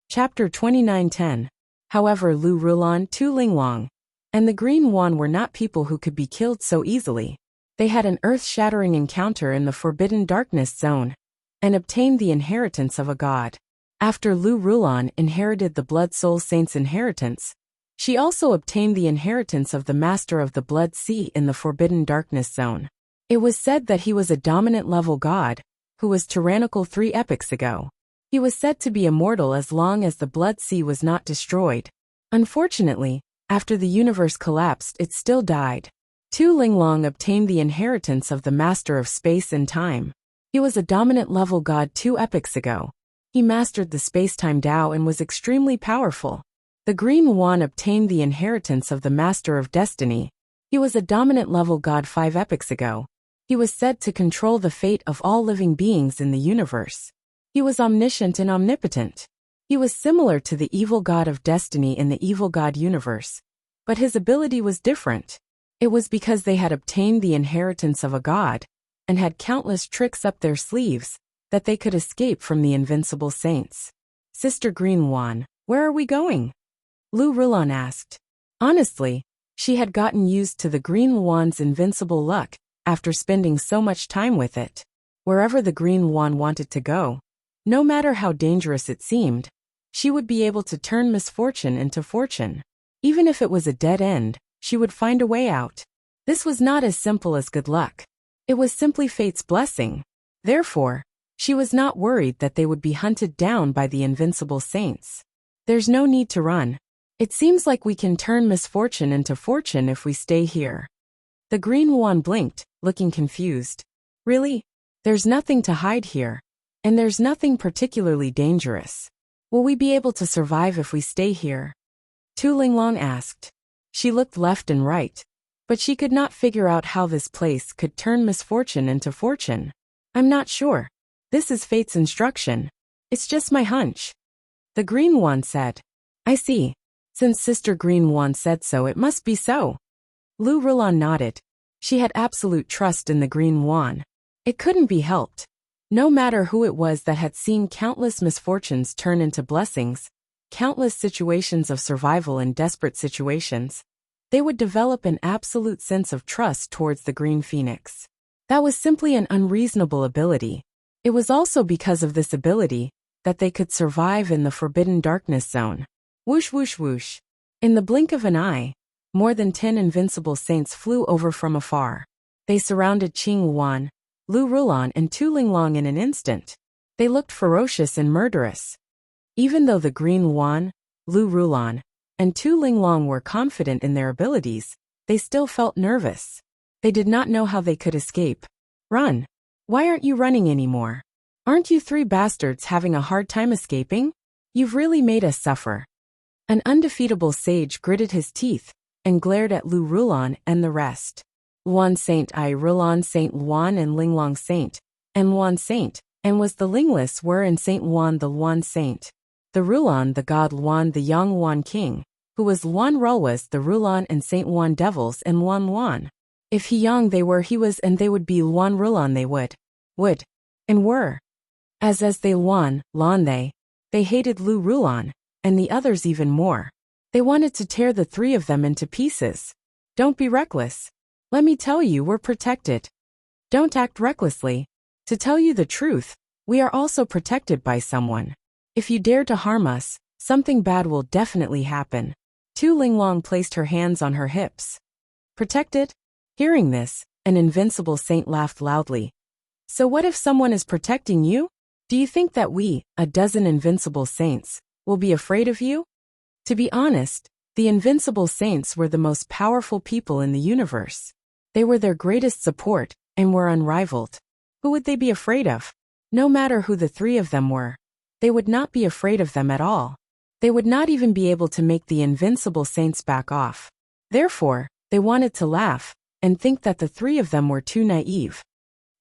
Chapter 29:10. However, Lu Rulan, Tu Linglong, and the Green Wan were not people who could be killed so easily. They had an earth-shattering encounter in the Forbidden Darkness Zone and obtained the inheritance of a god. After Lu Rulan inherited the Blood Soul Saint's inheritance, she also obtained the inheritance of the Master of the Blood Sea in the Forbidden Darkness Zone. It was said that he was a dominant level god, who was tyrannical 3 epochs ago. He was said to be immortal as long as the Blood Sea was not destroyed. Unfortunately, after the universe collapsed, it still died. Tu Linglong obtained the inheritance of the Master of Space and Time. He was a dominant level god 2 epochs ago. He mastered the space-time Tao and was extremely powerful. The Green Wan obtained the inheritance of the Master of Destiny. He was a dominant level god 5 epochs ago. He was said to control the fate of all living beings in the universe. He was omniscient and omnipotent. He was similar to the evil god of destiny in the evil god universe, but his ability was different. It was because they had obtained the inheritance of a god and had countless tricks up their sleeves that they could escape from the invincible saints. Sister Green Wan, where are we going? Lu Rulan asked. Honestly, she had gotten used to the Green Wan's invincible luck after spending so much time with it. Wherever the Green Wan wanted to go, no matter how dangerous it seemed, she would be able to turn misfortune into fortune. Even if it was a dead end, she would find a way out. This was not as simple as good luck. It was simply fate's blessing. Therefore, she was not worried that they would be hunted down by the invincible saints. There's no need to run. It seems like we can turn misfortune into fortune if we stay here. The Green Wan blinked, looking confused. Really? There's nothing to hide here. And there's nothing particularly dangerous. Will we be able to survive if we stay here? Tu Linglong asked. She looked left and right, but she could not figure out how this place could turn misfortune into fortune. I'm not sure. This is fate's instruction. It's just my hunch. The Green Wan said. I see. Since Sister Green Wan said so, it must be so. Lu Rulan nodded. She had absolute trust in the Green Wan. It couldn't be helped. No matter who it was that had seen countless misfortunes turn into blessings, countless situations of survival in desperate situations, they would develop an absolute sense of trust towards the Green Phoenix. That was simply an unreasonable ability. It was also because of this ability that they could survive in the Forbidden Darkness Zone. Whoosh whoosh whoosh. In the blink of an eye, more than 10 invincible saints flew over from afar. They surrounded Qing Wan, Lu Rulan and Tu Linglong in an instant. They looked ferocious and murderous. Even though the Green Wan, Lu Rulan, and Tu Linglong were confident in their abilities, they still felt nervous. They did not know how they could escape. Run. Why aren't you running anymore? Aren't you 3 bastards having a hard time escaping? You've really made us suffer. An undefeatable sage gritted his teeth and glared at Lu Rulan and the rest. Luan Saint I Rulan Saint Luan and Linglong Saint, and Luan Saint, and was the Lingless were and Saint Luan the Luan Saint. The Rulan the god Luan the Yang Luan king, who was Luan Rulwas the Rulan and Saint Luan devils and Luan Luan. If he Yang they were he was and they would be Luan Rulan they would, and were. As they Luan, Lan they hated Lu Rulan, and the others even more. They wanted to tear the 3 of them into pieces. Don't be reckless. Let me tell you, we're protected. Don't act recklessly. To tell you the truth, we are also protected by someone. If you dare to harm us, something bad will definitely happen. Tu Linglong placed her hands on her hips. Protected? Hearing this, an invincible saint laughed loudly. So what if someone is protecting you? Do you think that we, a dozen invincible saints, will be afraid of you? To be honest, the invincible saints were the most powerful people in the universe. They were their greatest support and were unrivaled. Who would they be afraid of? No matter who the 3 of them were, they would not be afraid of them at all. They would not even be able to make the invincible saints back off. Therefore, they wanted to laugh and think that the 3 of them were too naive.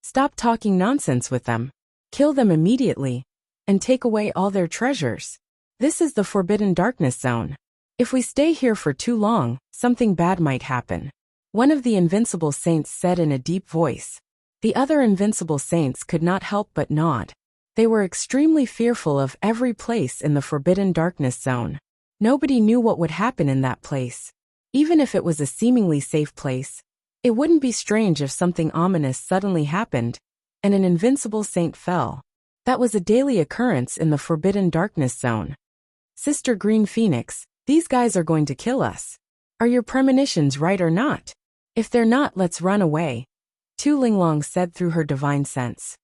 Stop talking nonsense with them. Kill them immediately and take away all their treasures. This is the Forbidden Darkness Zone. If we stay here for too long, something bad might happen. One of the invincible saints said in a deep voice. The other invincible saints could not help but nod. They were extremely fearful of every place in the Forbidden Darkness Zone. Nobody knew what would happen in that place. Even if it was a seemingly safe place, it wouldn't be strange if something ominous suddenly happened, and an invincible saint fell. That was a daily occurrence in the Forbidden Darkness Zone. Sister Green Phoenix, these guys are going to kill us. Are your premonitions right or not? If they're not, let's run away, Tu Linglong said through her divine sense.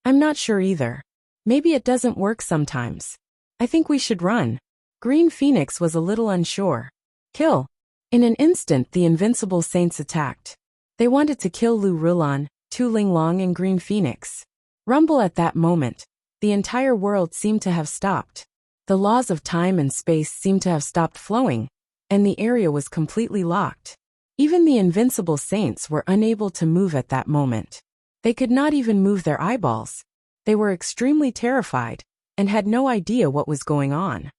I'm not sure either. Maybe it doesn't work sometimes. I think we should run. Green Phoenix was a little unsure. Kill. In an instant the invincible saints attacked. They wanted to kill Lu Rulan, Tu Linglong and Green Phoenix. Rumble at that moment. The entire world seemed to have stopped. The laws of time and space seemed to have stopped flowing, and the area was completely locked. Even the invincible saints were unable to move at that moment. They could not even move their eyeballs. They were extremely terrified, and had no idea what was going on.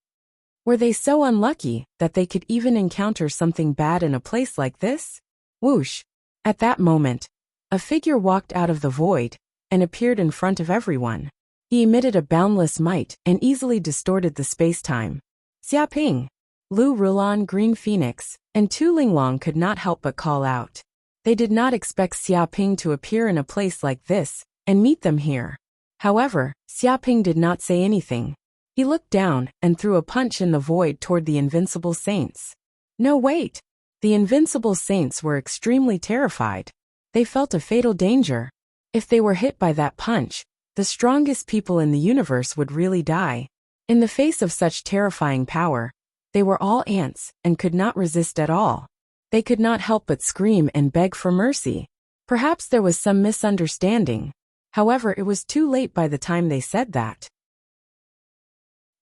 Were they so unlucky that they could even encounter something bad in a place like this? Whoosh! At that moment, a figure walked out of the void, and appeared in front of everyone. He emitted a boundless might and easily distorted the space-time. Xiaoping! Lu Rulan, Green Phoenix, and Tu Linglong could not help but call out. They did not expect Xiaoping to appear in a place like this, and meet them here. However, Xiaoping did not say anything. He looked down and threw a punch in the void toward the invincible saints. No, wait! The invincible saints were extremely terrified. They felt a fatal danger. If they were hit by that punch, the strongest people in the universe would really die. In the face of such terrifying power, they were all ants and could not resist at all. They could not help but scream and beg for mercy. Perhaps there was some misunderstanding. However, it was too late by the time they said that.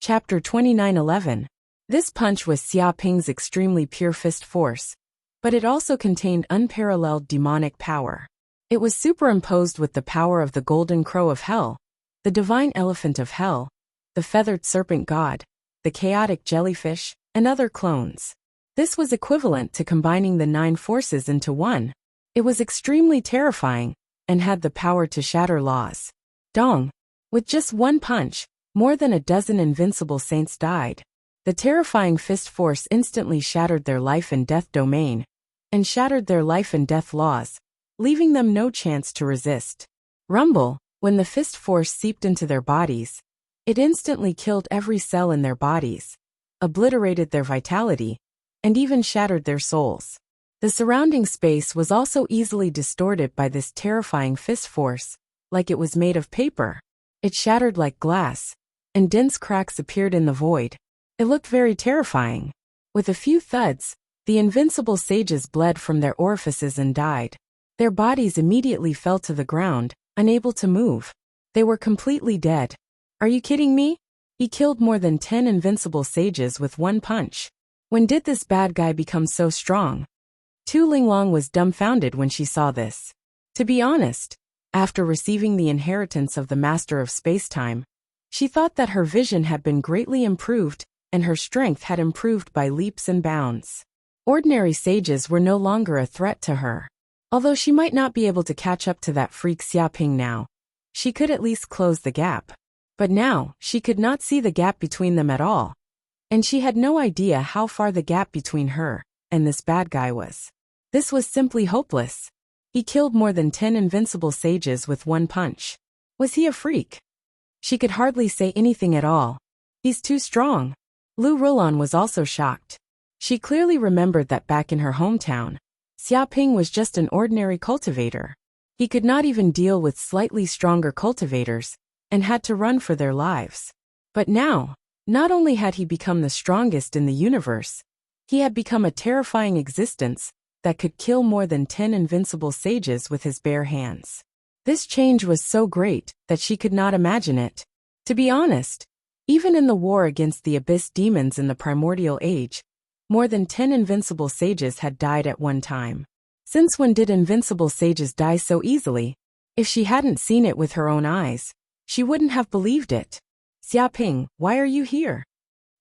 Chapter 29:11. This punch was Xiaoping's extremely pure fist force, but it also contained unparalleled demonic power. It was superimposed with the power of the golden crow of hell, the divine elephant of hell, the feathered serpent god, the chaotic jellyfish, and other clones. This was equivalent to combining the 9 forces into one. It was extremely terrifying, and had the power to shatter laws. Dong! With just one punch, more than a dozen invincible saints died. The terrifying fist force instantly shattered their life and death domain, and shattered their life and death laws, leaving them no chance to resist. Rumble! When the fist force seeped into their bodies, it instantly killed every cell in their bodies, obliterated their vitality, and even shattered their souls. The surrounding space was also easily distorted by this terrifying fist force, like it was made of paper. It shattered like glass, and dense cracks appeared in the void. It looked very terrifying. With a few thuds, the invincible sages bled from their orifices and died. Their bodies immediately fell to the ground, unable to move. They were completely dead. Are you kidding me? He killed more than 10 invincible sages with one punch. When did this bad guy become so strong? Tu Linglong was dumbfounded when she saw this. To be honest, after receiving the inheritance of the Master of Space-Time, she thought that her vision had been greatly improved, and her strength had improved by leaps and bounds. Ordinary sages were no longer a threat to her. Although she might not be able to catch up to that freak Xiaoping now, she could at least close the gap. But now, she could not see the gap between them at all. And she had no idea how far the gap between her and this bad guy was. This was simply hopeless. He killed more than 10 invincible sages with one punch. Was he a freak? She could hardly say anything at all. He's too strong. Lu Rulan was also shocked. She clearly remembered that back in her hometown, Xiaoping was just an ordinary cultivator. He could not even deal with slightly stronger cultivators, and had to run for their lives. But now, not only had he become the strongest in the universe, he had become a terrifying existence that could kill more than 10 invincible sages with his bare hands. This change was so great that she could not imagine it. To be honest, even in the war against the abyss demons in the primordial age, more than 10 invincible sages had died at one time. Since when did invincible sages die so easily? If she hadn't seen it with her own eyes, she wouldn't have believed it. Xiaoping, why are you here?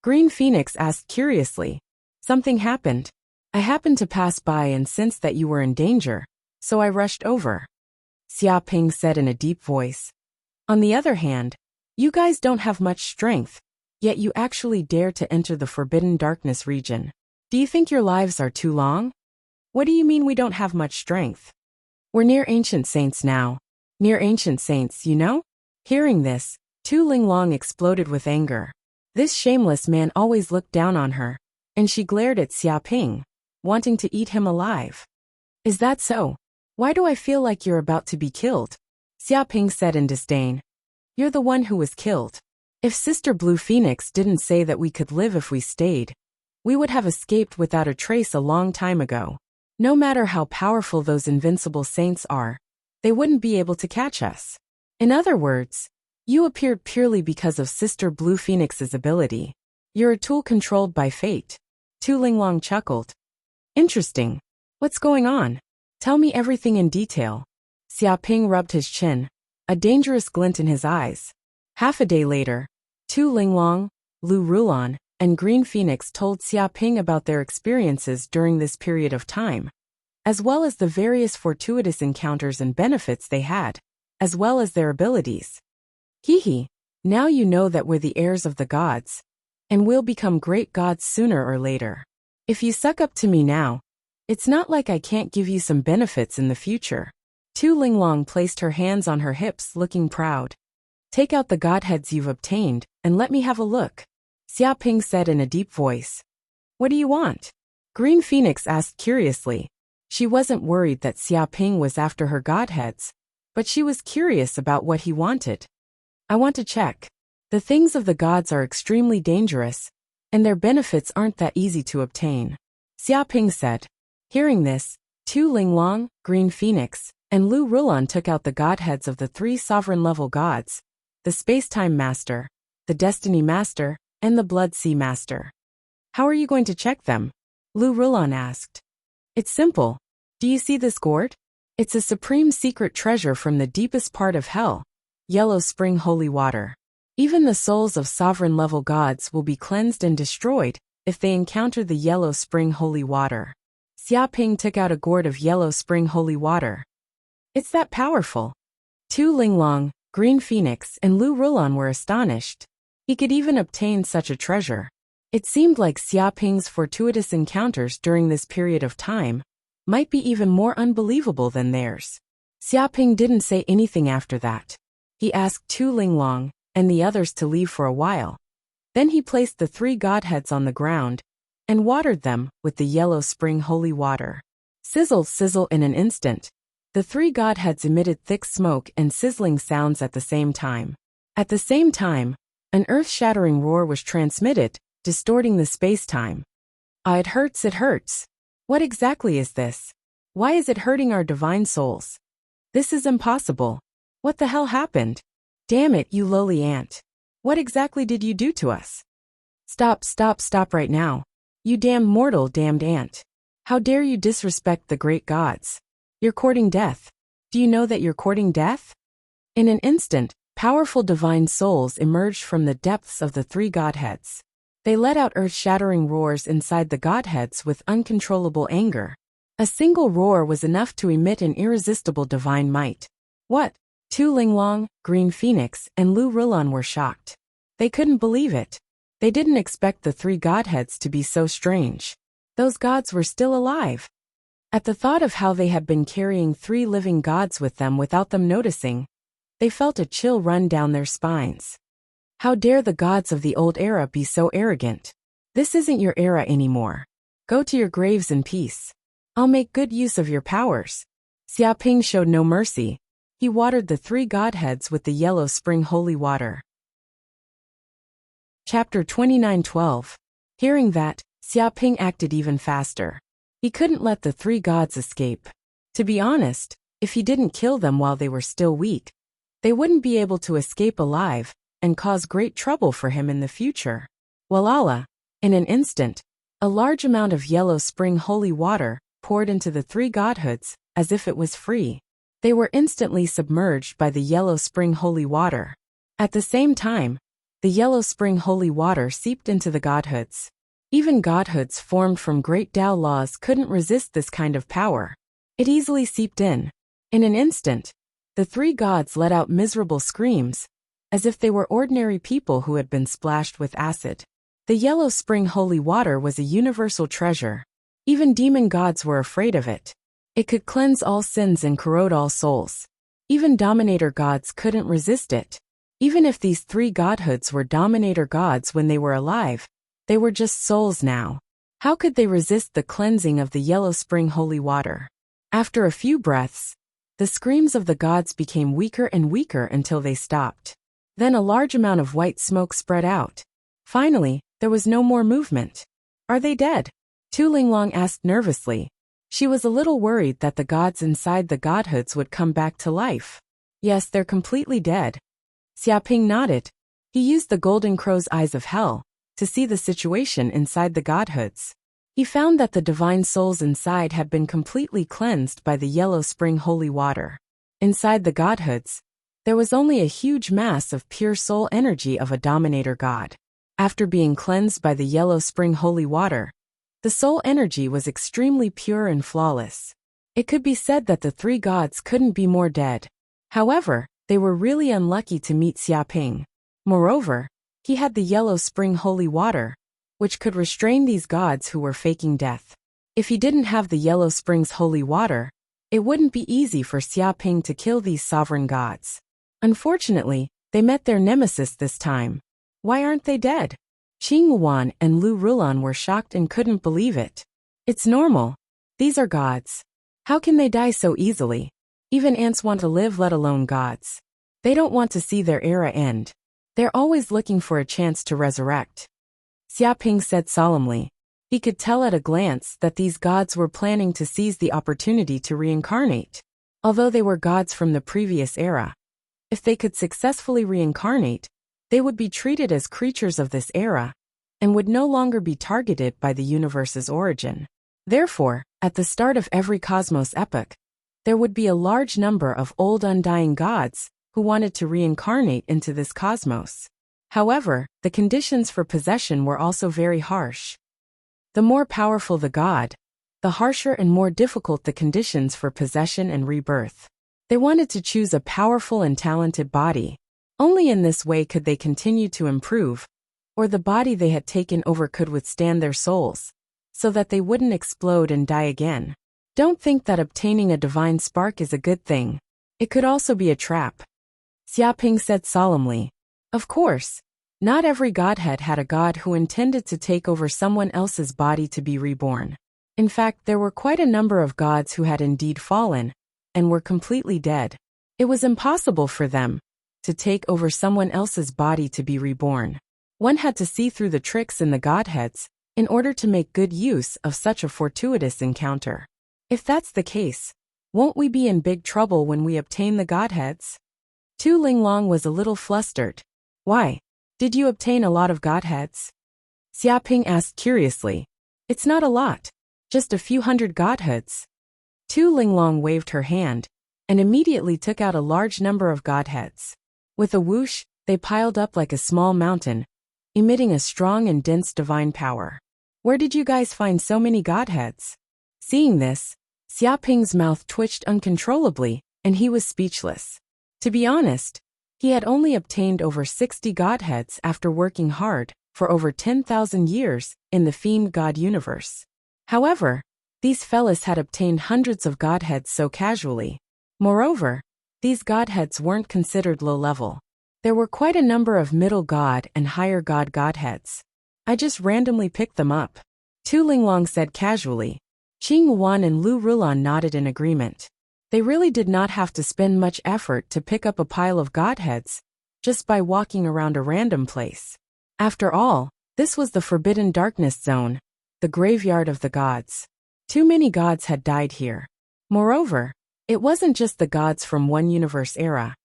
Green Phoenix asked curiously. Something happened. I happened to pass by and sensed that you were in danger, so I rushed over. Xiaoping said in a deep voice. On the other hand, You guys don't have much strength, yet you actually dare to enter the Forbidden Darkness region. Do you think your lives are too long? What do you mean we don't have much strength? We're near ancient saints now. Near ancient saints, you know? Hearing this, Tu Linglong exploded with anger. This shameless man always looked down on her, and she glared at Xiaoping, wanting to eat him alive. Is that so? Why do I feel like you're about to be killed? Xiaoping said in disdain. You're the one who was killed. If Sister Blue Phoenix didn't say that we could live if we stayed, we would have escaped without a trace a long time ago. No matter how powerful those invincible saints are, they wouldn't be able to catch us. In other words, you appeared purely because of Sister Blue Phoenix's ability. You're a tool controlled by fate. Tu Linglong chuckled. Interesting. What's going on? Tell me everything in detail. Xiaoping rubbed his chin, a dangerous glint in his eyes. Half a day later, Tu Linglong, Lu Rulan, and Green Phoenix told Xiaoping about their experiences during this period of time, as well as the various fortuitous encounters and benefits they had, as well as their abilities. Hee, now you know that we're the heirs of the gods, and we'll become great gods sooner or later. If you suck up to me now, it's not like I can't give you some benefits in the future. Tu Linglong placed her hands on her hips, looking proud. Take out the godheads you've obtained, and let me have a look. Xiaoping said in a deep voice. What do you want? Green Phoenix asked curiously. She wasn't worried that Xiaoping was after her godheads, but she was curious about what he wanted. I want to check. The things of the gods are extremely dangerous, and their benefits aren't that easy to obtain. Xiaoping said. Hearing this, Tu Linglong, Green Phoenix, and Lu Rulan took out the godheads of the 3 sovereign-level gods, the Space-Time Master, the Destiny Master, and the Blood Sea Master. How are you going to check them? Lu Rulan asked. It's simple. Do you see this gourd? It's a supreme secret treasure from the deepest part of hell, Yellow Spring Holy Water. Even the souls of sovereign-level gods will be cleansed and destroyed if they encounter the Yellow Spring Holy Water. Xiaoping took out a gourd of Yellow Spring Holy Water. It's that powerful. Tu Linglong, Green Phoenix, and Lu Rulan were astonished. He could even obtain such a treasure. It seemed like Xiaoping's fortuitous encounters during this period of time might be even more unbelievable than theirs. Xiaoping didn't say anything after that. He asked Tu Linglong and the others to leave for a while. Then he placed the 3 godheads on the ground and watered them with the Yellow Spring Holy Water. Sizzle, sizzle in an instant. The 3 godheads emitted thick smoke and sizzling sounds at the same time. At the same time, an earth-shattering roar was transmitted, distorting the space-time. Ah, it hurts, it hurts. What exactly is this? Why is it hurting our divine souls? This is impossible. What the hell happened? Damn it, you lowly ant. What exactly did you do to us? Stop, stop, stop right now. You damn mortal damned ant. How dare you disrespect the great gods? You're courting death. Do you know that you're courting death? In an instant, powerful divine souls emerged from the depths of the 3 godheads. They let out earth-shattering roars inside the godheads with uncontrollable anger. A single roar was enough to emit an irresistible divine might. What? Tu Linglong, Green Phoenix, and Lu Rulan were shocked. They couldn't believe it. They didn't expect the 3 godheads to be so strange. Those gods were still alive. At the thought of how they had been carrying 3 living gods with them without them noticing, they felt a chill run down their spines. How dare the gods of the old era be so arrogant? This isn't your era anymore. Go to your graves in peace. I'll make good use of your powers. Xiaoping showed no mercy. He watered the 3 godheads with the Yellow Spring Holy Water. Chapter 29:12. Hearing that, Xiaoping acted even faster. He couldn't let the 3 gods escape. To be honest, if he didn't kill them while they were still weak, they wouldn't be able to escape alive and cause great trouble for him in the future. Walala, in an instant, a large amount of Yellow Spring Holy Water poured into the 3 godhoods as if it was free. They were instantly submerged by the Yellow Spring Holy Water. At the same time, the Yellow Spring Holy Water seeped into the godhoods. Even godhoods formed from great Tao laws couldn't resist this kind of power. It easily seeped in. In an instant, the 3 gods let out miserable screams, as if they were ordinary people who had been splashed with acid. The yellow spring holy water was a universal treasure. Even demon gods were afraid of it. It could cleanse all sins and corrode all souls. Even dominator gods couldn't resist it. Even if these three godhoods were dominator gods when they were alive, they were just souls now. How could they resist the cleansing of the yellow spring holy water? After a few breaths, the screams of the gods became weaker and weaker until they stopped. Then a large amount of white smoke spread out. Finally, there was no more movement. Are they dead? Tu Linglong asked nervously. She was a little worried that the gods inside the godhoods would come back to life. Yes, they're completely dead. Xiaoping nodded. He used the golden crow's eyes of hell to see the situation inside the godhoods. He found that the divine souls inside had been completely cleansed by the yellow spring holy water. Inside the godhoods, there was only a huge mass of pure soul energy of a dominator god. After being cleansed by the yellow spring holy water, the soul energy was extremely pure and flawless. It could be said that the three gods couldn't be more dead. However, they were really unlucky to meet Xiaoping. Moreover, he had the yellow spring holy water, which could restrain these gods who were faking death. If he didn't have the yellow spring's holy water, it wouldn't be easy for Xiaoping to kill these sovereign gods. Unfortunately, they met their nemesis this time. Why aren't they dead? Qing Wan and Lu Rulan were shocked and couldn't believe it. It's normal. These are gods. How can they die so easily? Even ants want to live, let alone gods. They don't want to see their era end. They're always looking for a chance to resurrect. Xiaoping said solemnly. He could tell at a glance that these gods were planning to seize the opportunity to reincarnate. Although they were gods from the previous era, if they could successfully reincarnate, they would be treated as creatures of this era, and would no longer be targeted by the universe's origin. Therefore, at the start of every cosmos epoch, there would be a large number of old undying gods who wanted to reincarnate into this cosmos. However, the conditions for possession were also very harsh. The more powerful the god, the harsher and more difficult the conditions for possession and rebirth. They wanted to choose a powerful and talented body. Only in this way could they continue to improve, or the body they had taken over could withstand their souls, so that they wouldn't explode and die again. Don't think that obtaining a divine spark is a good thing. It could also be a trap. Xiaoping said solemnly. Of course, not every godhead had a god who intended to take over someone else's body to be reborn. In fact, there were quite a number of gods who had indeed fallen, and were completely dead. It was impossible for them to take over someone else's body to be reborn. One had to see through the tricks in the godheads in order to make good use of such a fortuitous encounter. If that's the case, won't we be in big trouble when we obtain the godheads? Tu Linglong was a little flustered. Why? Did you obtain a lot of godheads? Xiaoping asked curiously. It's not a lot. Just a few hundred godheads. Tu Linglong waved her hand, and immediately took out a large number of godheads. With a whoosh, they piled up like a small mountain, emitting a strong and dense divine power. Where did you guys find so many godheads? Seeing this, Xiaoping's mouth twitched uncontrollably, and he was speechless. To be honest, he had only obtained over 60 godheads after working hard for over 10,000 years in the fiend god universe. However, these fellas had obtained hundreds of godheads so casually. Moreover, these godheads weren't considered low-level. There were quite a number of middle god and higher god godheads. I just randomly picked them up. Tu Linglong said casually. Qing Wan and Lu Rulan nodded in agreement. They really did not have to spend much effort to pick up a pile of godheads, just by walking around a random place. After all, this was the Forbidden Darkness Zone, the graveyard of the gods. Too many gods had died here. Moreover, it wasn't just the gods from one universe era,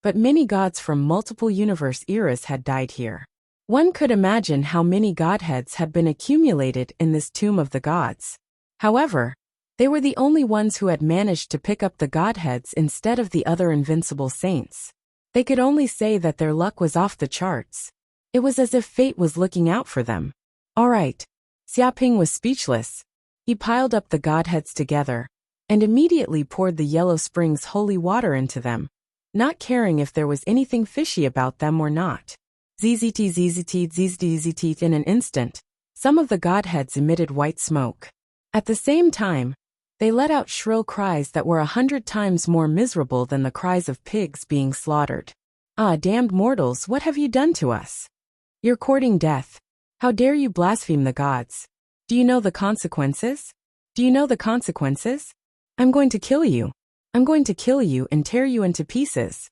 but many gods from multiple universe eras had died here. One could imagine how many godheads had been accumulated in this tomb of the gods. However, they were the only ones who had managed to pick up the godheads instead of the other invincible saints. They could only say that their luck was off the charts. It was as if fate was looking out for them. All right. Xiaoping was speechless. He piled up the godheads together, and immediately poured the yellow spring's holy water into them, not caring if there was anything fishy about them or not. ZZT. In an instant, some of the godheads emitted white smoke. At the same time, they let out shrill cries that were 100 times more miserable than the cries of pigs being slaughtered. Ah, damned mortals, what have you done to us? You're courting death. How dare you blaspheme the gods? Do you know the consequences? Do you know the consequences? I'm going to kill you. I'm going to kill you and tear you into pieces.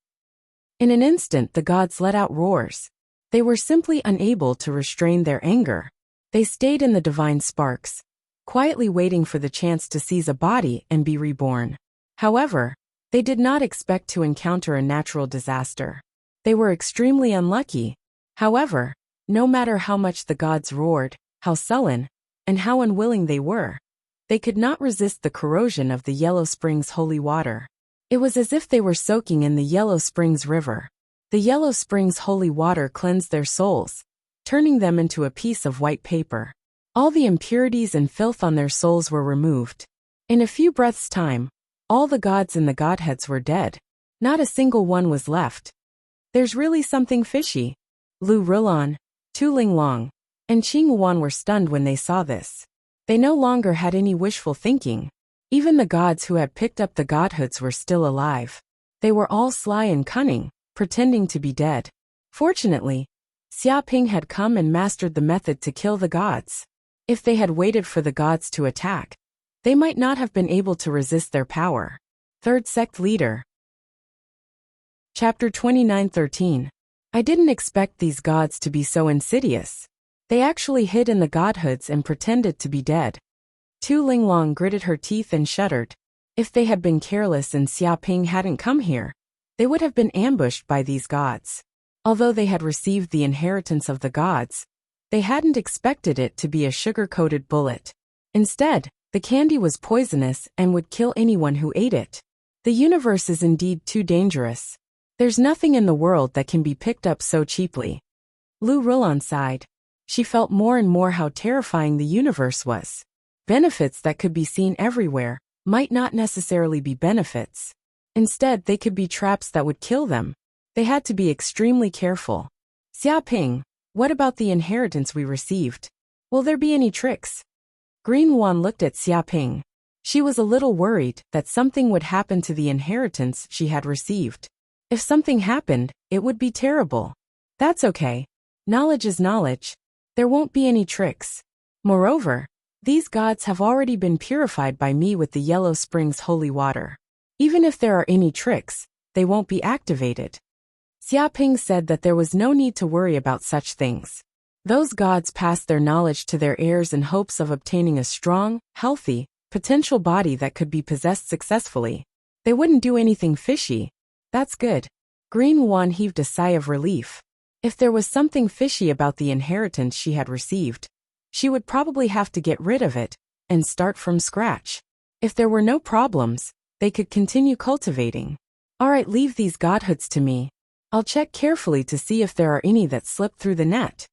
In an instant, the gods let out roars. They were simply unable to restrain their anger. They stayed in the divine sparks, quietly waiting for the chance to seize a body and be reborn. However, they did not expect to encounter a natural disaster. They were extremely unlucky. However, no matter how much the gods roared, how sullen, and how unwilling they were, they could not resist the corrosion of the Yellow Springs holy water. It was as if they were soaking in the Yellow Springs River. The Yellow Springs holy water cleansed their souls, turning them into a piece of white paper. All the impurities and filth on their souls were removed. In a few breaths' time, all the gods and the godheads were dead. Not a single one was left. There's really something fishy. Lu Rulan, Tu Linglong, and Qing Yuan were stunned when they saw this. They no longer had any wishful thinking. Even the gods who had picked up the godhoods were still alive. They were all sly and cunning, pretending to be dead. Fortunately, Xia Ping had come and mastered the method to kill the gods. If they had waited for the gods to attack, they might not have been able to resist their power. Third Sect Leader. Chapter 29:13. I didn't expect these gods to be so insidious. They actually hid in the godhoods and pretended to be dead. Tu Linglong gritted her teeth and shuddered. If they had been careless and Xia Ping hadn't come here, they would have been ambushed by these gods. Although they had received the inheritance of the gods, they hadn't expected it to be a sugar-coated bullet. Instead, the candy was poisonous and would kill anyone who ate it. The universe is indeed too dangerous. There's nothing in the world that can be picked up so cheaply. Lu Rulan sighed. She felt more and more how terrifying the universe was. Benefits that could be seen everywhere might not necessarily be benefits. Instead, they could be traps that would kill them. They had to be extremely careful. Xia Ping, what about the inheritance we received? Will there be any tricks? Green Yuan looked at Xia Ping. She was a little worried that something would happen to the inheritance she had received. If something happened, it would be terrible. That's okay. Knowledge is knowledge. There won't be any tricks. Moreover, these gods have already been purified by me with the Yellow Springs holy water. Even if there are any tricks, they won't be activated. Xia Ping said that there was no need to worry about such things. Those gods passed their knowledge to their heirs in hopes of obtaining a strong, healthy, potential body that could be possessed successfully. They wouldn't do anything fishy. That's good. Green Yuan heaved a sigh of relief. If there was something fishy about the inheritance she had received, she would probably have to get rid of it and start from scratch. If there were no problems, they could continue cultivating. All right, leave these godhoods to me. I'll check carefully to see if there are any that slipped through the net.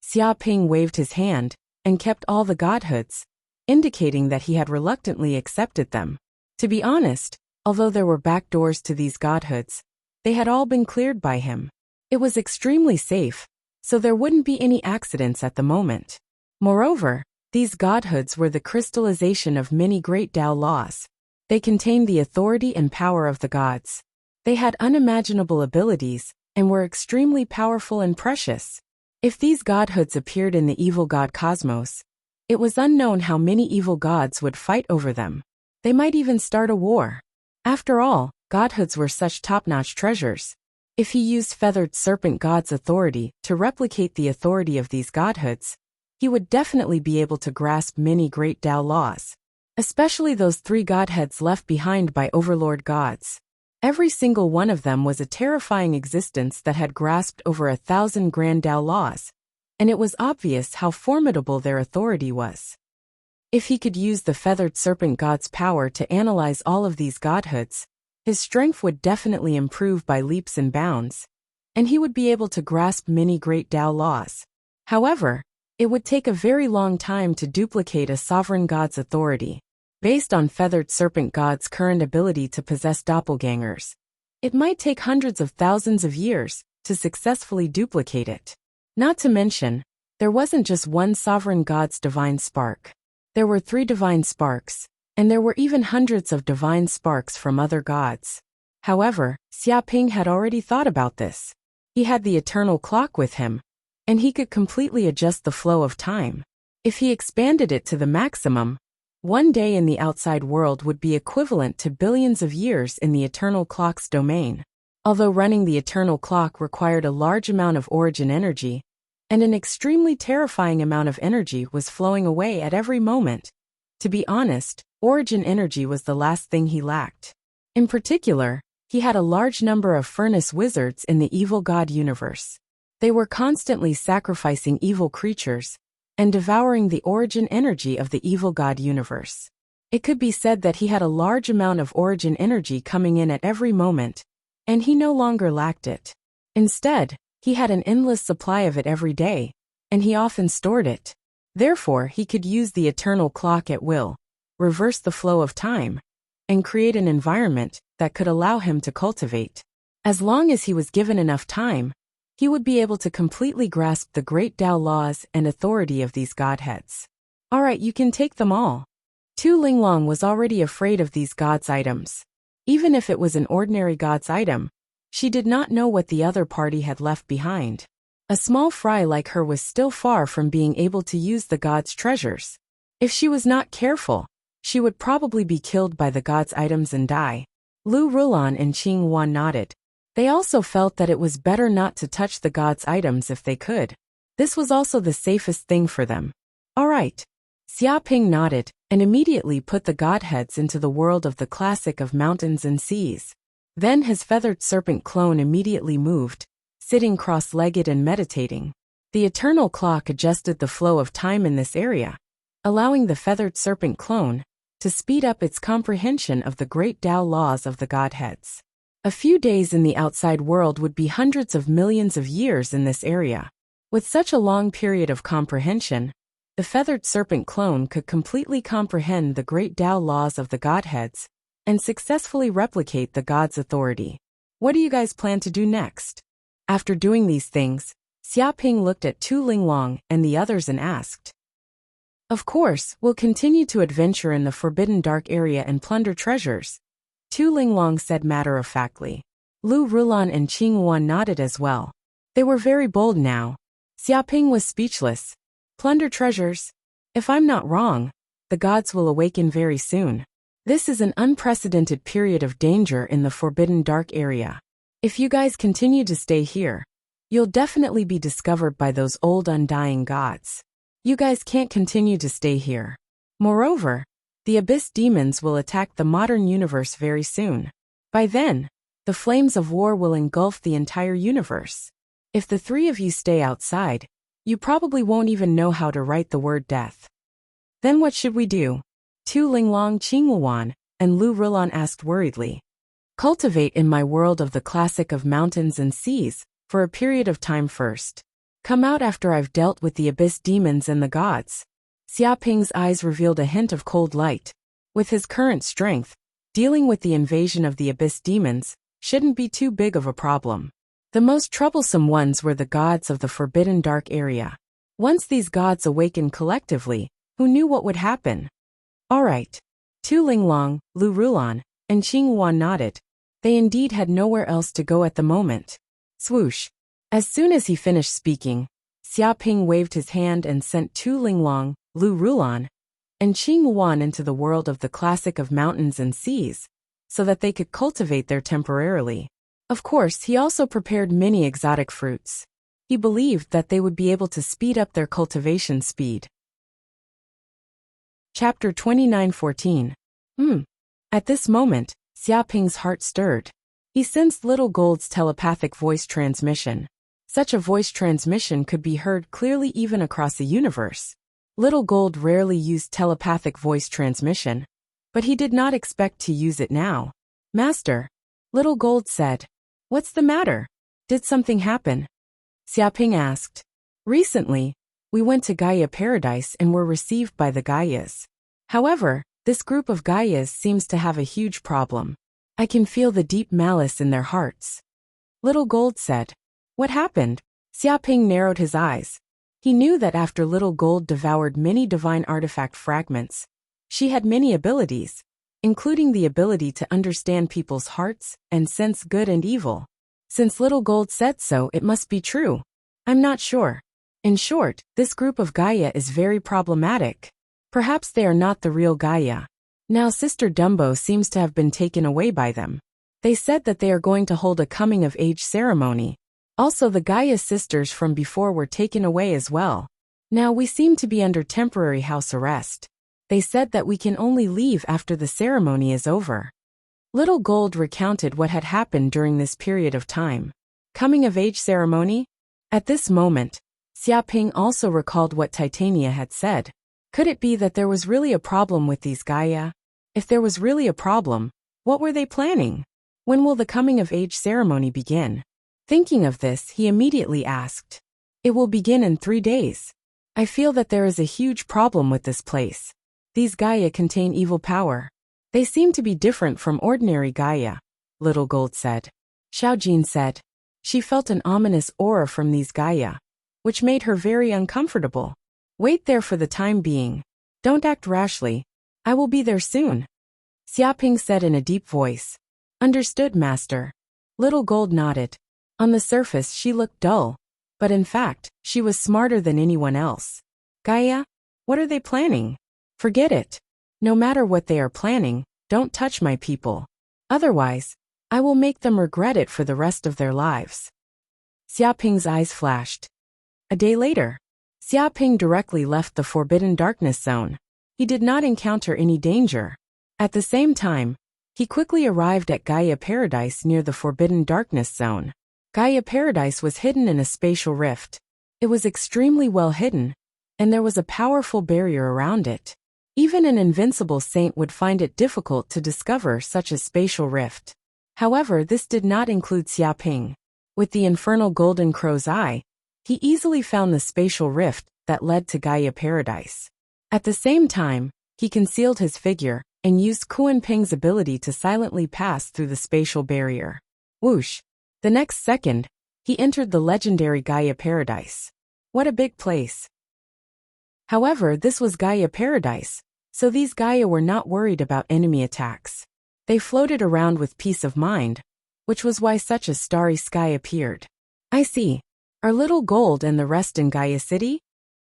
Xia Ping waved his hand and kept all the godhoods, indicating that he had reluctantly accepted them. To be honest, although there were back doors to these godhoods, they had all been cleared by him. It was extremely safe, so there wouldn't be any accidents at the moment. Moreover, these godhoods were the crystallization of many great Tao laws. They contained the authority and power of the gods. They had unimaginable abilities and were extremely powerful and precious. If these godhoods appeared in the evil god cosmos, it was unknown how many evil gods would fight over them. They might even start a war. After all, godhoods were such top-notch treasures. If he used Feathered Serpent God's authority to replicate the authority of these godhoods, he would definitely be able to grasp many great Tao laws. Especially those 3 godheads left behind by overlord gods. Every single one of them was a terrifying existence that had grasped over 1,000 grand Tao laws, and it was obvious how formidable their authority was. If he could use the Feathered Serpent God's power to analyze all of these godhoods, his strength would definitely improve by leaps and bounds, and he would be able to grasp many great Tao laws. However, it would take a very long time to duplicate a sovereign god's authority. Based on Feathered Serpent God's current ability to possess doppelgangers, It might take hundreds of thousands of years to successfully duplicate it. Not to mention, there wasn't just one sovereign god's divine spark. There were 3 divine sparks, and there were even hundreds of divine sparks from other gods. However, Xiaoping had already thought about this. He had the eternal clock with him, and he could completely adjust the flow of time. If he expanded it to the maximum, one day in the outside world would be equivalent to billions of years in the eternal clock's domain. Although running the eternal clock required a large amount of origin energy, and an extremely terrifying amount of energy was flowing away at every moment. To be honest, origin energy was the last thing he lacked. In particular, he had a large number of furnace wizards in the evil god universe. They were constantly sacrificing evil creatures and devouring the origin energy of the evil god universe. It could be said that he had a large amount of origin energy coming in at every moment, and he no longer lacked it. Instead, he had an endless supply of it every day, and he often stored it. Therefore, he could use the eternal clock at will, reverse the flow of time, and create an environment that could allow him to cultivate. As long as he was given enough time, he would be able to completely grasp the great Tao laws and authority of these godheads. Alright, you can take them all. Tu Linglong was already afraid of these gods' items. Even if it was an ordinary god's item, she did not know what the other party had left behind. A small fry like her was still far from being able to use the god's treasures. If she was not careful, she would probably be killed by the god's items and die. Lu Rulan and Qing Huan nodded. They also felt that it was better not to touch the god's items if they could. This was also the safest thing for them. Alright. Xiaoping nodded, and immediately put the godheads into the world of the classic of mountains and seas. Then his feathered serpent clone immediately moved, sitting cross-legged and meditating. The eternal clock adjusted the flow of time in this area, allowing the feathered serpent clone to speed up its comprehension of the great Tao laws of the godheads. A few days in the outside world would be hundreds of millions of years in this area. With such a long period of comprehension, the feathered serpent clone could completely comprehend the great Tao laws of the godheads and successfully replicate the god's authority. What do you guys plan to do next? After doing these things, Xiaoping looked at Tu Linglong and the others and asked. Of course, we'll continue to adventure in the Forbidden Dark area and plunder treasures, Tu Linglong said matter-of-factly. Lu Rulan and Qing Huan nodded as well. They were very bold now. Xiaoping was speechless. Plunder treasures? If I'm not wrong, the gods will awaken very soon. This is an unprecedented period of danger in the Forbidden Dark area. If you guys continue to stay here, you'll definitely be discovered by those old undying gods. You guys can't continue to stay here. Moreover, the abyss demons will attack the modern universe very soon. By then, the flames of war will engulf the entire universe. If the 3 of you stay outside, you probably won't even know how to write the word death. Then what should we do? Tu Linglong, Qing Huan, and Lu Rulan asked worriedly. Cultivate in my world of the classic of mountains and seas, for a period of time first. Come out after I've dealt with the abyss demons and the gods. Xiaoping's eyes revealed a hint of cold light. With his current strength, dealing with the invasion of the abyss demons shouldn't be too big of a problem. The most troublesome ones were the gods of the Forbidden Dark area. Once these gods awakened collectively, who knew what would happen? Alright. Tu Linglong, Lu Rulan, and Qing Huan nodded. They indeed had nowhere else to go at the moment. Swoosh. As soon as he finished speaking, Xiaoping waved his hand and sent Tu Linglong, Lu Rulan, and Qing Huan into the world of the classic of mountains and seas, so that they could cultivate there temporarily. Of course, he also prepared many exotic fruits. He believed that they would be able to speed up their cultivation speed. Chapter 29:14. At this moment, Xiaoping's heart stirred. He sensed Little Gold's telepathic voice transmission. Such a voice transmission could be heard clearly even across the universe. Little Gold rarely used telepathic voice transmission, but he did not expect to use it now. Master, Little Gold said. What's the matter? Did something happen? Xiaoping asked. Recently, we went to Gaia Paradise and were received by the Gaias. However, this group of Gaias seems to have a huge problem. I can feel the deep malice in their hearts. Little Gold said. What happened? Xiaoping narrowed his eyes. He knew that after Little Gold devoured many divine artifact fragments, she had many abilities, including the ability to understand people's hearts and sense good and evil. Since Little Gold said so, it must be true. I'm not sure. In short, this group of Gaia is very problematic. Perhaps they are not the real Gaia. Now Sister Dumbo seems to have been taken away by them. They said that they are going to hold a coming-of-age ceremony. Also, the Gaia sisters from before were taken away as well. Now we seem to be under temporary house arrest. They said that we can only leave after the ceremony is over. Little Gold recounted what had happened during this period of time. Coming-of-age ceremony? At this moment, Xiaoping also recalled what Titania had said. Could it be that there was really a problem with these Gaia? If there was really a problem, what were they planning? When will the coming-of-age ceremony begin? Thinking of this, he immediately asked. It will begin in 3 days. I feel that there is a huge problem with this place. These Gaia contain evil power. They seem to be different from ordinary Gaia, Little Gold said. Xiaojin said. She felt an ominous aura from these Gaia, which made her very uncomfortable. Wait there for the time being. Don't act rashly. I will be there soon. Xiaoping said in a deep voice. Understood, Master. Little Gold nodded. On the surface she looked dull, but in fact, she was smarter than anyone else. Gaia? What are they planning? Forget it. No matter what they are planning, don't touch my people. Otherwise, I will make them regret it for the rest of their lives. Xiaoping's eyes flashed. A day later, Xiaoping directly left the Forbidden Darkness Zone. He did not encounter any danger. At the same time, he quickly arrived at Gaia Paradise near the Forbidden Darkness Zone. Gaia Paradise was hidden in a spatial rift. It was extremely well hidden, and there was a powerful barrier around it. Even an invincible saint would find it difficult to discover such a spatial rift. However, this did not include Xiaoping. With the infernal golden crow's eye, he easily found the spatial rift that led to Gaia Paradise. At the same time, he concealed his figure and used Kunping's ability to silently pass through the spatial barrier. Whoosh! The next second, he entered the legendary Gaia Paradise. What a big place! However, this was Gaia Paradise, so these Gaia were not worried about enemy attacks. They floated around with peace of mind, which was why such a starry sky appeared. I see. Are Little Gold and the rest in Gaia City?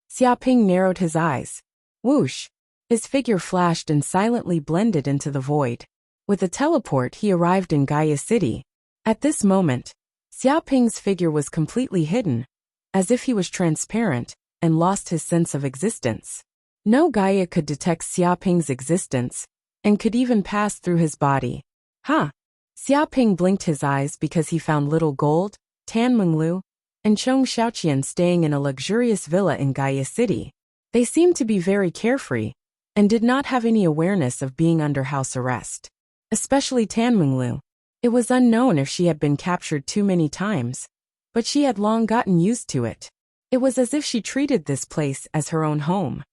Xiaoping narrowed his eyes. Whoosh! His figure flashed and silently blended into the void. With a teleport, he arrived in Gaia City. At this moment, Xiaoping's figure was completely hidden, as if he was transparent, and lost his sense of existence. No Gaia could detect Xiaoping's existence, and could even pass through his body. Ha! Xiaoping blinked his eyes because he found Little Gold, Tan Menglu, and Chong Xiaoqian staying in a luxurious villa in Gaia City. They seemed to be very carefree, and did not have any awareness of being under house arrest. Especially Tan Menglu. It was unknown if she had been captured too many times, but she had long gotten used to it. It was as if she treated this place as her own home.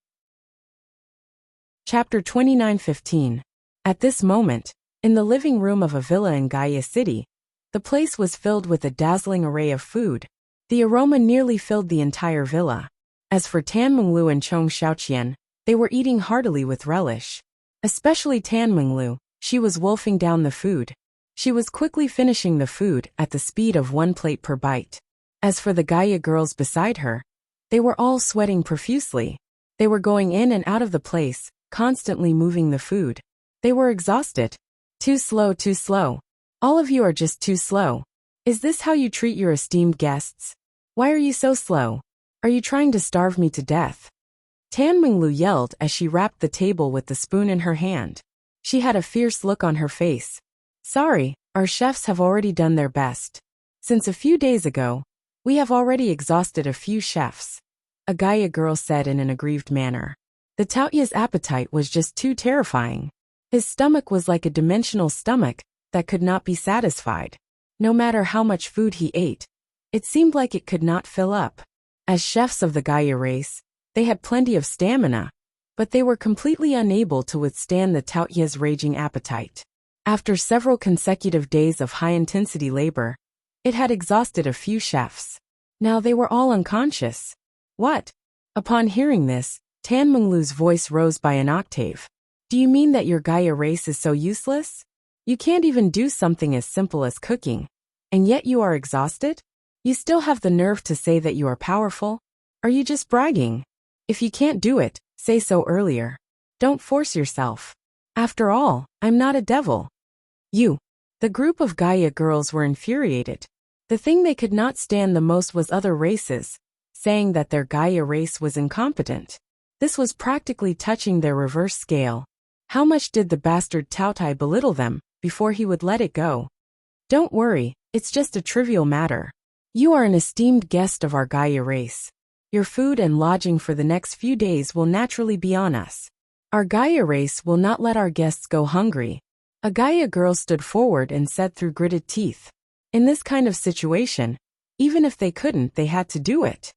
Chapter 29:15. At this moment, in the living room of a villa in Gaia City, the place was filled with a dazzling array of food. The aroma nearly filled the entire villa. As for Tan Menglu and Chong Xiaoqian, they were eating heartily with relish. Especially Tan Menglu, she was wolfing down the food. She was quickly finishing the food at the speed of 1 plate per bite. As for the Gaia girls beside her, they were all sweating profusely. They were going in and out of the place, constantly moving the food. They were exhausted. Too slow, too slow. All of you are just too slow. Is this how you treat your esteemed guests? Why are you so slow? Are you trying to starve me to death? Tan Menglu yelled as she rapped the table with the spoon in her hand. She had a fierce look on her face. Sorry, our chefs have already done their best. Since a few days ago, we have already exhausted a few chefs. A Gaia girl said in an aggrieved manner. The Taoya's appetite was just too terrifying. His stomach was like a dimensional stomach that could not be satisfied. No matter how much food he ate, it seemed like it could not fill up. As chefs of the Gaia race, they had plenty of stamina, but they were completely unable to withstand the Taoya's raging appetite. After several consecutive days of high-intensity labor, it had exhausted a few chefs. Now they were all unconscious. What? Upon hearing this, Tan Menglu's voice rose by an octave. Do you mean that your Gaia race is so useless? You can't even do something as simple as cooking. And yet you are exhausted? You still have the nerve to say that you are powerful? Are you just bragging? If you can't do it, say so earlier. Don't force yourself. After all, I'm not a devil. The group of Gaia girls were infuriated. The thing they could not stand the most was other races, saying that their Gaia race was incompetent. This was practically touching their reverse scale. How much did the bastard Taotai belittle them before he would let it go? Don't worry, it's just a trivial matter. You are an esteemed guest of our Gaia race. Your food and lodging for the next few days will naturally be on us. Our Gaia race will not let our guests go hungry. A Gaia girl stood forward and said through gritted teeth. In this kind of situation, even if they couldn't, they had to do it.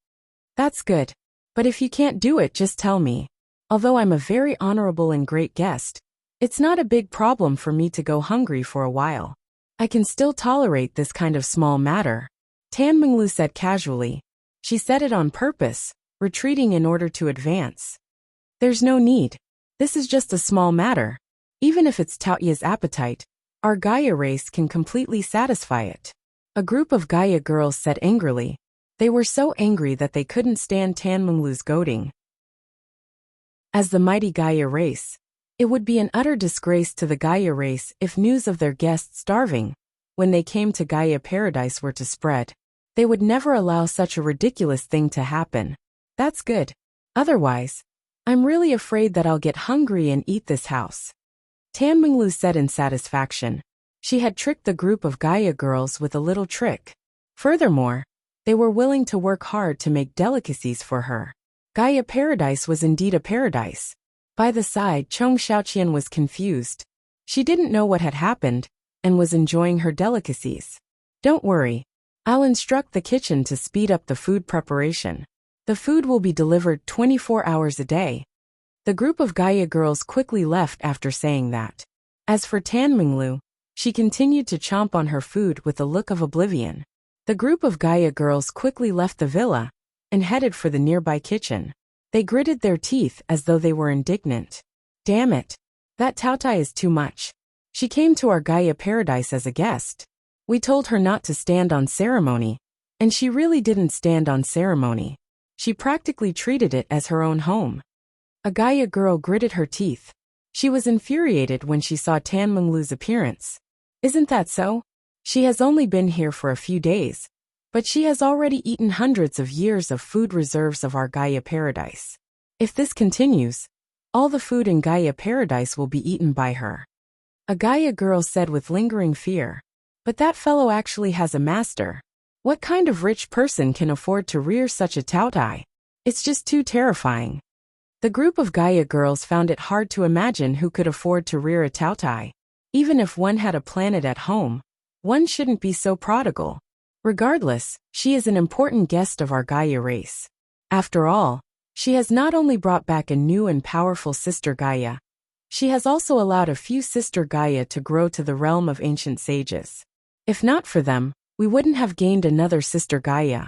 That's good. But if you can't do it, just tell me. Although I'm a very honorable and great guest, it's not a big problem for me to go hungry for a while. I can still tolerate this kind of small matter. Tan Menglu said casually. She said it on purpose, retreating in order to advance. There's no need. This is just a small matter. Even if it's Taoya's appetite, our Gaia race can completely satisfy it. A group of Gaia girls said angrily. They were so angry that they couldn't stand Tan Menglu's goading. As the mighty Gaia race, it would be an utter disgrace to the Gaia race if news of their guests starving, when they came to Gaia Paradise, were to spread. They would never allow such a ridiculous thing to happen. That's good. Otherwise, I'm really afraid that I'll get hungry and eat this house. Tan Menglu said in satisfaction. She had tricked the group of Gaia girls with a little trick. Furthermore, they were willing to work hard to make delicacies for her. Gaia Paradise was indeed a paradise. By the side, Chong Xiaoqian was confused. She didn't know what had happened, and was enjoying her delicacies. Don't worry. I'll instruct the kitchen to speed up the food preparation. The food will be delivered 24 hours a day. The group of Gaia girls quickly left after saying that. As for Tan Menglu, she continued to chomp on her food with a look of oblivion. The group of Gaia girls quickly left the villa and headed for the nearby kitchen. They gritted their teeth as though they were indignant. Damn it. That Taotai is too much. She came to our Gaia Paradise as a guest. We told her not to stand on ceremony, and she really didn't stand on ceremony. She practically treated it as her own home. A Gaia girl gritted her teeth. She was infuriated when she saw Tan Menglu's appearance. Isn't that so? She has only been here for a few days, but she has already eaten hundreds of years of food reserves of our Gaia Paradise. If this continues, all the food in Gaia Paradise will be eaten by her. A Gaia girl said with lingering fear. But that fellow actually has a master. What kind of rich person can afford to rear such a Taotai? It's just too terrifying. The group of Gaia girls found it hard to imagine who could afford to rear a Taotai. Even if one had a planet at home, one shouldn't be so prodigal. Regardless, she is an important guest of our Gaia race. After all, she has not only brought back a new and powerful sister Gaia, she has also allowed a few sister Gaia to grow to the realm of ancient sages. If not for them, we wouldn't have gained another sister Gaia.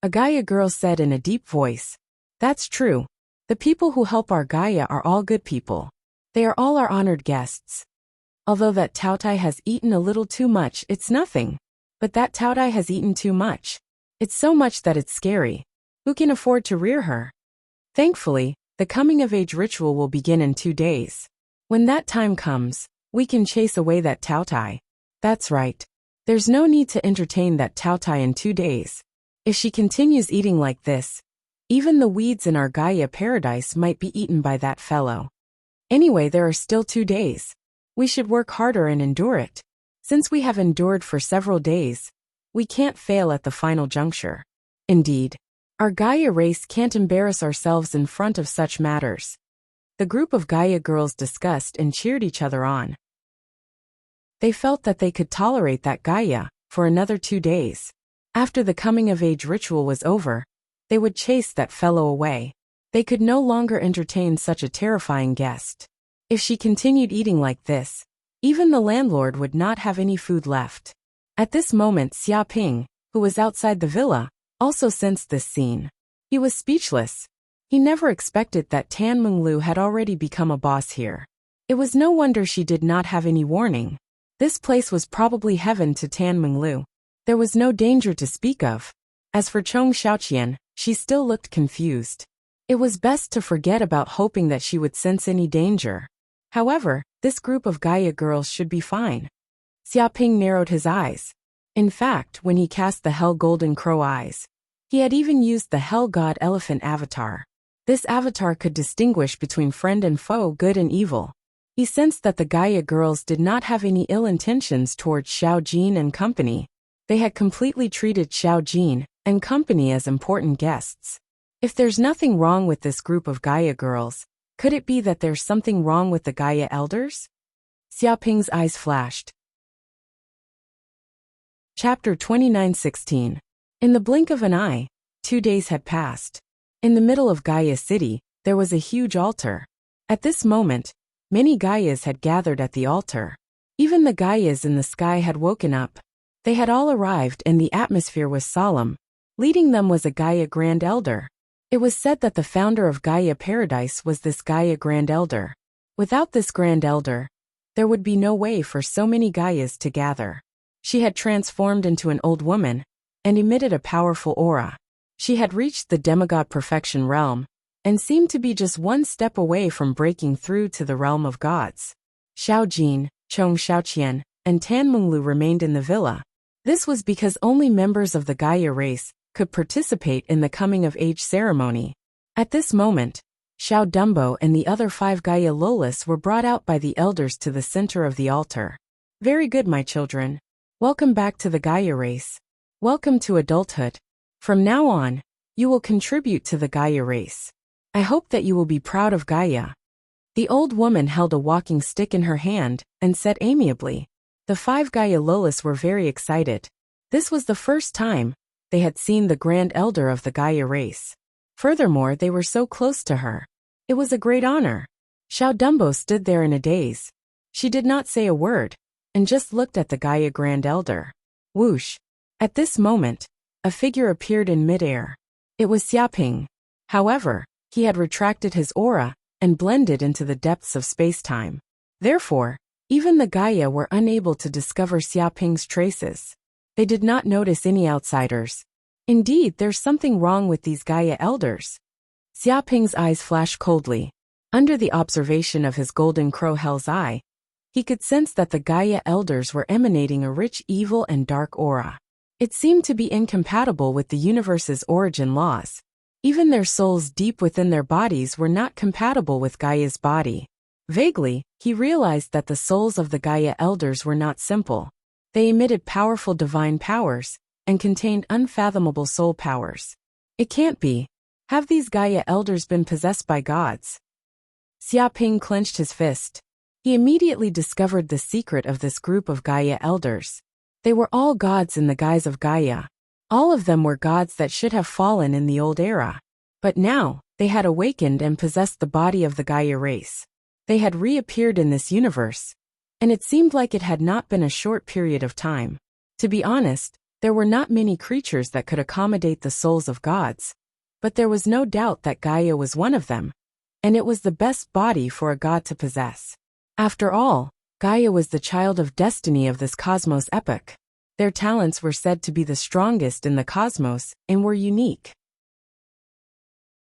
A Gaia girl said in a deep voice. That's true. The people who help our Gaia are all good people. They are all our honored guests. Although that Taotai has eaten a little too much, it's nothing. But that Taotai has eaten too much. It's so much that it's scary. Who can afford to rear her? Thankfully, the coming-of-age ritual will begin in 2 days. When that time comes, we can chase away that Taotai. That's right. There's no need to entertain that Taotai in 2 days. If she continues eating like this, even the weeds in our Gaia Paradise might be eaten by that fellow. Anyway, there are still 2 days. We should work harder and endure it. Since we have endured for several days, we can't fail at the final juncture. Indeed, our Gaia race can't embarrass ourselves in front of such matters. The group of Gaia girls discussed and cheered each other on. They felt that they could tolerate that Gaia for another 2 days. After the coming-of-age ritual was over, they would chase that fellow away. They could no longer entertain such a terrifying guest. If she continued eating like this, Even the landlord would not have any food left. At this moment Xia Ping, who was outside the villa, also sensed this scene. He was speechless. He never expected that Tan Menglu had already become a boss here. It was no wonder she did not have any warning. This place was probably heaven to Tan Menglu. There was no danger to speak of. As for Chong Xiaoqian, she still looked confused. It was best to forget about hoping that she would sense any danger. However, this group of Gaia girls should be fine. Xia Ping narrowed his eyes. In fact, when he cast the Hell Golden Crow eyes, he had even used the Hell God Elephant avatar. This avatar could distinguish between friend and foe, good and evil. He sensed that the Gaia girls did not have any ill intentions towards Xiao Jin and company. They had completely treated Xiao Jin and company as important guests. If there's nothing wrong with this group of Gaia girls, could it be that there's something wrong with the Gaia elders? Xia Ping's eyes flashed. Chapter 29:16. In the blink of an eye, 2 days had passed. In the middle of Gaia City, there was a huge altar. At this moment, many Gaias had gathered at the altar. Even the Gaias in the sky had woken up. They had all arrived and the atmosphere was solemn. Leading them was a Gaia Grand Elder. It was said that the founder of Gaia Paradise was this Gaia Grand Elder. Without this Grand Elder, there would be no way for so many Gaias to gather. She had transformed into an old woman and emitted a powerful aura. She had reached the demigod perfection realm and seemed to be just one step away from breaking through to the realm of gods. Xiao Jin, Chong Xiaoqian, and Tan Menglu remained in the villa. This was because only members of the Gaia race could participate in the coming-of-age ceremony. At this moment, Xiao Dumbo and the other 5 Gaia Lolas were brought out by the elders to the center of the altar. Very good, my children. Welcome back to the Gaia race. Welcome to adulthood. From now on, you will contribute to the Gaia race. I hope that you will be proud of Gaia. The old woman held a walking stick in her hand and said amiably. The 5 Gaia Lolas were very excited. This was the first time they had seen the Grand Elder of the Gaia race. Furthermore, they were so close to her. It was a great honor. Xiao Dumbo stood there in a daze. She did not say a word, and just looked at the Gaia Grand Elder. Whoosh! At this moment, a figure appeared in midair. It was Xia Ping. However, he had retracted his aura and blended into the depths of space-time. Therefore, even the Gaia were unable to discover Xia Ping's traces. They did not notice any outsiders. Indeed, there's something wrong with these Gaia elders. Xia Ping's eyes flashed coldly. Under the observation of his golden crow Hell's eye, he could sense that the Gaia elders were emanating a rich evil and dark aura. It seemed to be incompatible with the universe's origin laws. Even their souls deep within their bodies were not compatible with Gaia's body. Vaguely, he realized that the souls of the Gaia elders were not simple. They emitted powerful divine powers and contained unfathomable soul powers. It can't be. Have these Gaia elders been possessed by gods? Xia Ping clenched his fist. He immediately discovered the secret of this group of Gaia elders. They were all gods in the guise of Gaia. All of them were gods that should have fallen in the old era. But now, they had awakened and possessed the body of the Gaia race. They had reappeared in this universe. And it seemed like it had not been a short period of time. To be honest, there were not many creatures that could accommodate the souls of gods. But there was no doubt that Gaia was one of them. And it was the best body for a god to possess. After all, Gaia was the child of destiny of this cosmos epoch. Their talents were said to be the strongest in the cosmos and were unique.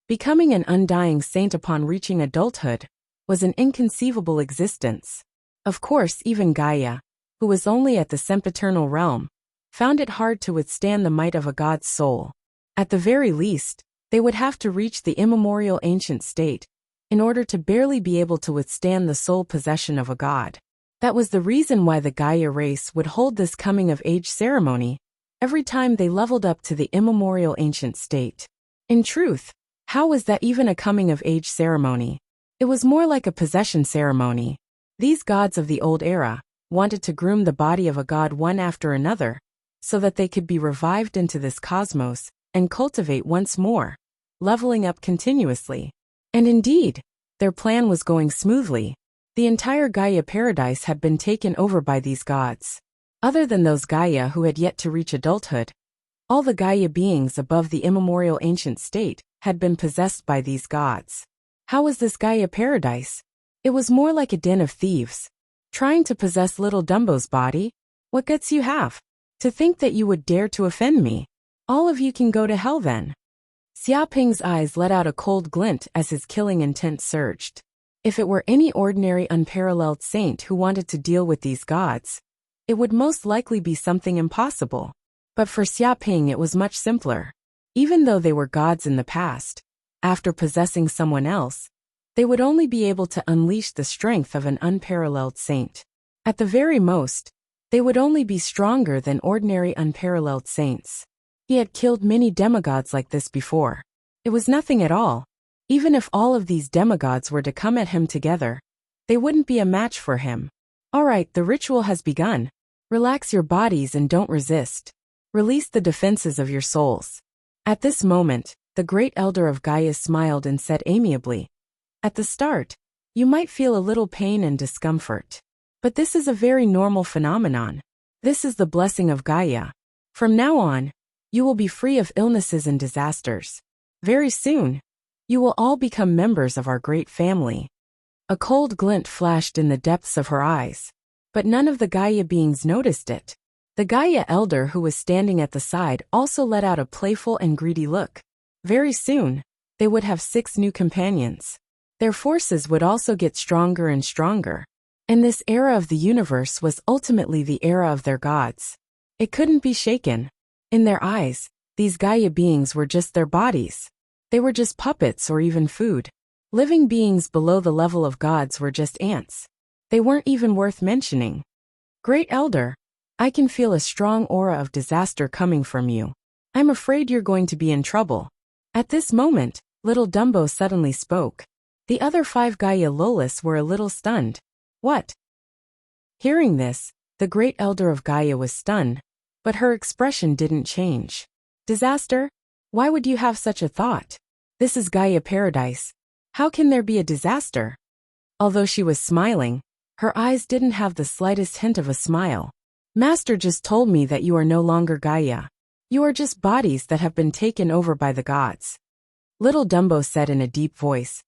Becoming an undying saint upon reaching adulthood was an inconceivable existence. Of course, even Gaia, who was only at the sempiternal realm, found it hard to withstand the might of a god's soul. At the very least, they would have to reach the immemorial ancient state in order to barely be able to withstand the soul possession of a god. That was the reason why the Gaia race would hold this coming-of-age ceremony every time they leveled up to the immemorial ancient state. In truth, how was that even a coming-of-age ceremony? It was more like a possession ceremony. These gods of the old era wanted to groom the body of a god one after another, so that they could be revived into this cosmos and cultivate once more, leveling up continuously. And indeed, their plan was going smoothly. The entire Gaia paradise had been taken over by these gods. Other than those Gaia who had yet to reach adulthood, all the Gaia beings above the immemorial ancient state had been possessed by these gods. How was this Gaia paradise? It was more like a den of thieves. Trying to possess little Dumbo's body? What guts you have? To think that you would dare to offend me. All of you can go to hell then. Xiaoping's eyes let out a cold glint as his killing intent surged. If it were any ordinary unparalleled saint who wanted to deal with these gods, it would most likely be something impossible. But for Xiaoping it was much simpler. Even though they were gods in the past, after possessing someone else, they would only be able to unleash the strength of an unparalleled saint. At the very most, they would only be stronger than ordinary unparalleled saints. He had killed many demigods like this before. It was nothing at all. Even if all of these demigods were to come at him together, they wouldn't be a match for him. Alright, the ritual has begun. Relax your bodies and don't resist. Release the defenses of your souls. At this moment, the great elder of Gaia smiled and said amiably, "At the start, you might feel a little pain and discomfort. But this is a very normal phenomenon. This is the blessing of Gaia. From now on, you will be free of illnesses and disasters. Very soon, you will all become members of our great family." A cold glint flashed in the depths of her eyes, but none of the Gaia beings noticed it. The Gaia elder who was standing at the side also let out a playful and greedy look. Very soon, they would have 6 new companions. Their forces would also get stronger and stronger. And this era of the universe was ultimately the era of their gods. It couldn't be shaken. In their eyes, these Gaia beings were just their bodies. They were just puppets or even food. Living beings below the level of gods were just ants. They weren't even worth mentioning. Great Elder, I can feel a strong aura of disaster coming from you. I'm afraid you're going to be in trouble. At this moment, little Dumbo suddenly spoke. The other 5 Gaia Lolas were a little stunned. What? Hearing this, the great elder of Gaia was stunned, but her expression didn't change. Disaster? Why would you have such a thought? This is Gaia Paradise. How can there be a disaster? Although she was smiling, her eyes didn't have the slightest hint of a smile. Master just told me that you are no longer Gaia. You are just bodies that have been taken over by the gods. Little Dumbo said in a deep voice.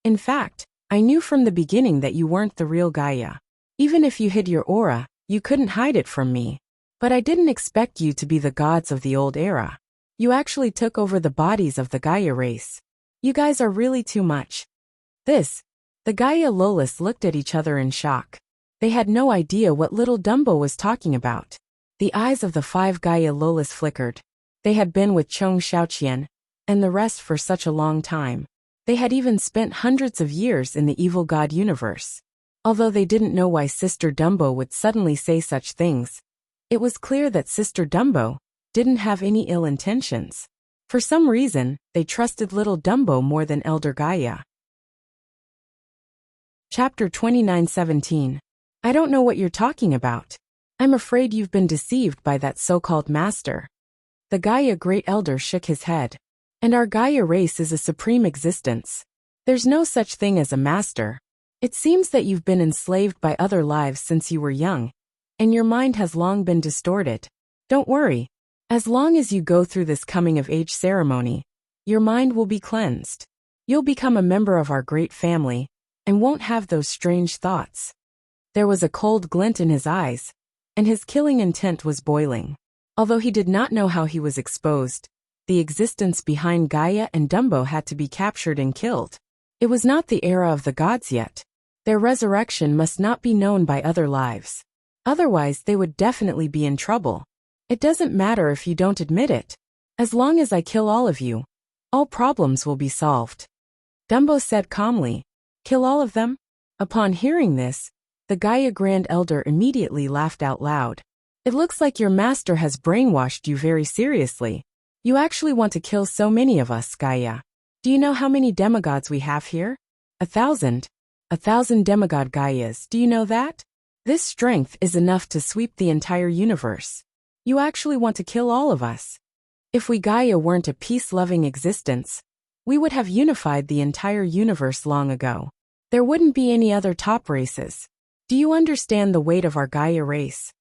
In fact, I knew from the beginning that you weren't the real Gaia. Even if you hid your aura, you couldn't hide it from me. But I didn't expect you to be the gods of the old era. You actually took over the bodies of the Gaia race. You guys are really too much. The Gaia Lolas looked at each other in shock. They had no idea what little Dumbo was talking about. The eyes of the 5 Gaia Lolas flickered. They had been with Chong Xiaoqian and the rest for such a long time. They had even spent hundreds of years in the evil god universe. Although they didn't know why Sister Dumbo would suddenly say such things, it was clear that Sister Dumbo didn't have any ill intentions. For some reason, they trusted little Dumbo more than Elder Gaia. Chapter 29:17. I don't know what you're talking about. I'm afraid you've been deceived by that so-called master. The Gaia Great Elder shook his head. And our Gaia race is a supreme existence. There's no such thing as a master. It seems that you've been enslaved by other lives since you were young, and your mind has long been distorted. Don't worry. As long as you go through this coming-of-age ceremony, your mind will be cleansed. You'll become a member of our great family, and won't have those strange thoughts. There was a cold glint in his eyes, and his killing intent was boiling. Although he did not know how he was exposed, the existence behind Gaia and Dumbo had to be captured and killed. It was not the era of the gods yet. Their resurrection must not be known by other lives. Otherwise, they would definitely be in trouble. It doesn't matter if you don't admit it. As long as I kill all of you, all problems will be solved. Dumbo said calmly. Kill all of them? Upon hearing this, the Gaia Grand Elder immediately laughed out loud. It looks like your master has brainwashed you very seriously. You actually want to kill so many of us, Gaia. Do you know how many demigods we have here? 1,000. 1,000 demigod Gaias, do you know that? This strength is enough to sweep the entire universe. You actually want to kill all of us. If we Gaia weren't a peace-loving existence, we would have unified the entire universe long ago. There wouldn't be any other top races. Do you understand the weight of our Gaia race?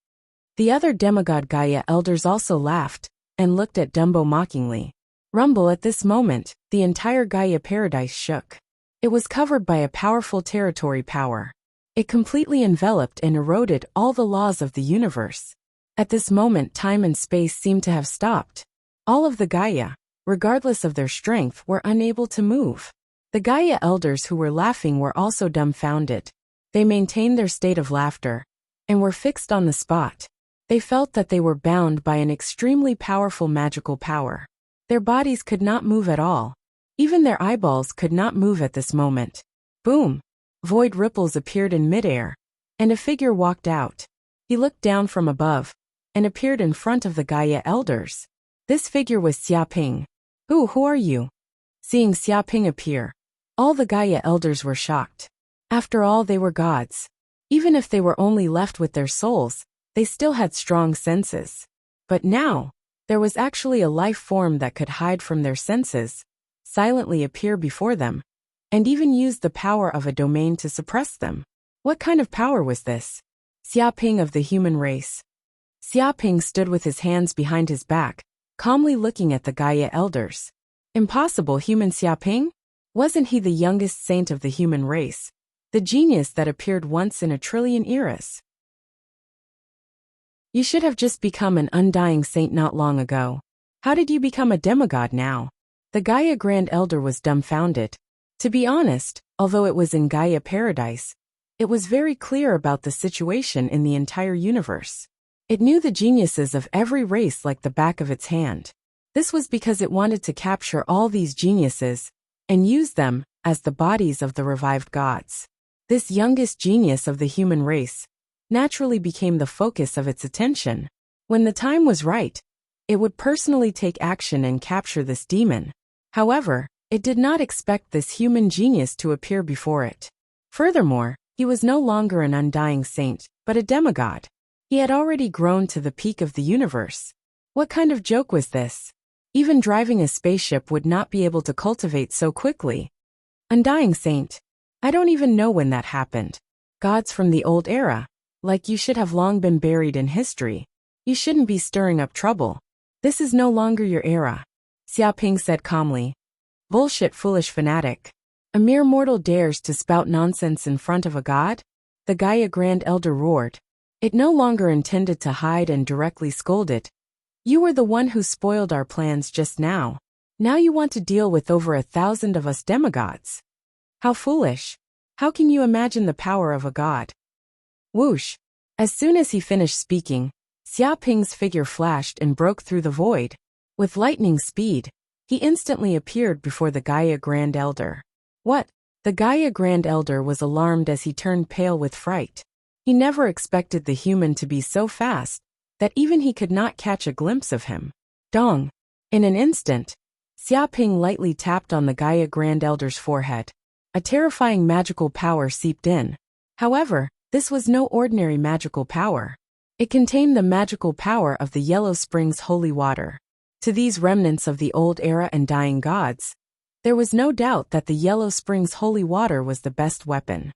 The other demigod Gaia elders also laughed and looked at Dumbo mockingly. Rumble, at this moment, the entire Gaia paradise shook. It was covered by a powerful territory power. It completely enveloped and eroded all the laws of the universe. At this moment, time and space seemed to have stopped. All of the Gaia, regardless of their strength, were unable to move. The Gaia elders who were laughing were also dumbfounded. They maintained their state of laughter and were fixed on the spot. They felt that they were bound by an extremely powerful magical power. Their bodies could not move at all. Even their eyeballs could not move at this moment. Boom! Void ripples appeared in midair, and a figure walked out. He looked down from above and appeared in front of the Gaia elders. This figure was Xiaoping. Who are you? Seeing Xiaoping appear, all the Gaia elders were shocked. After all, they were gods. Even if they were only left with their souls, they still had strong senses. But now, there was actually a life form that could hide from their senses, silently appear before them, and even use the power of a domain to suppress them. What kind of power was this? Xiaoping of the human race. Xiaoping stood with his hands behind his back, calmly looking at the Gaia elders. Impossible, human Xiaoping? Wasn't he the youngest saint of the human race? The genius that appeared once in a trillion eras? You should have just become an undying saint not long ago. How did you become a demigod now? The Gaia Grand Elder was dumbfounded. To be honest, although it was in Gaia Paradise, it was very clear about the situation in the entire universe. It knew the geniuses of every race like the back of its hand. This was because it wanted to capture all these geniuses and use them as the bodies of the revived gods. This youngest genius of the human race naturally became the focus of its attention. When the time was right, it would personally take action and capture this demon. However, it did not expect this human genius to appear before it. Furthermore, he was no longer an undying saint, but a demigod. He had already grown to the peak of the universe. What kind of joke was this? Even driving a spaceship would not be able to cultivate so quickly. Undying saint. I don't even know when that happened. Gods from the old era. Like you should have long been buried in history. You shouldn't be stirring up trouble. This is no longer your era. Xiaoping said calmly. Bullshit, foolish fanatic. A mere mortal dares to spout nonsense in front of a god? The Gaia Grand Elder roared. It no longer intended to hide and directly scolded. You were the one who spoiled our plans just now. Now you want to deal with over 1,000 of us demigods. How foolish. How can you imagine the power of a god? Whoosh! As soon as he finished speaking, Xiaoping's figure flashed and broke through the void. With lightning speed, he instantly appeared before the Gaia Grand Elder. What? The Gaia Grand Elder was alarmed as he turned pale with fright. He never expected the human to be so fast that even he could not catch a glimpse of him. Dong! In an instant, Xiaoping lightly tapped on the Gaia Grand Elder's forehead. A terrifying magical power seeped in. However, this was no ordinary magical power. It contained the magical power of the Yellow Springs holy water. To these remnants of the old era and dying gods, there was no doubt that the Yellow Springs holy water was the best weapon.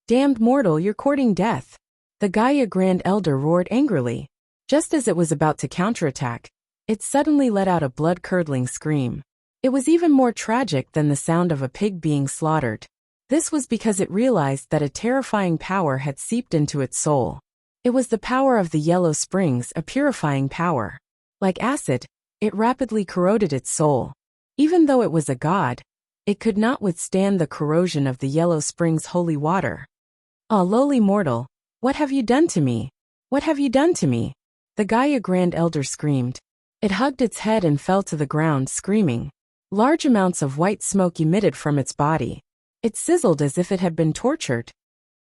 Damned mortal, you're courting death. The Gaia Grand Elder roared angrily. Just as it was about to counterattack, it suddenly let out a blood-curdling scream. It was even more tragic than the sound of a pig being slaughtered. This was because it realized that a terrifying power had seeped into its soul. It was the power of the Yellow Springs, a purifying power. Like acid, it rapidly corroded its soul. Even though it was a god, it could not withstand the corrosion of the Yellow Springs holy water. Ah, lowly mortal, what have you done to me? What have you done to me? The Gaia Grand Elder screamed. It hugged its head and fell to the ground screaming. Large amounts of white smoke emitted from its body. It sizzled as if it had been tortured.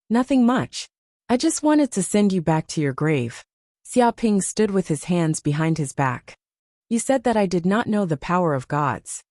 Nothing much. I just wanted to send you back to your grave. Xiaoping stood with his hands behind his back. You said that I did not know the power of gods.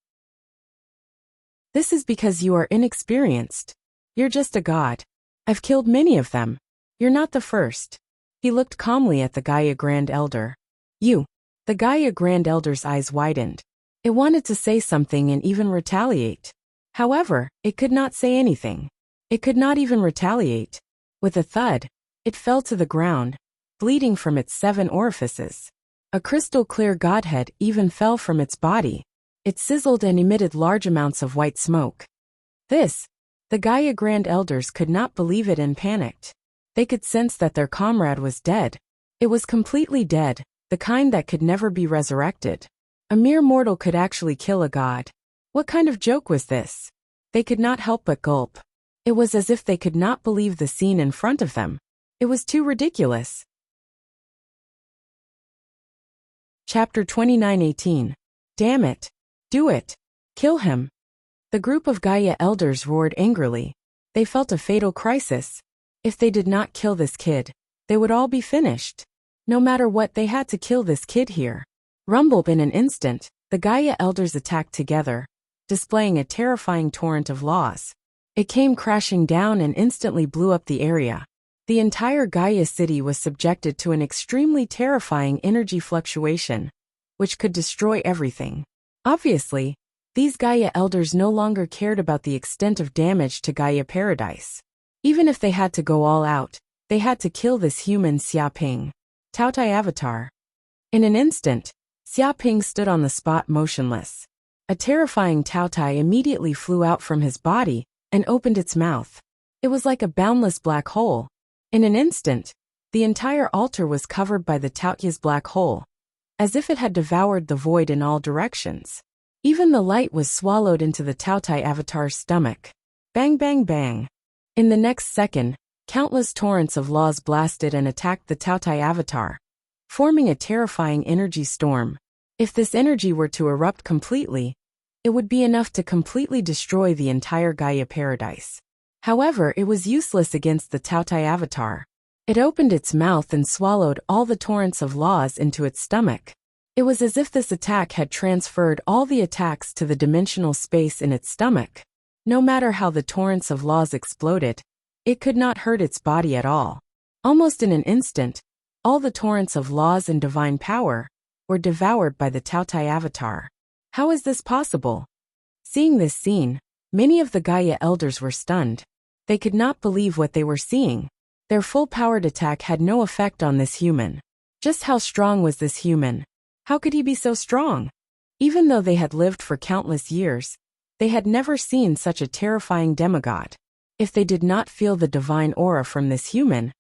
This is because you are inexperienced. You're just a god. I've killed many of them. You're not the first. He looked calmly at the Gaia Grand Elder. You. The Gaia Grand Elder's eyes widened. It wanted to say something and even retaliate. However, it could not say anything. It could not even retaliate. With a thud, it fell to the ground, bleeding from its 7 orifices. A crystal-clear godhead even fell from its body. It sizzled and emitted large amounts of white smoke. The Gaia Grand Elders could not believe it and panicked. They could sense that their comrade was dead. It was completely dead, the kind that could never be resurrected. A mere mortal could actually kill a god. What kind of joke was this? They could not help but gulp. It was as if they could not believe the scene in front of them. It was too ridiculous. Chapter 29:18. Damn it. Do it. Kill him. The group of Gaia elders roared angrily. They felt a fatal crisis. If they did not kill this kid, they would all be finished. No matter what, they had to kill this kid here. Rumble in an instant, the Gaia elders attacked together, displaying a terrifying torrent of laws. It came crashing down and instantly blew up the area. The entire Gaia city was subjected to an extremely terrifying energy fluctuation, which could destroy everything. Obviously, these Gaia elders no longer cared about the extent of damage to Gaia Paradise. Even if they had to go all out, they had to kill this human Xiaoping, Taotai avatar. In an instant, Xiaoping stood on the spot motionless. A terrifying Taotai immediately flew out from his body and opened its mouth. It was like a boundless black hole. In an instant, the entire altar was covered by the Taotia's black hole, as if it had devoured the void in all directions. Even the light was swallowed into the Taotai avatar's stomach. Bang bang bang. In the next second, countless torrents of laws blasted and attacked the Taotai avatar, forming a terrifying energy storm. If this energy were to erupt completely, it would be enough to completely destroy the entire Gaia Paradise. However, it was useless against the Taotai avatar. It opened its mouth and swallowed all the torrents of laws into its stomach. It was as if this attack had transferred all the attacks to the dimensional space in its stomach. No matter how the torrents of laws exploded, it could not hurt its body at all. Almost in an instant, all the torrents of laws and divine power were devoured by the Taotai avatar. How is this possible? Seeing this scene, many of the Gaia elders were stunned. They could not believe what they were seeing. Their full-powered attack had no effect on this human. Just how strong was this human? How could he be so strong? Even though they had lived for countless years, they had never seen such a terrifying demigod. If they did not feel the divine aura from this human,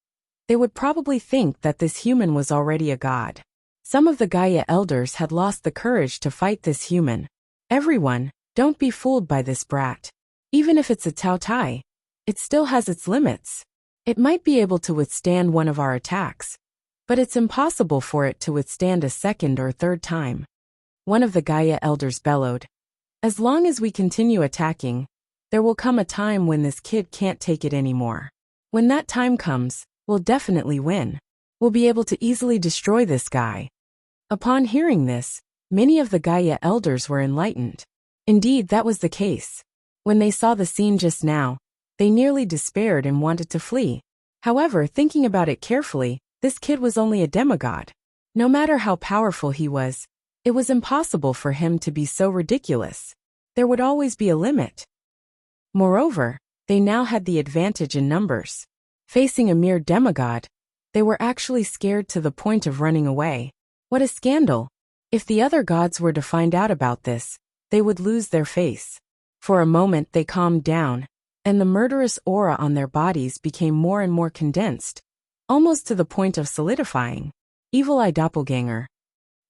they would probably think that this human was already a god. Some of the Gaia elders had lost the courage to fight this human. Everyone, don't be fooled by this brat. Even if it's a Taotai, it still has its limits. It might be able to withstand one of our attacks, but it's impossible for it to withstand a second or third time. One of the Gaia elders bellowed. As long as we continue attacking, there will come a time when this kid can't take it anymore. When that time comes, we'll definitely win. We'll be able to easily destroy this guy. Upon hearing this, many of the Gaia elders were enlightened. Indeed, that was the case. When they saw the scene just now, they nearly despaired and wanted to flee. However, thinking about it carefully, this kid was only a demigod. No matter how powerful he was, it was impossible for him to be so ridiculous. There would always be a limit. Moreover, they now had the advantage in numbers. Facing a mere demigod, they were actually scared to the point of running away. What a scandal! If the other gods were to find out about this, they would lose their face. For a moment they calmed down, and the murderous aura on their bodies became more and more condensed, almost to the point of solidifying. Evil Eye Doppelganger.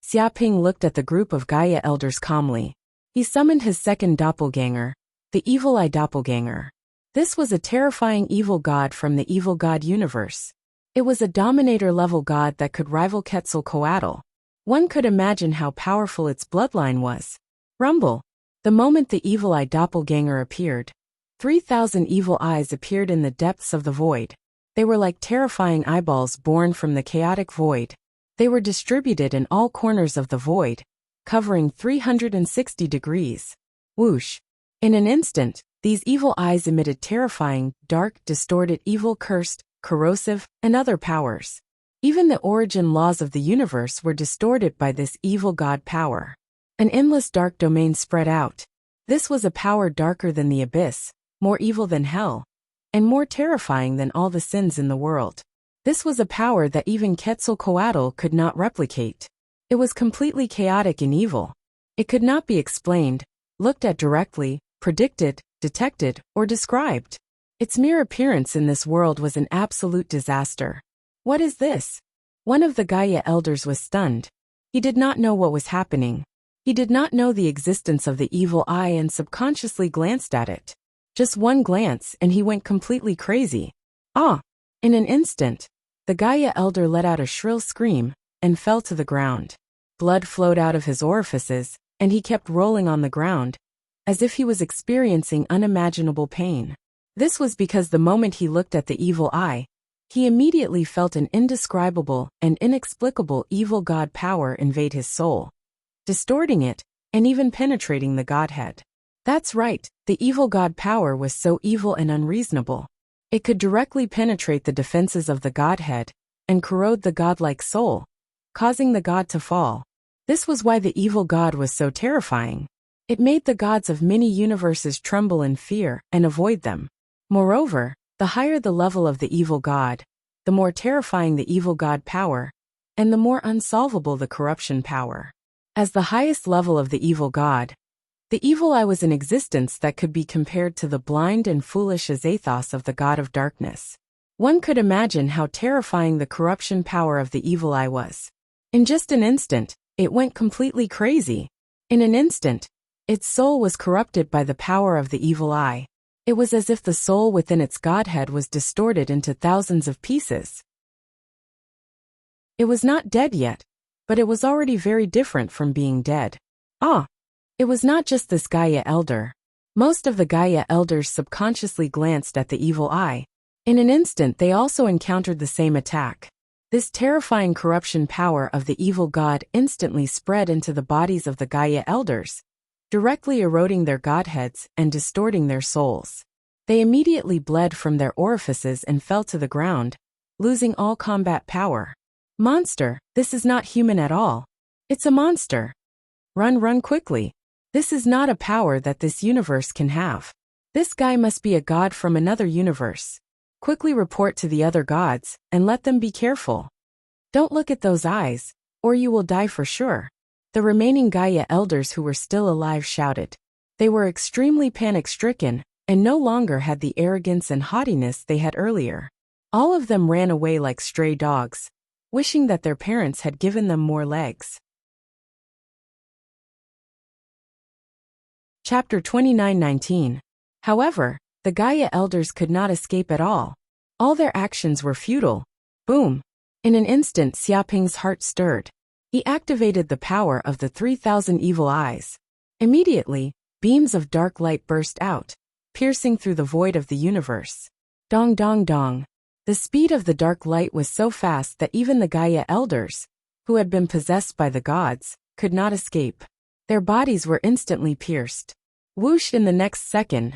Xiaoping looked at the group of Gaia elders calmly. He summoned his second doppelganger, the Evil Eye Doppelganger. This was a terrifying evil god from the evil god universe. It was a dominator-level god that could rival Quetzalcoatl. One could imagine how powerful its bloodline was. Rumble. The moment the Evil Eye Doppelganger appeared, 3,000 evil eyes appeared in the depths of the void. They were like terrifying eyeballs born from the chaotic void. They were distributed in all corners of the void, covering 360 degrees. Whoosh. In an instant, these evil eyes emitted terrifying, dark, distorted, evil, cursed, corrosive, and other powers. Even the origin laws of the universe were distorted by this evil god power. An endless dark domain spread out. This was a power darker than the abyss, more evil than hell. and more terrifying than all the sins in the world. This was a power that even Quetzalcoatl could not replicate. It was completely chaotic and evil. It could not be explained, looked at directly, predicted, detected, or described. Its mere appearance in this world was an absolute disaster. What is this? One of the Gaia elders was stunned. He did not know what was happening. He did not know the existence of the evil eye and subconsciously glanced at it. Just one glance and he went completely crazy. Ah! In an instant, the Gaia elder let out a shrill scream and fell to the ground. Blood flowed out of his orifices, and he kept rolling on the ground, as if he was experiencing unimaginable pain. This was because the moment he looked at the evil eye, he immediately felt an indescribable and inexplicable evil god power invade his soul, distorting it, and even penetrating the Godhead. That's right, the evil god power was so evil and unreasonable. It could directly penetrate the defenses of the Godhead and corrode the godlike soul, causing the god to fall. This was why the evil god was so terrifying. It made the gods of many universes tremble in fear and avoid them. Moreover, the higher the level of the evil god, the more terrifying the evil god power, and the more unsolvable the corruption power. As the highest level of the evil god, the evil eye was an existence that could be compared to the blind and foolish Azathos of the god of darkness. One could imagine how terrifying the corruption power of the evil eye was. In just an instant, it went completely crazy. In an instant, its soul was corrupted by the power of the evil eye. It was as if the soul within its godhead was distorted into thousands of pieces. It was not dead yet, but it was already very different from being dead. Ah! It was not just this Gaia elder. Most of the Gaia elders subconsciously glanced at the evil eye. In an instant they also encountered the same attack. This terrifying corruption power of the evil god instantly spread into the bodies of the Gaia elders, directly eroding their godheads and distorting their souls. They immediately bled from their orifices and fell to the ground, losing all combat power. Monster, this is not human at all. It's a monster. Run quickly. This is not a power that this universe can have. This guy must be a god from another universe. Quickly report to the other gods, and let them be careful. Don't look at those eyes, or you will die for sure. The remaining Gaia elders who were still alive shouted. They were extremely panic-stricken, and no longer had the arrogance and haughtiness they had earlier. All of them ran away like stray dogs, wishing that their parents had given them more legs. Chapter 29:19. However, the Gaia elders could not escape at all. All their actions were futile. Boom! In an instant Xiaoping's heart stirred. He activated the power of the 3,000 evil eyes. Immediately, beams of dark light burst out, piercing through the void of the universe. Dong dong dong. The speed of the dark light was so fast that even the Gaia elders, who had been possessed by the gods, could not escape. Their bodies were instantly pierced. Whoosh! In the next second,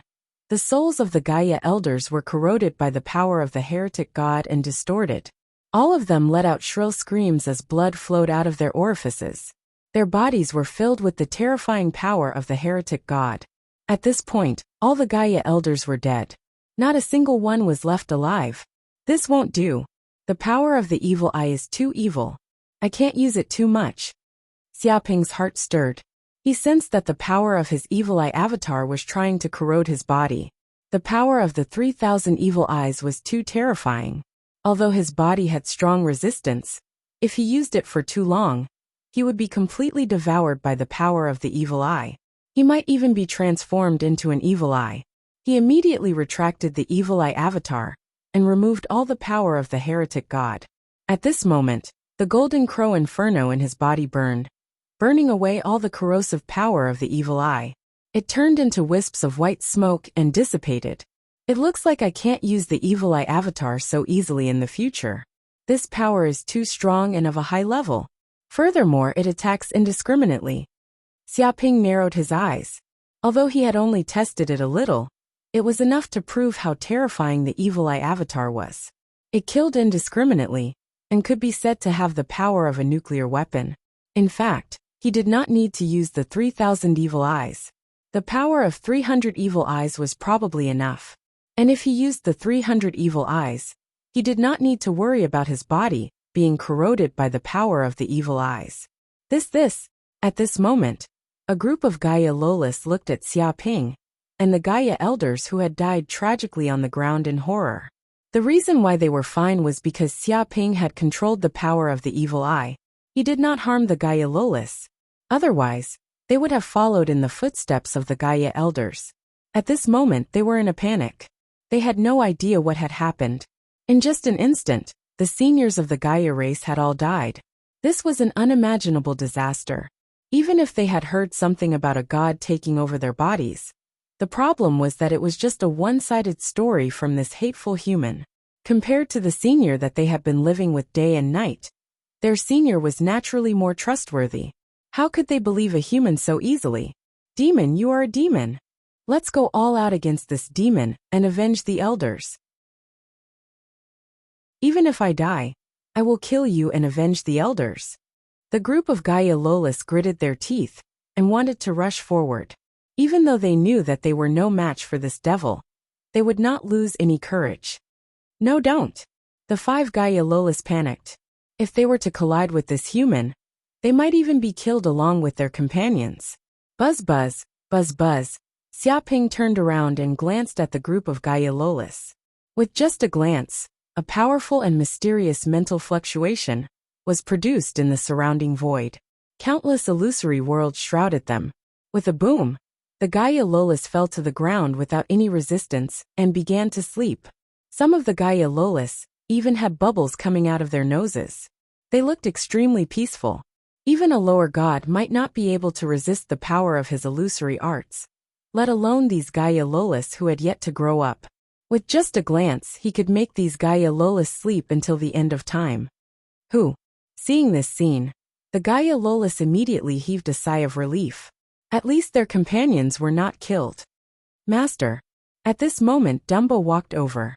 the souls of the Gaia elders were corroded by the power of the heretic god and distorted. All of them let out shrill screams as blood flowed out of their orifices. Their bodies were filled with the terrifying power of the heretic god. At this point, all the Gaia elders were dead. Not a single one was left alive. This won't do. The power of the evil eye is too evil. I can't use it too much. Xiaoping's heart stirred. He sensed that the power of his evil eye avatar was trying to corrode his body. The power of the 3,000 evil eyes was too terrifying. Although his body had strong resistance, if he used it for too long, he would be completely devoured by the power of the evil eye. He might even be transformed into an evil eye. He immediately retracted the evil eye avatar and removed all the power of the heretic god. At this moment, the golden crow inferno in his body burned, burning away all the corrosive power of the evil eye. It turned into wisps of white smoke and dissipated. It looks like I can't use the evil eye avatar so easily in the future. This power is too strong and of a high level. Furthermore, it attacks indiscriminately. Xiaoping narrowed his eyes. Although he had only tested it a little, it was enough to prove how terrifying the evil eye avatar was. It killed indiscriminately, and could be said to have the power of a nuclear weapon. In fact, he did not need to use the 3,000 evil eyes. The power of 300 evil eyes was probably enough. And if he used the 300 evil eyes, he did not need to worry about his body being corroded by the power of the evil eyes. At this moment, a group of Gaia Lolis looked at Xia Ping and the Gaia elders who had died tragically on the ground in horror. The reason why they were fine was because Xia Ping had controlled the power of the evil eye. He did not harm the Gaia Lolis. Otherwise, they would have followed in the footsteps of the Gaia elders. At this moment they were in a panic. They had no idea what had happened. In just an instant, the seniors of the Gaia race had all died. This was an unimaginable disaster. Even if they had heard something about a god taking over their bodies, the problem was that it was just a one-sided story from this hateful human. Compared to the senior that they had been living with day and night, their senior was naturally more trustworthy. How could they believe a human so easily? Demon, you are a demon. Let's go all out against this demon and avenge the elders. Even if I die, I will kill you and avenge the elders. The group of Gaia Lolis gritted their teeth and wanted to rush forward. Even though they knew that they were no match for this devil, they would not lose any courage. No, don't. The 5 Gaia Lolis panicked. If they were to collide with this human, they might even be killed along with their companions. Buzz buzz, buzz buzz. Xia Ping turned around and glanced at the group of Gaia Lolis. With just a glance, a powerful and mysterious mental fluctuation was produced in the surrounding void. Countless illusory worlds shrouded them. With a boom, the Gaia Lolis fell to the ground without any resistance and began to sleep. Some of the Gaia Lolis even had bubbles coming out of their noses. They looked extremely peaceful. Even a lower god might not be able to resist the power of his illusory arts, let alone these Gaia Lolis who had yet to grow up. With just a glance, he could make these Gaia Lolis sleep until the end of time. Seeing this scene, the Gaia Lolis immediately heaved a sigh of relief. At least their companions were not killed. Master. At this moment Dumbo walked over.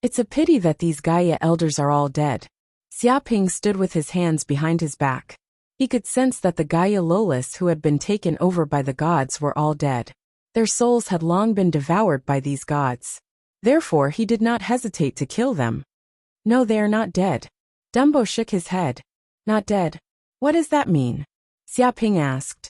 It's a pity that these Gaia elders are all dead. Xia Ping stood with his hands behind his back. He could sense that the Gaia Lolis who had been taken over by the gods were all dead. Their souls had long been devoured by these gods. Therefore he did not hesitate to kill them. No, they are not dead. Dumbo shook his head. Not dead? What does that mean? Xia Ping asked.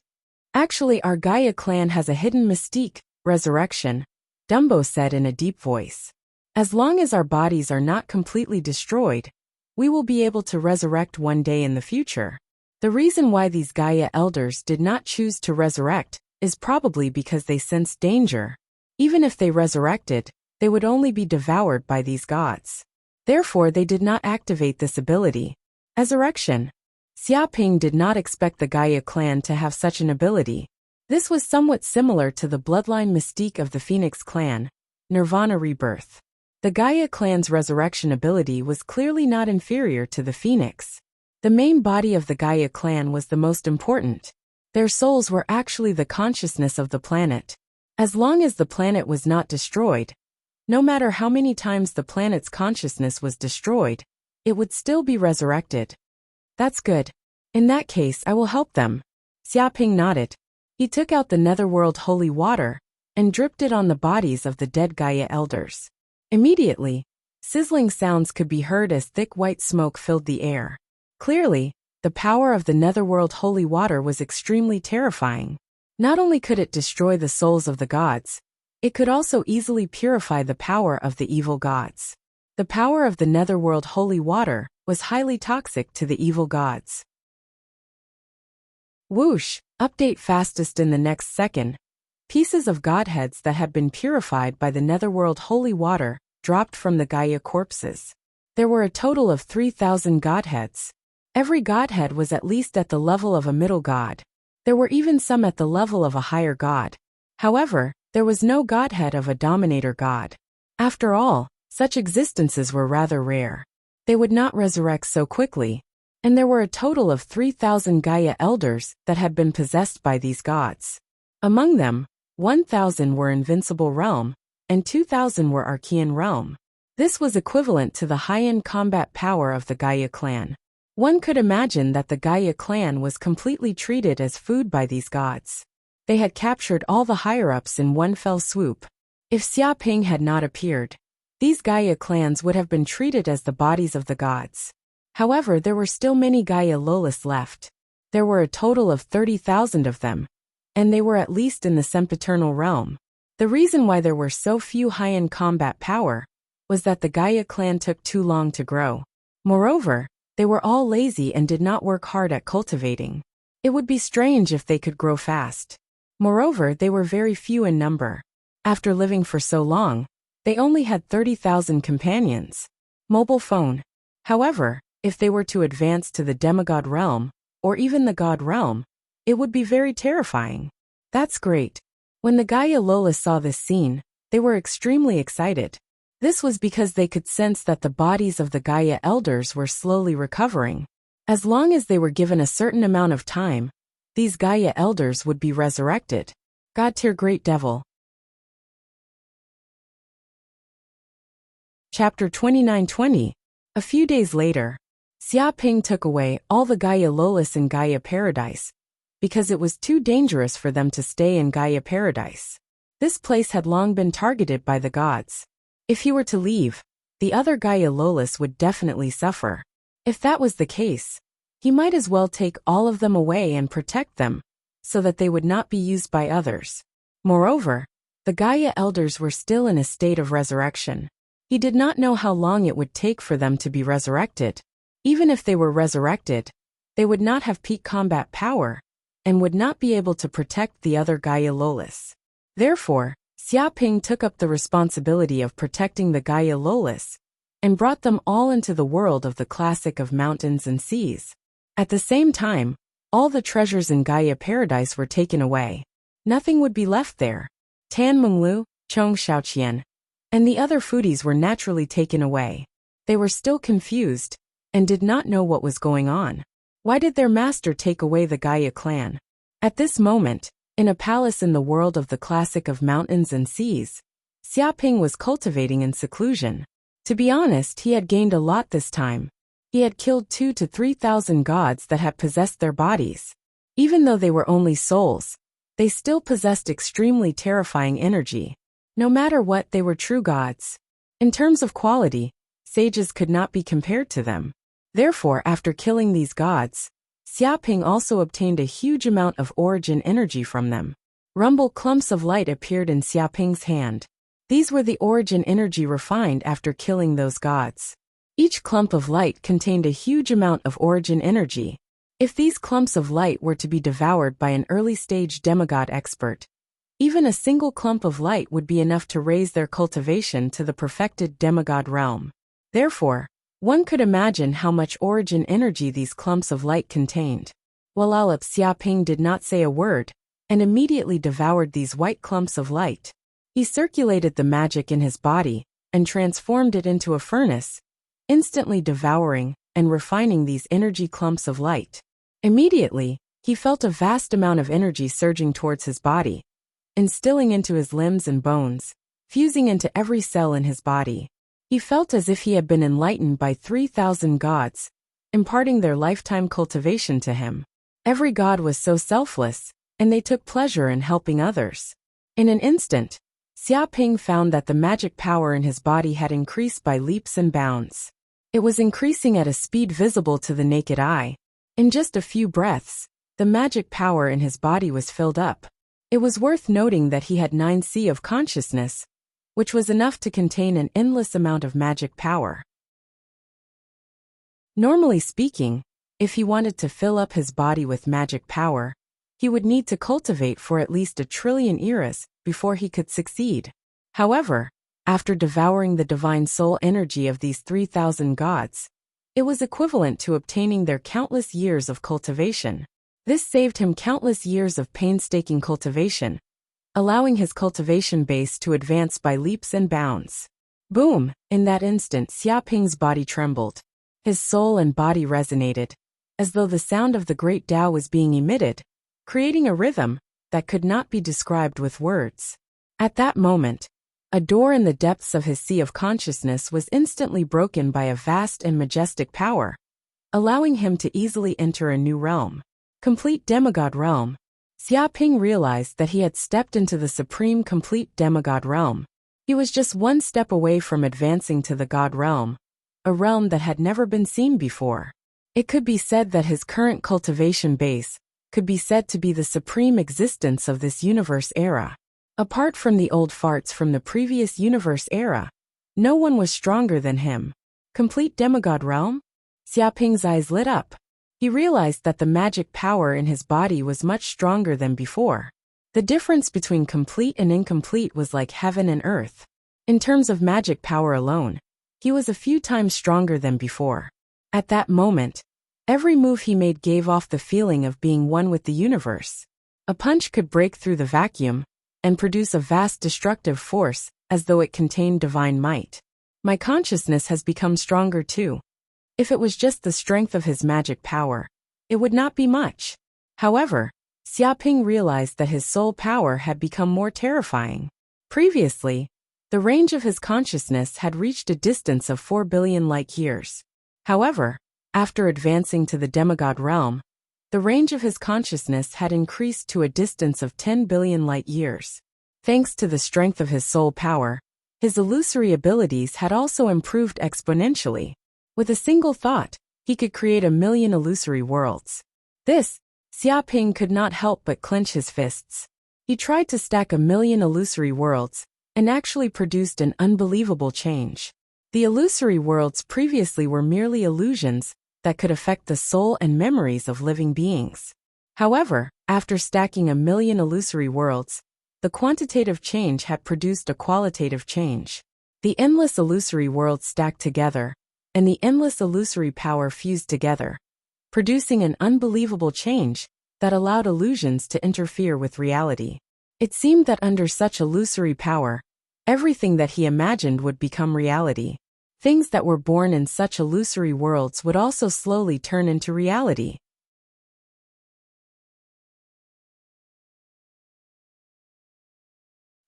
Actually, our Gaia clan has a hidden mystique, resurrection, Dumbo said in a deep voice. As long as our bodies are not completely destroyed, we will be able to resurrect one day in the future. The reason why these Gaia elders did not choose to resurrect is probably because they sensed danger. Even if they resurrected, they would only be devoured by these gods. Therefore, they did not activate this ability. Resurrection. Xia Ping did not expect the Gaia clan to have such an ability. This was somewhat similar to the bloodline mystique of the Phoenix clan, Nirvana Rebirth. The Gaia clan's resurrection ability was clearly not inferior to the Phoenix. The main body of the Gaia clan was the most important. Their souls were actually the consciousness of the planet. As long as the planet was not destroyed, no matter how many times the planet's consciousness was destroyed, it would still be resurrected. That's good. In that case, I will help them. Xia Ping nodded. He took out the netherworld holy water and dripped it on the bodies of the dead Gaia elders. Immediately, sizzling sounds could be heard as thick white smoke filled the air. Clearly, the power of the netherworld holy water was extremely terrifying. Not only could it destroy the souls of the gods, it could also easily purify the power of the evil gods. The power of the netherworld holy water was highly toxic to the evil gods. Whoosh! Update fastest in the next second. Pieces of godheads that had been purified by the netherworld holy water dropped from the Gaia corpses. There were a total of 3,000 godheads. Every godhead was at least at the level of a middle god. There were even some at the level of a higher god. However, there was no godhead of a dominator god. After all, such existences were rather rare. They would not resurrect so quickly, and there were a total of 3,000 Gaia elders that had been possessed by these gods. Among them, 1,000 were Invincible Realm, and 2,000 were Archean Realm. This was equivalent to the high-end combat power of the Gaia clan. One could imagine that the Gaia clan was completely treated as food by these gods. They had captured all the higher-ups in one fell swoop. If Xia Ping had not appeared, these Gaia clans would have been treated as the bodies of the gods. However, there were still many Gaia Lolis left. There were a total of 30,000 of them, and they were at least in the sempiternal realm. The reason why there were so few high-end combat power was that the Gaia clan took too long to grow. Moreover, they were all lazy and did not work hard at cultivating. It would be strange if they could grow fast. Moreover, they were very few in number. After living for so long, they only had 30,000 companions. Mobile phone. However, if they were to advance to the demigod realm, or even the god realm, it would be very terrifying. That's great. When the Gaia Lola saw this scene, they were extremely excited. This was because they could sense that the bodies of the Gaia elders were slowly recovering. As long as they were given a certain amount of time, these Gaia elders would be resurrected. God tier Great Devil. Chapter 2920. A few days later, Xia Ping took away all the Gaia Lolis in Gaia Paradise, because it was too dangerous for them to stay in Gaia Paradise. This place had long been targeted by the gods. If he were to leave, the other Gaia Lolis would definitely suffer. If that was the case, he might as well take all of them away and protect them, so that they would not be used by others. Moreover, the Gaia elders were still in a state of resurrection. He did not know how long it would take for them to be resurrected. Even if they were resurrected, they would not have peak combat power, and would not be able to protect the other Gaia Lolis. Therefore, Xia Ping took up the responsibility of protecting the Gaia Lolis, and brought them all into the world of the classic of mountains and seas. At the same time, all the treasures in Gaia Paradise were taken away. Nothing would be left there. Tan Menglu, Chong Xiaoqian, and the other foodies were naturally taken away. They were still confused, and did not know what was going on. Why did their master take away the Gaia clan? At this moment, in a palace in the world of the classic of mountains and seas, Xia Ping was cultivating in seclusion. To be honest, he had gained a lot this time. He had killed 2,000 to 3,000 gods that had possessed their bodies. Even though they were only souls, they still possessed extremely terrifying energy. No matter what, they were true gods. In terms of quality, sages could not be compared to them. Therefore, after killing these gods, Xia Ping also obtained a huge amount of origin energy from them. Rumble clumps of light appeared in Xia Ping's hand. These were the origin energy refined after killing those gods. Each clump of light contained a huge amount of origin energy. If these clumps of light were to be devoured by an early-stage demigod expert, even a single clump of light would be enough to raise their cultivation to the perfected demigod realm. Therefore, one could imagine how much origin energy these clumps of light contained. Walalip Xia Ping did not say a word, and immediately devoured these white clumps of light. He circulated the magic in his body, and transformed it into a furnace, instantly devouring and refining these energy clumps of light. Immediately, he felt a vast amount of energy surging towards his body, instilling into his limbs and bones, fusing into every cell in his body. He felt as if he had been enlightened by 3,000 gods, imparting their lifetime cultivation to him. Every god was so selfless, and they took pleasure in helping others. In an instant, Xia Ping found that the magic power in his body had increased by leaps and bounds. It was increasing at a speed visible to the naked eye. In just a few breaths, the magic power in his body was filled up. It was worth noting that he had 9C of consciousness, which was enough to contain an endless amount of magic power. Normally speaking, if he wanted to fill up his body with magic power, he would need to cultivate for at least 1,000,000,000,000 eras before he could succeed. However, after devouring the divine soul energy of these 3,000 gods, it was equivalent to obtaining their countless years of cultivation. This saved him countless years of painstaking cultivation, allowing his cultivation base to advance by leaps and bounds. Boom! In that instant, Xia Ping's body trembled. His soul and body resonated, as though the sound of the great Tao was being emitted, creating a rhythm that could not be described with words. At that moment, a door in the depths of his sea of consciousness was instantly broken by a vast and majestic power, allowing him to easily enter a new realm. Complete demigod realm. Xia Ping realized that he had stepped into the supreme complete demigod realm. He was just one step away from advancing to the God realm, a realm that had never been seen before. It could be said that his current cultivation base could be said to be the supreme existence of this universe era. Apart from the old farts from the previous universe era, no one was stronger than him. Complete demigod realm? Xiaoping's eyes lit up. He realized that the magic power in his body was much stronger than before. The difference between complete and incomplete was like heaven and earth. In terms of magic power alone, he was a few times stronger than before. At that moment, every move he made gave off the feeling of being one with the universe. A punch could break through the vacuum and produce a vast destructive force as though it contained divine might. My consciousness has become stronger too. If it was just the strength of his magic power, it would not be much. However, Xiaoping realized that his soul power had become more terrifying. Previously, the range of his consciousness had reached a distance of 4 billion light-years. However, after advancing to the demigod realm, the range of his consciousness had increased to a distance of 10 billion light-years. Thanks to the strength of his soul power, his illusory abilities had also improved exponentially. With a single thought, he could create 1,000,000 illusory worlds. This, Xiaoping could not help but clench his fists. He tried to stack 1,000,000 illusory worlds, and actually produced an unbelievable change. The illusory worlds previously were merely illusions that could affect the soul and memories of living beings. However, after stacking 1,000,000 illusory worlds, the quantitative change had produced a qualitative change. The endless illusory worlds stacked together, and the endless illusory power fused together, producing an unbelievable change that allowed illusions to interfere with reality. It seemed that under such illusory power, everything that he imagined would become reality. Things that were born in such illusory worlds would also slowly turn into reality.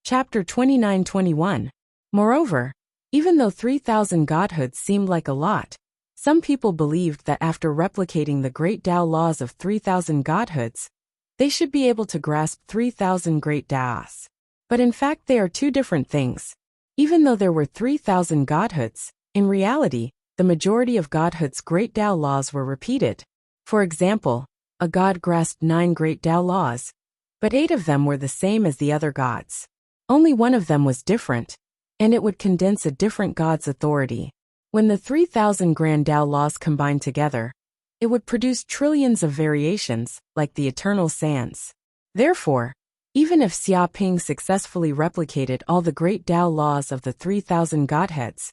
Chapter 29-21. Moreover, even though 3,000 godhoods seemed like a lot, some people believed that after replicating the great Tao laws of 3,000 godhoods, they should be able to grasp 3,000 great Taos. But in fact they are two different things. Even though there were 3,000 godhoods, in reality, the majority of godhood's great Tao laws were repeated. For example, a god grasped 9 great Tao laws, but 8 of them were the same as the other gods. Only one of them was different, and it would condense a different god's authority. When the 3,000 grand Tao laws combined together, it would produce trillions of variations, like the eternal sands. Therefore, even if Xiaoping successfully replicated all the great Tao laws of the 3,000 godheads,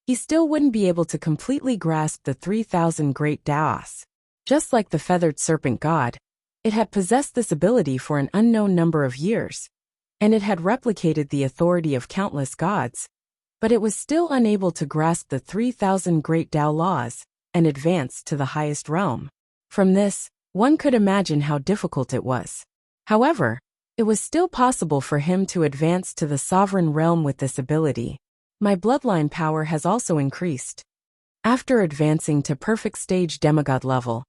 he still wouldn't be able to completely grasp the 3,000 great Taos. Just like the feathered serpent god, it had possessed this ability for an unknown number of years, and it had replicated the authority of countless gods, but it was still unable to grasp the 3,000 great Tao laws and advance to the highest realm. From this, one could imagine how difficult it was. However, it was still possible for him to advance to the sovereign realm with this ability. My bloodline power has also increased. After advancing to perfect stage demigod level,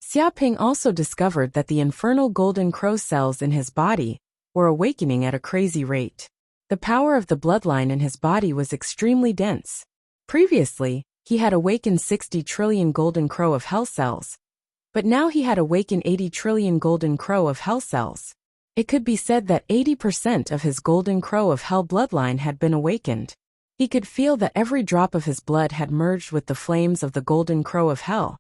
Xiaoping also discovered that the infernal golden crow cells in his body were awakening at a crazy rate. The power of the bloodline in his body was extremely dense. Previously, he had awakened 60 trillion golden crow of hell cells, but now he had awakened 80 trillion golden crow of hell cells. It could be said that 80% of his golden crow of hell bloodline had been awakened. He could feel that every drop of his blood had merged with the flames of the golden crow of hell,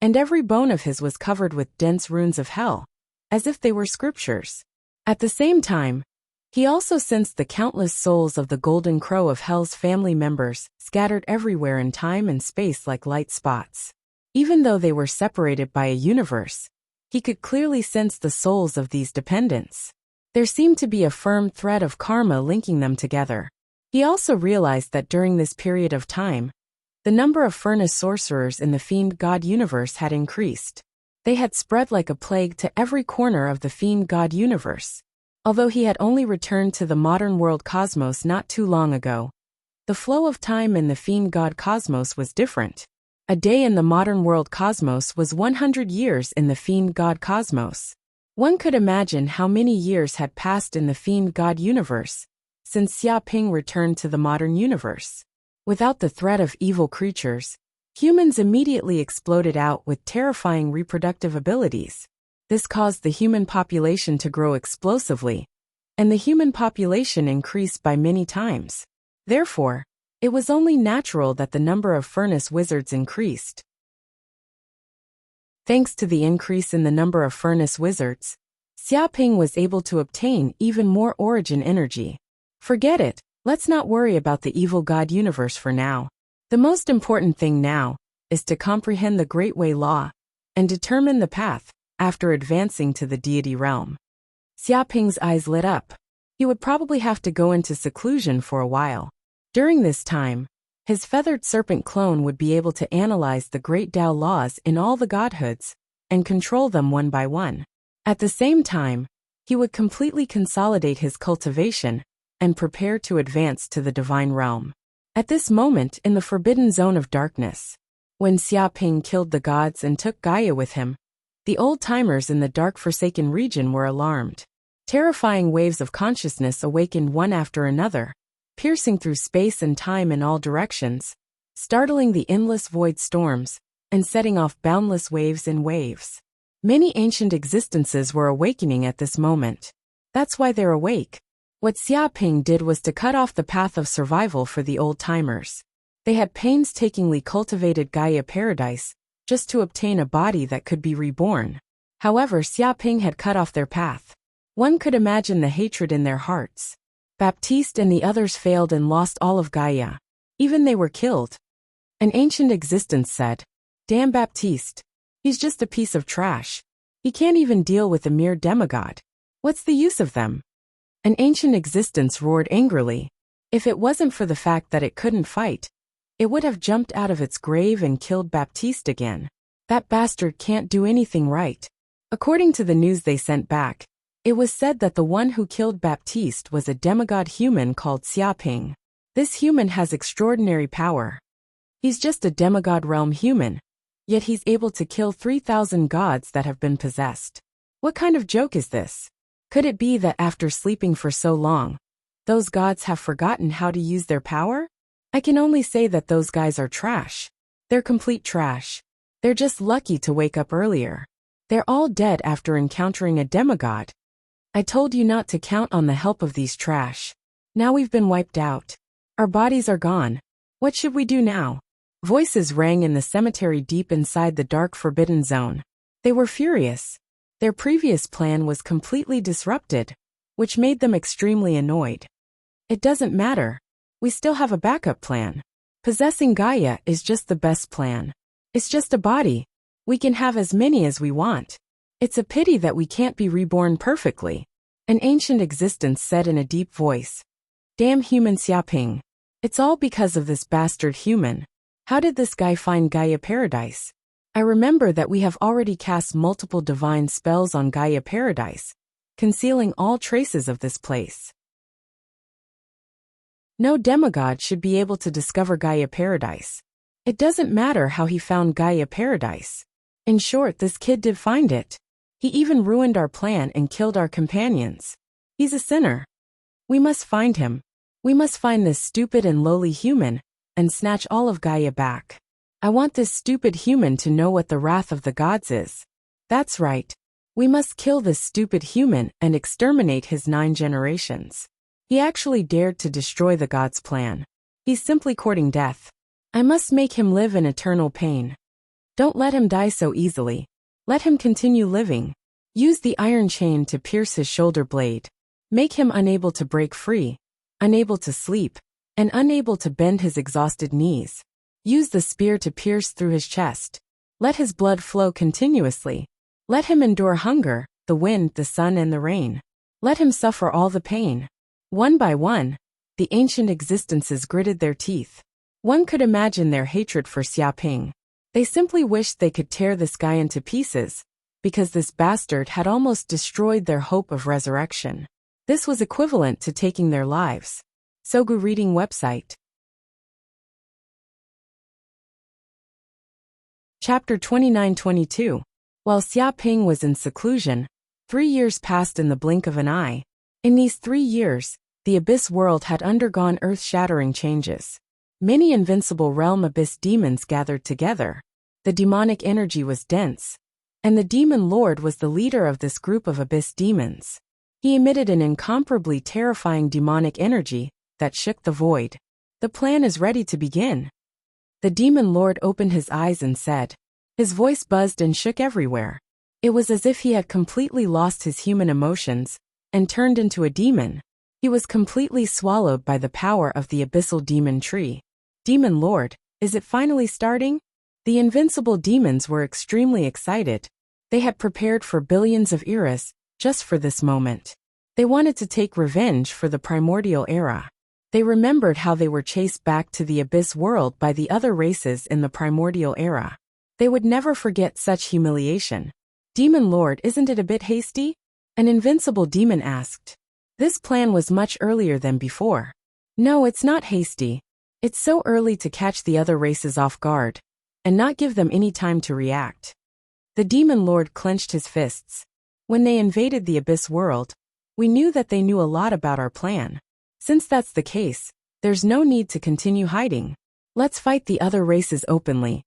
and every bone of his was covered with dense runes of hell, as if they were scriptures. At the same time, he also sensed the countless souls of the golden crow of hell's family members scattered everywhere in time and space like light spots. Even though they were separated by a universe, he could clearly sense the souls of these dependents. There seemed to be a firm thread of karma linking them together. He also realized that during this period of time, the number of furnace sorcerers in the fiend god universe had increased. They had spread like a plague to every corner of the fiend god universe. Although he had only returned to the modern world cosmos not too long ago, the flow of time in the fiend god cosmos was different. A day in the modern world cosmos was 100 years in the fiend god cosmos. One could imagine how many years had passed in the fiend god universe since Xiaoping returned to the modern universe. Without the threat of evil creatures, humans immediately exploded out with terrifying reproductive abilities. This caused the human population to grow explosively, and the human population increased by many times. Therefore, it was only natural that the number of furnace wizards increased. Thanks to the increase in the number of furnace wizards, Xiaoping was able to obtain even more origin energy. Forget it, let's not worry about the evil god universe for now. The most important thing now is to comprehend the Great Way Law and determine the path after advancing to the deity realm. Xiaoping's eyes lit up. He would probably have to go into seclusion for a while. During this time, his feathered serpent clone would be able to analyze the great Tao laws in all the godhoods and control them one by one. At the same time, he would completely consolidate his cultivation and prepare to advance to the divine realm. At this moment in the forbidden zone of darkness, when Xiaoping killed the gods and took Gaia with him, the old-timers in the dark forsaken region were alarmed. Terrifying waves of consciousness awakened one after another, piercing through space and time in all directions, startling the endless void storms, and setting off boundless waves in waves. Many ancient existences were awakening at this moment. That's why they're awake. What Xiaoping did was to cut off the path of survival for the old-timers. They had painstakingly cultivated Gaia Paradise just to obtain a body that could be reborn. However, Xiaoping had cut off their path. One could imagine the hatred in their hearts. Baptiste and the others failed and lost all of Gaia. Even they were killed. An ancient existence said, "Damn Baptiste. He's just a piece of trash. He can't even deal with a mere demigod. What's the use of them?" An ancient existence roared angrily. If it wasn't for the fact that it couldn't fight, it would have jumped out of its grave and killed Baptiste again. That bastard can't do anything right. According to the news they sent back, it was said that the one who killed Baptiste was a demigod human called Xiaoping. This human has extraordinary power. He's just a demigod realm human, yet he's able to kill 3,000 gods that have been possessed. What kind of joke is this? Could it be that after sleeping for so long, those gods have forgotten how to use their power? I can only say that those guys are trash. They're complete trash. They're just lucky to wake up earlier. They're all dead after encountering a demigod. I told you not to count on the help of these trash. Now we've been wiped out. Our bodies are gone. What should we do now? Voices rang in the cemetery deep inside the dark forbidden zone. They were furious. Their previous plan was completely disrupted, which made them extremely annoyed. It doesn't matter. We still have a backup plan. Possessing Gaia is just the best plan. It's just a body. We can have as many as we want. It's a pity that we can't be reborn perfectly. An ancient existence said in a deep voice. Damn human Xiaoping. It's all because of this bastard human. How did this guy find Gaia Paradise? I remember that we have already cast multiple divine spells on Gaia Paradise, concealing all traces of this place. No demigod should be able to discover Gaia Paradise. It doesn't matter how he found Gaia Paradise. In short, this kid did find it. He even ruined our plan and killed our companions. He's a sinner. We must find him. We must find this stupid and lowly human and snatch all of Gaia back. I want this stupid human to know what the wrath of the gods is. That's right. We must kill this stupid human and exterminate his 9 generations. He actually dared to destroy the gods' plan. He's simply courting death. I must make him live in eternal pain. Don't let him die so easily. Let him continue living. Use the iron chain to pierce his shoulder blade. Make him unable to break free, unable to sleep, and unable to bend his exhausted knees. Use the spear to pierce through his chest. Let his blood flow continuously. Let him endure hunger, the wind, the sun, and the rain. Let him suffer all the pain. One by one, the ancient existences gritted their teeth. One could imagine their hatred for Xiaoping. They simply wished they could tear this guy into pieces, because this bastard had almost destroyed their hope of resurrection. This was equivalent to taking their lives. Sogu Reading Website. Chapter 29-22. While Xiaoping was in seclusion, 3 years passed in the blink of an eye. In these 3 years, the Abyss world had undergone earth-shattering changes. Many invincible realm Abyss demons gathered together. The demonic energy was dense, and the Demon Lord was the leader of this group of Abyss demons. He emitted an incomparably terrifying demonic energy that shook the void. The plan is ready to begin. The Demon Lord opened his eyes and said. His voice buzzed and shook everywhere. It was as if he had completely lost his human emotions and turned into a demon. He was completely swallowed by the power of the abyssal demon tree. Demon Lord, is it finally starting? The invincible demons were extremely excited. They had prepared for billions of eras just for this moment. They wanted to take revenge for the primordial era. They remembered how they were chased back to the Abyss world by the other races in the primordial era. They would never forget such humiliation. Demon Lord, isn't it a bit hasty? An invincible demon asked. This plan was much earlier than before. No, it's not hasty. It's so early to catch the other races off guard and not give them any time to react. The Demon Lord clenched his fists. When they invaded the Abyss world, we knew that they knew a lot about our plan. Since that's the case, there's no need to continue hiding. Let's fight the other races openly.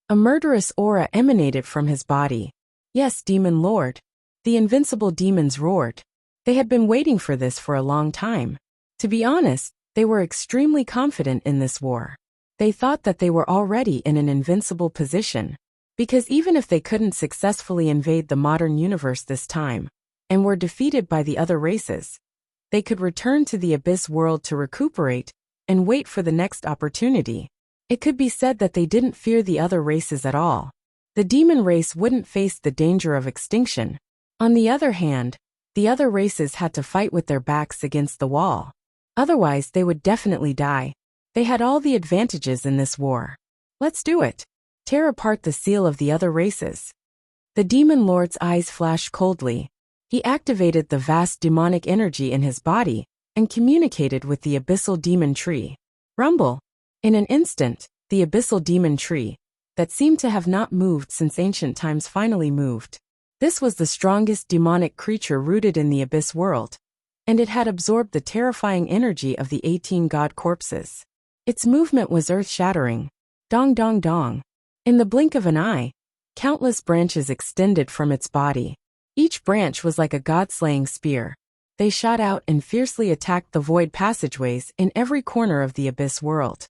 A murderous aura emanated from his body. Yes, Demon Lord. The invincible demons roared. They had been waiting for this for a long time. To be honest, they were extremely confident in this war. They thought that they were already in an invincible position. Because even if they couldn't successfully invade the modern universe this time, and were defeated by the other races, they could return to the Abyss world to recuperate and wait for the next opportunity. It could be said that they didn't fear the other races at all. The demon race wouldn't face the danger of extinction. On the other hand, the other races had to fight with their backs against the wall. Otherwise, they would definitely die. They had all the advantages in this war. Let's do it. Tear apart the seal of the other races. The Demon Lord's eyes flashed coldly. He activated the vast demonic energy in his body and communicated with the abyssal demon tree. Rumble. In an instant, the abyssal demon tree, that seemed to have not moved since ancient times, finally moved. This was the strongest demonic creature rooted in the Abyss world, and it had absorbed the terrifying energy of the 18 god corpses. Its movement was earth-shattering. Dong dong dong. In the blink of an eye, countless branches extended from its body. Each branch was like a god-slaying spear. They shot out and fiercely attacked the void passageways in every corner of the Abyss world.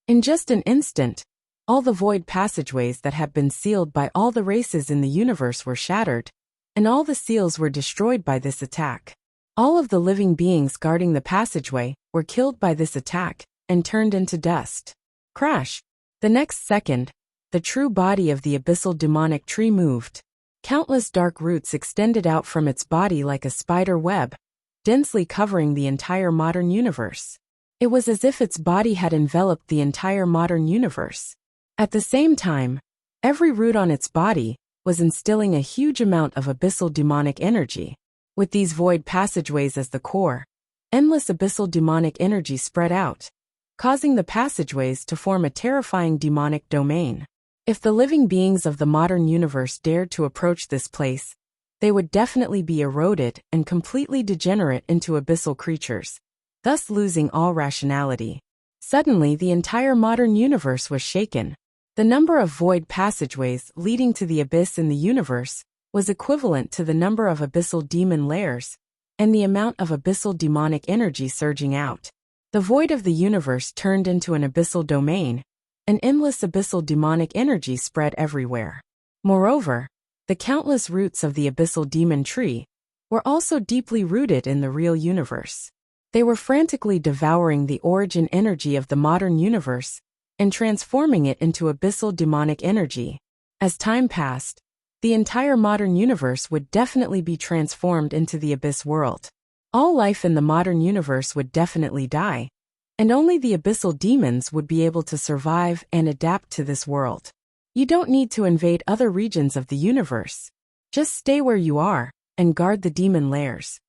In just an instant, all the void passageways that had been sealed by all the races in the universe were shattered, and all the seals were destroyed by this attack. All of the living beings guarding the passageway were killed by this attack and turned into dust. Crash! The next second, the true body of the abyssal demonic tree moved. Countless dark roots extended out from its body like a spider web, densely covering the entire modern universe. It was as if its body had enveloped the entire modern universe. At the same time, every root on its body was instilling a huge amount of abyssal demonic energy. With these void passageways as the core, endless abyssal demonic energy spread out, causing the passageways to form a terrifying demonic domain. If the living beings of the modern universe dared to approach this place, they would definitely be eroded and completely degenerate into abyssal creatures, thus losing all rationality. Suddenly, the entire modern universe was shaken. The number of void passageways leading to the abyss in the universe was equivalent to the number of abyssal demon lairs and the amount of abyssal demonic energy surging out. The void of the universe turned into an abyssal domain, and endless abyssal demonic energy spread everywhere. Moreover, the countless roots of the abyssal demon tree were also deeply rooted in the real universe. They were frantically devouring the origin energy of the modern universe and transforming it into abyssal demonic energy. As time passed, the entire modern universe would definitely be transformed into the Abyss world. All life in the modern universe would definitely die, and only the abyssal demons would be able to survive and adapt to this world. You don't need to invade other regions of the universe. Just stay where you are and guard the demon lairs.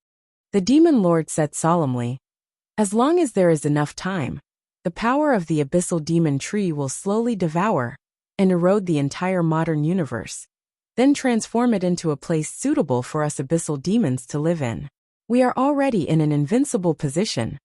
The Demon Lord said solemnly. As long as there is enough time, the power of the abyssal demon tree will slowly devour and erode the entire modern universe, then transform it into a place suitable for us abyssal demons to live in. We are already in an invincible position.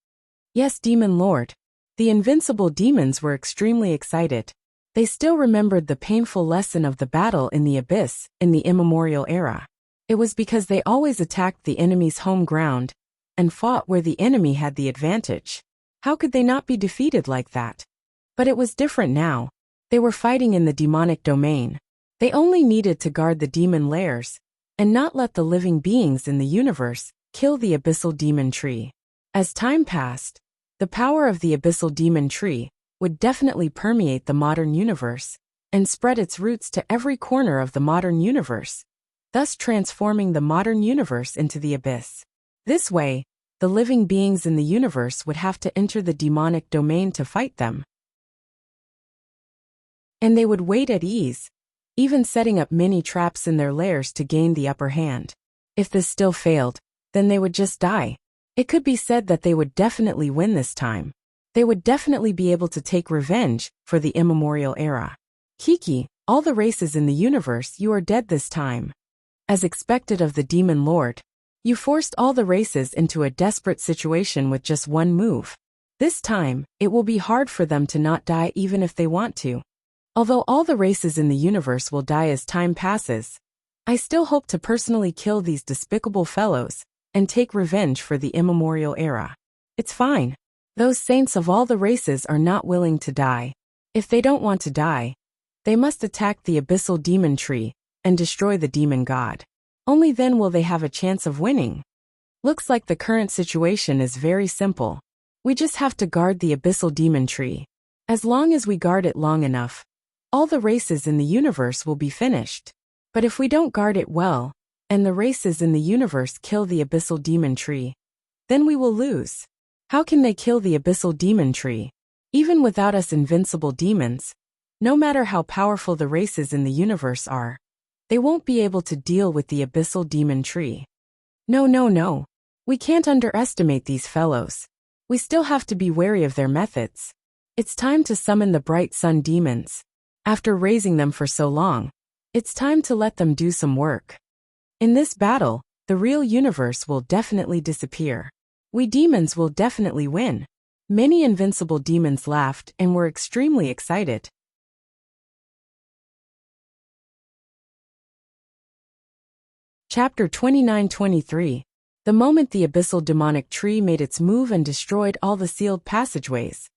Yes, Demon Lord. The invincible demons were extremely excited. They still remembered the painful lesson of the battle in the abyss, in the immemorial era. It was because they always attacked the enemy's home ground and fought where the enemy had the advantage. How could they not be defeated like that? But it was different now. They were fighting in the demonic domain. They only needed to guard the demon lairs and not let the living beings in the universe kill the abyssal demon tree. As time passed, the power of the abyssal demon tree would definitely permeate the modern universe and spread its roots to every corner of the modern universe, thus transforming the modern universe into the abyss. This way, the living beings in the universe would have to enter the demonic domain to fight them. And they would wait at ease, even setting up many traps in their lairs to gain the upper hand. If this still failed, then they would just die. It could be said that they would definitely win this time. They would definitely be able to take revenge for the immemorial era. Kiki, all the races in the universe, you are dead this time. As expected of the Demon Lord, you forced all the races into a desperate situation with just one move. This time, it will be hard for them to not die even if they want to. Although all the races in the universe will die as time passes, I still hope to personally kill these despicable fellows and take revenge for the immemorial era. It's fine. Those saints of all the races are not willing to die. If they don't want to die, they must attack the abyssal demon tree and destroy the demon god. Only then will they have a chance of winning. Looks like the current situation is very simple. We just have to guard the abyssal demon tree. As long as we guard it long enough, all the races in the universe will be finished. But if we don't guard it well, and the races in the universe kill the abyssal demon tree, then we will lose. How can they kill the abyssal demon tree? Even without us invincible demons, no matter how powerful the races in the universe are, they won't be able to deal with the abyssal demon tree. No. We can't underestimate these fellows. We still have to be wary of their methods. It's time to summon the bright sun demons. After raising them for so long, it's time to let them do some work. In this battle, the real universe will definitely disappear. We demons will definitely win. Many invincible demons laughed and were extremely excited. Chapter 29-23. The moment the abyssal demonic tree made its move and destroyed all the sealed passageways.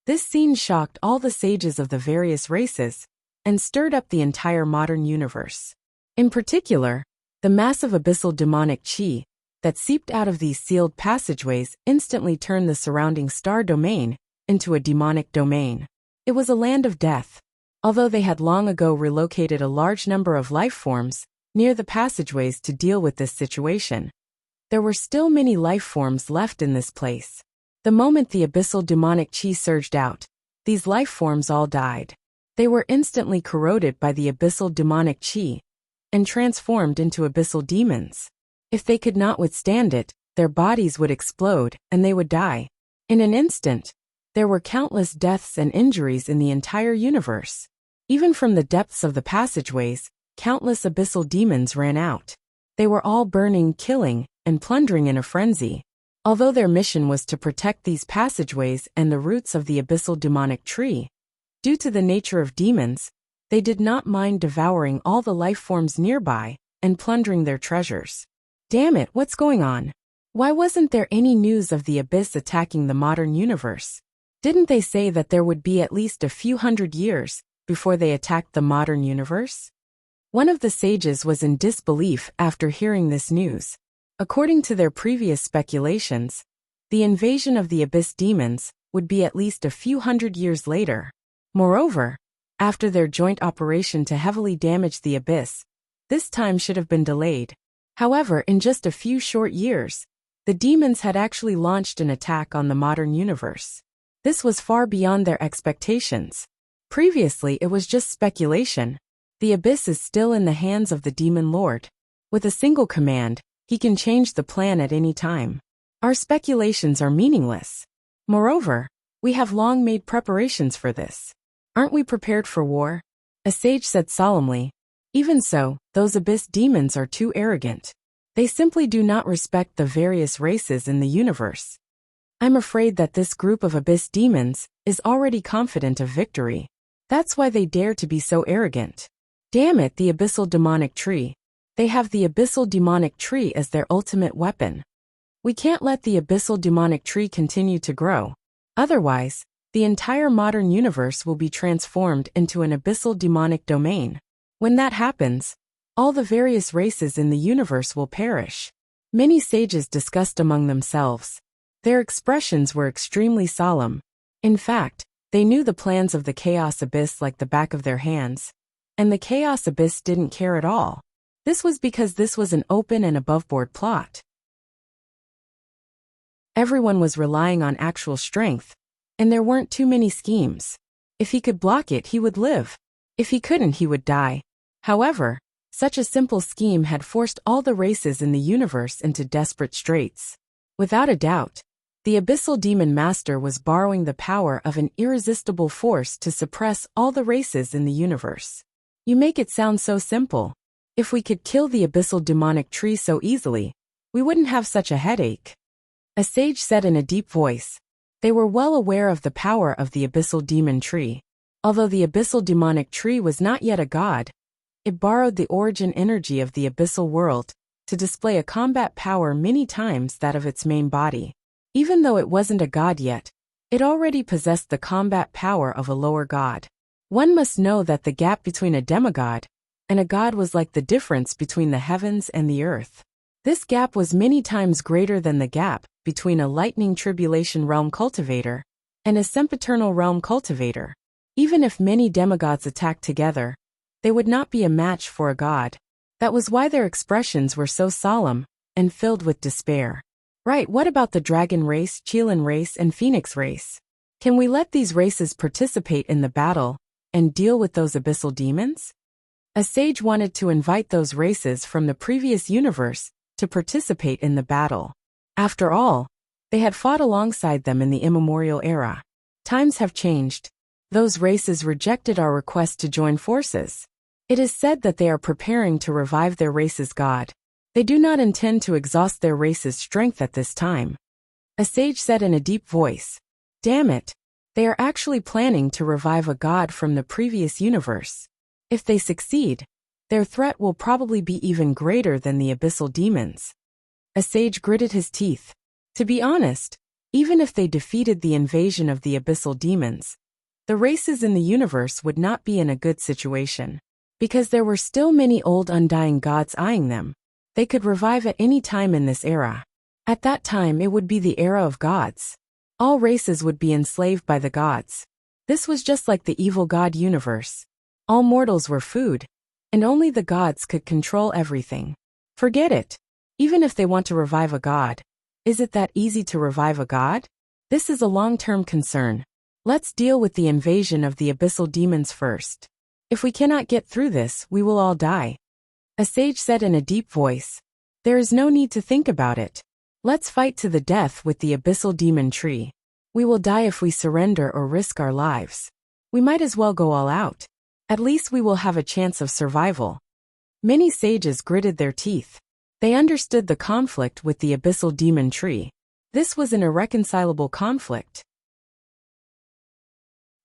This scene shocked all the sages of the various races and stirred up the entire modern universe. In particular, the massive abyssal demonic chi that seeped out of these sealed passageways instantly turned the surrounding star domain into a demonic domain. It was a land of death. Although they had long ago relocated a large number of life forms near the passageways to deal with this situation, there were still many life forms left in this place. The moment the abyssal demonic chi surged out, these life forms all died. They were instantly corroded by the abyssal demonic chi and transformed into abyssal demons. If they could not withstand it, their bodies would explode and they would die. In an instant, there were countless deaths and injuries in the entire universe. Even from the depths of the passageways, countless abyssal demons ran out. They were all burning, killing, and plundering in a frenzy. Although their mission was to protect these passageways and the roots of the abyssal demonic tree, due to the nature of demons, they did not mind devouring all the life forms nearby and plundering their treasures. Damn it, what's going on? Why wasn't there any news of the abyss attacking the modern universe? Didn't they say that there would be at least a few hundred years before they attacked the modern universe? One of the sages was in disbelief after hearing this news. According to their previous speculations, the invasion of the abyss demons would be at least a few hundred years later. Moreover, after their joint operation to heavily damage the abyss, this time should have been delayed. However, in just a few short years, the demons had actually launched an attack on the modern universe. This was far beyond their expectations. Previously, it was just speculation. The abyss is still in the hands of the Demon Lord. With a single command, he can change the plan at any time. Our speculations are meaningless. Moreover, we have long made preparations for this. Aren't we prepared for war? A sage said solemnly. Even so, those abyss demons are too arrogant. They simply do not respect the various races in the universe. I'm afraid that this group of abyss demons is already confident of victory. That's why they dare to be so arrogant. Damn it, the abyssal demonic tree. They have the abyssal demonic tree as their ultimate weapon. We can't let the abyssal demonic tree continue to grow. Otherwise, the entire modern universe will be transformed into an abyssal demonic domain. When that happens, all the various races in the universe will perish. Many sages discussed among themselves. Their expressions were extremely solemn. In fact, they knew the plans of the Chaos Abyss like the back of their hands. And the Chaos Abyss didn't care at all. This was because this was an open and aboveboard plot. Everyone was relying on actual strength, and there weren't too many schemes. If he could block it, he would live. If he couldn't, he would die. However, such a simple scheme had forced all the races in the universe into desperate straits. Without a doubt, the Abyssal Demon Master was borrowing the power of an irresistible force to suppress all the races in the universe. You make it sound so simple. If we could kill the Abyssal Demonic Tree so easily, we wouldn't have such a headache. A sage said in a deep voice. They were well aware of the power of the Abyssal Demon Tree. Although the Abyssal Demonic Tree was not yet a god, it borrowed the origin energy of the Abyssal world to display a combat power many times that of its main body. Even though it wasn't a god yet, it already possessed the combat power of a lower god. One must know that the gap between a demigod and a god was like the difference between the heavens and the earth. This gap was many times greater than the gap between a lightning tribulation realm cultivator and a sempiternal realm cultivator. Even if many demigods attacked together, they would not be a match for a god. That was why their expressions were so solemn and filled with despair. Right, what about the dragon race, Chelan race, and phoenix race? Can we let these races participate in the battle and deal with those abyssal demons? A sage wanted to invite those races from the previous universe to participate in the battle. After all, they had fought alongside them in the immemorial era. Times have changed. Those races rejected our request to join forces. It is said that they are preparing to revive their race's god. They do not intend to exhaust their race's strength at this time. A sage said in a deep voice. Damn it. They are actually planning to revive a god from the previous universe. If they succeed, their threat will probably be even greater than the abyssal demons. A sage gritted his teeth. To be honest, even if they defeated the invasion of the abyssal demons, the races in the universe would not be in a good situation. Because there were still many old undying gods eyeing them. They could revive at any time in this era. At that time it would be the era of gods. All races would be enslaved by the gods. This was just like the evil god universe. All mortals were food, and only the gods could control everything. Forget it. Even if they want to revive a god, is it that easy to revive a god? This is a long-term concern. Let's deal with the invasion of the abyssal demons first. If we cannot get through this, we will all die. A sage said in a deep voice. There is no need to think about it. Let's fight to the death with the abyssal demon tree. We will die if we surrender or risk our lives. We might as well go all out. At least we will have a chance of survival. Many sages gritted their teeth. They understood the conflict with the abyssal demon tree. This was an irreconcilable conflict.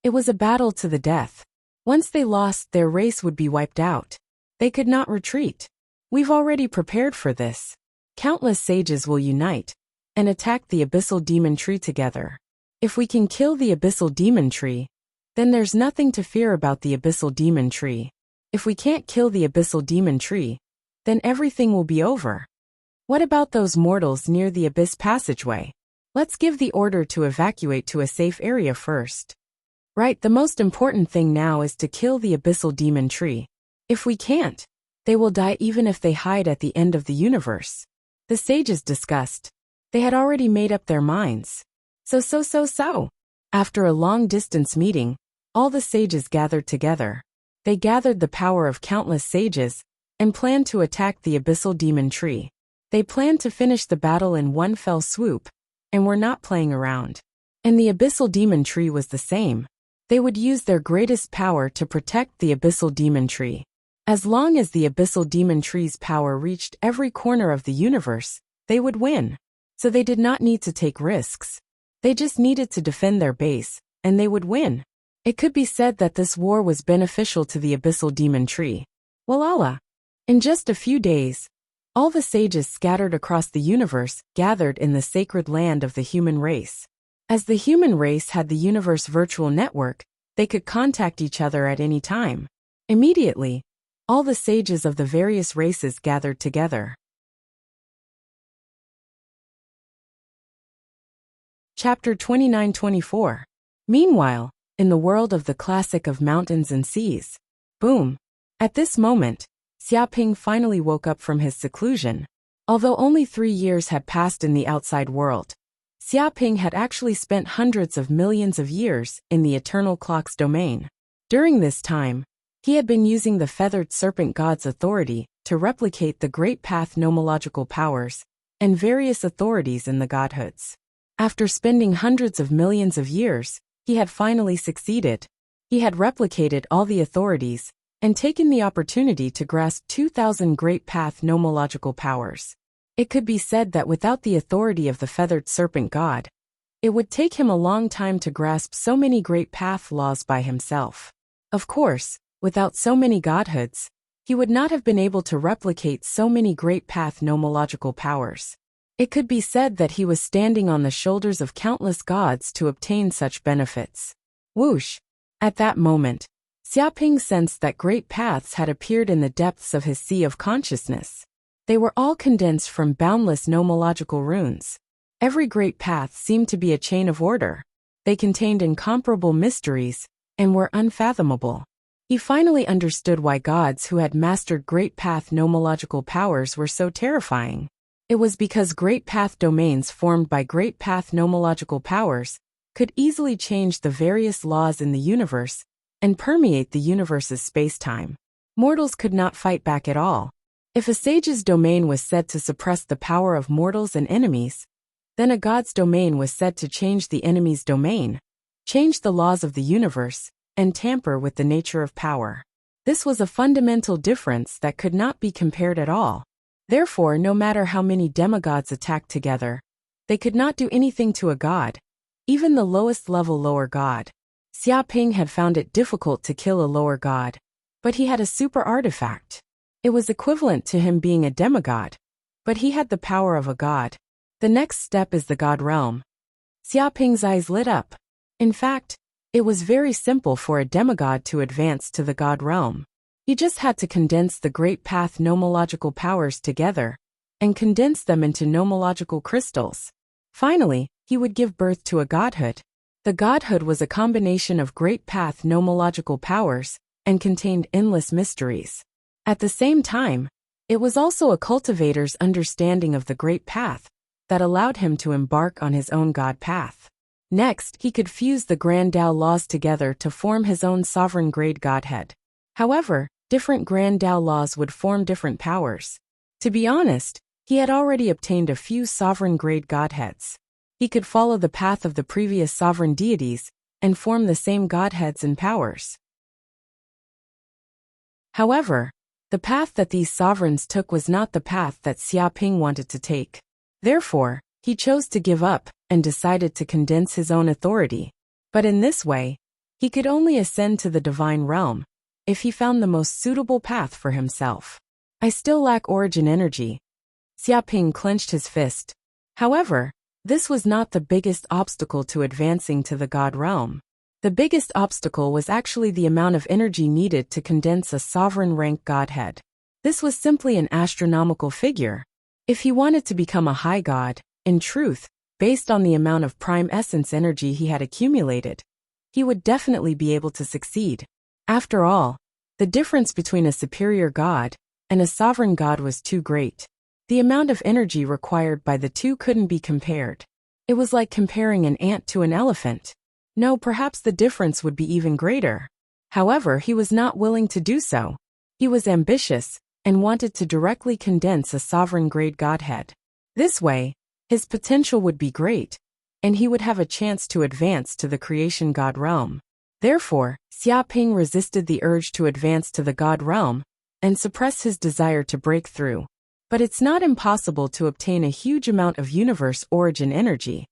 It was a battle to the death. Once they lost, their race would be wiped out. They could not retreat. We've already prepared for this. Countless sages will unite and attack the abyssal demon tree together. If we can kill the abyssal demon tree, then there's nothing to fear about the abyssal demon tree. If we can't kill the abyssal demon tree, then everything will be over. What about those mortals near the abyss passageway? Let's give the order to evacuate to a safe area first. Right, the most important thing now is to kill the abyssal demon tree. If we can't, they will die even if they hide at the end of the universe. The sages discussed. They had already made up their minds. So. After a long-distance meeting, all the sages gathered together. They gathered the power of countless sages and planned to attack the abyssal demon tree. They planned to finish the battle in one fell swoop, and were not playing around. And the abyssal demon tree was the same. They would use their greatest power to protect the abyssal demon tree. As long as the abyssal demon tree's power reached every corner of the universe, they would win. So they did not need to take risks. They just needed to defend their base, and they would win. It could be said that this war was beneficial to the abyssal demon tree. Walala. In just a few days, all the sages scattered across the universe gathered in the sacred land of the human race. As the human race had the universe virtual network, they could contact each other at any time. Immediately, all the sages of the various races gathered together. Chapter 29-24. Meanwhile, in the world of the classic of mountains and seas. Boom. At this moment, Xiaoping finally woke up from his seclusion. Although only 3 years had passed in the outside world, Xiaoping had actually spent hundreds of millions of years in the eternal clock's domain. During this time, he had been using the feathered serpent god's authority to replicate the great path nomological powers and various authorities in the godhoods. After spending hundreds of millions of years, he had finally succeeded. He had replicated all the authorities and taken the opportunity to grasp 2,000 great path nomological powers. It could be said that without the authority of the feathered serpent god, it would take him a long time to grasp so many great path laws by himself. Of course, without so many godhoods, he would not have been able to replicate so many great path nomological powers. It could be said that he was standing on the shoulders of countless gods to obtain such benefits. Whoosh! At that moment, Xiaoping sensed that great paths had appeared in the depths of his sea of consciousness. They were all condensed from boundless nomological runes. Every great path seemed to be a chain of order. They contained incomparable mysteries and were unfathomable. He finally understood why gods who had mastered great path nomological powers were so terrifying. It was because great path domains formed by great path nomological powers could easily change the various laws in the universe and permeate the universe's space-time. Mortals could not fight back at all. If a sage's domain was said to suppress the power of mortals and enemies, then a god's domain was said to change the enemy's domain, change the laws of the universe, and tamper with the nature of power. This was a fundamental difference that could not be compared at all. Therefore, no matter how many demigods attacked together, they could not do anything to a god, even the lowest level lower god. Xiaoping had found it difficult to kill a lower god, but he had a super artifact. It was equivalent to him being a demigod, but he had the power of a god. The next step is the god realm. Xiaoping's eyes lit up. In fact, it was very simple for a demigod to advance to the god realm. He just had to condense the great path nomological powers together and condense them into nomological crystals. Finally, he would give birth to a godhood. The godhood was a combination of great path nomological powers and contained endless mysteries. At the same time, it was also a cultivator's understanding of the great path that allowed him to embark on his own god path. Next, he could fuse the Grand Tao laws together to form his own sovereign grade godhead. However, different Grand Tao laws would form different powers. To be honest, he had already obtained a few sovereign grade godheads. He could follow the path of the previous sovereign deities and form the same godheads and powers. However, the path that these sovereigns took was not the path that Xiaoping wanted to take. Therefore, he chose to give up and decided to condense his own authority. But in this way, he could only ascend to the divine realm if he found the most suitable path for himself. I still lack origin energy. Xiaoping clenched his fist. However, this was not the biggest obstacle to advancing to the god realm. The biggest obstacle was actually the amount of energy needed to condense a sovereign rank godhead. This was simply an astronomical figure. If he wanted to become a high god, in truth, based on the amount of prime essence energy he had accumulated, he would definitely be able to succeed. After all, the difference between a superior god and a sovereign god was too great. The amount of energy required by the two couldn't be compared. It was like comparing an ant to an elephant. No, perhaps the difference would be even greater. However, he was not willing to do so. He was ambitious and wanted to directly condense a sovereign grade godhead. This way, his potential would be great, and he would have a chance to advance to the creation god realm. Therefore, Xiaoping resisted the urge to advance to the god realm and suppress his desire to break through. But it's not impossible to obtain a huge amount of universe origin energy.